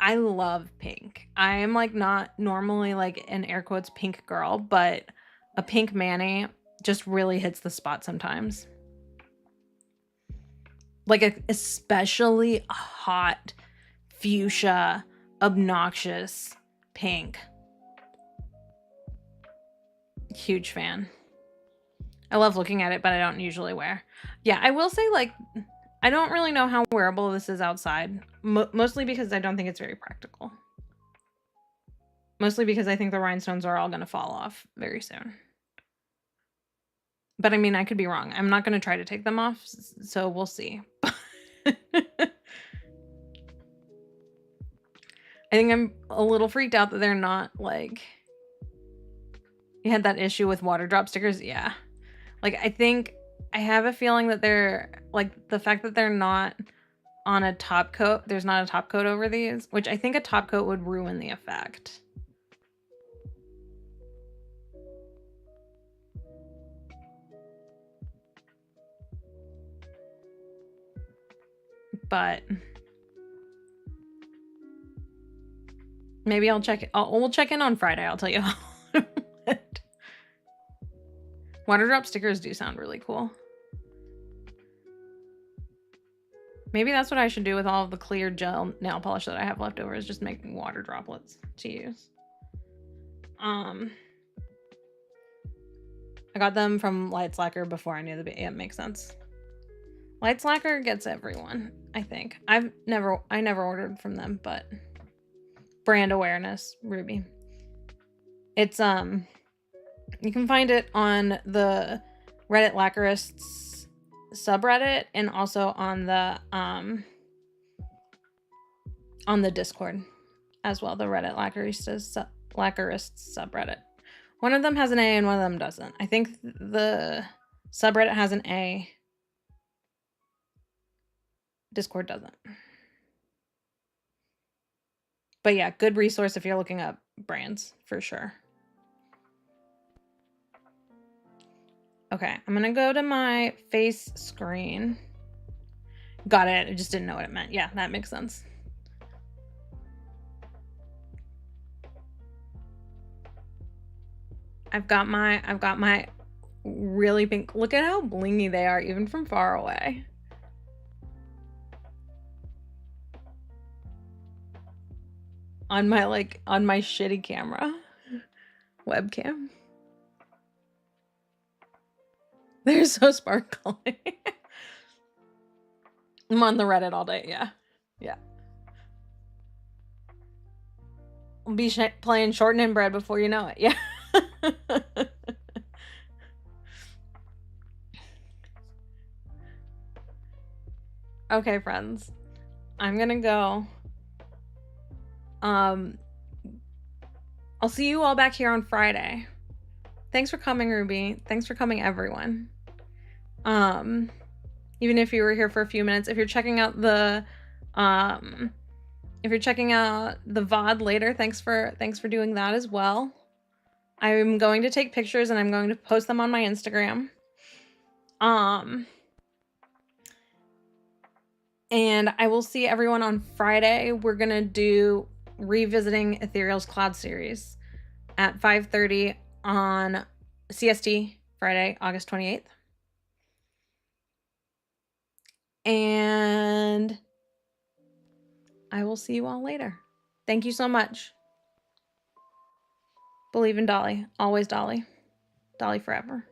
I love pink. I am like not normally like an air quotes pink girl, but a pink mani just really hits the spot sometimes. Like a especially hot fuchsia, obnoxious pink. Huge fan. I love looking at it, but I don't usually wear. Yeah, I will say, like, I don't really know how wearable this is outside. Mostly because I don't think it's very practical. Mostly because I think the rhinestones are all going to fall off very soon. But I mean, I could be wrong. I'm not going to try to take them off, so we'll see. I think I'm a little freaked out that they're not, like... You had that issue with water drop stickers? Yeah. Like, I have a feeling that they're, like, the fact that they're not on a top coat, there's not a top coat over these, which I think a top coat would ruin the effect. But maybe I'll check it. We'll check in on Friday. I'll tell you how. Water drop stickers do sound really cool. Maybe that's what I should do with all of the clear gel nail polish that I have left over, is just make water droplets to use. I got them from Light Slacker before I knew it makes sense. Light Slacker gets everyone, I think. I never ordered from them, but brand awareness, Ruby. It's you can find it on the Reddit Lackerists subreddit and also on the Discord as well, the Reddit Lackerists subreddit. One of them has an A and one of them doesn't. I think the subreddit has an A. Discord doesn't. But yeah, good resource if you're looking up brands, for sure. Okay, I'm gonna go to my face screen. Got it. I just didn't know what it meant. Yeah, that makes sense. I've got my really pink. Look at how blingy they are, even from far away. On my shitty camera. Webcam. They're so sparkly. I'm on the Reddit all day, yeah. Yeah. I'll be playing short and inbred before you know it, yeah. Okay, friends. I'm gonna go. I'll see you all back here on Friday. Thanks for coming, Ruby. Thanks for coming, everyone. Even if you were here for a few minutes, if you're checking out the VOD later, thanks for doing that as well. I'm going to take pictures and I'm going to post them on my Instagram. And I will see everyone on Friday. We're gonna do Revisiting Ethereal's Cloud series at 5:30 on CST, Friday, August 28th. And I will see you all later. Thank you so much. Believe in Dolly. Always Dolly. Dolly forever.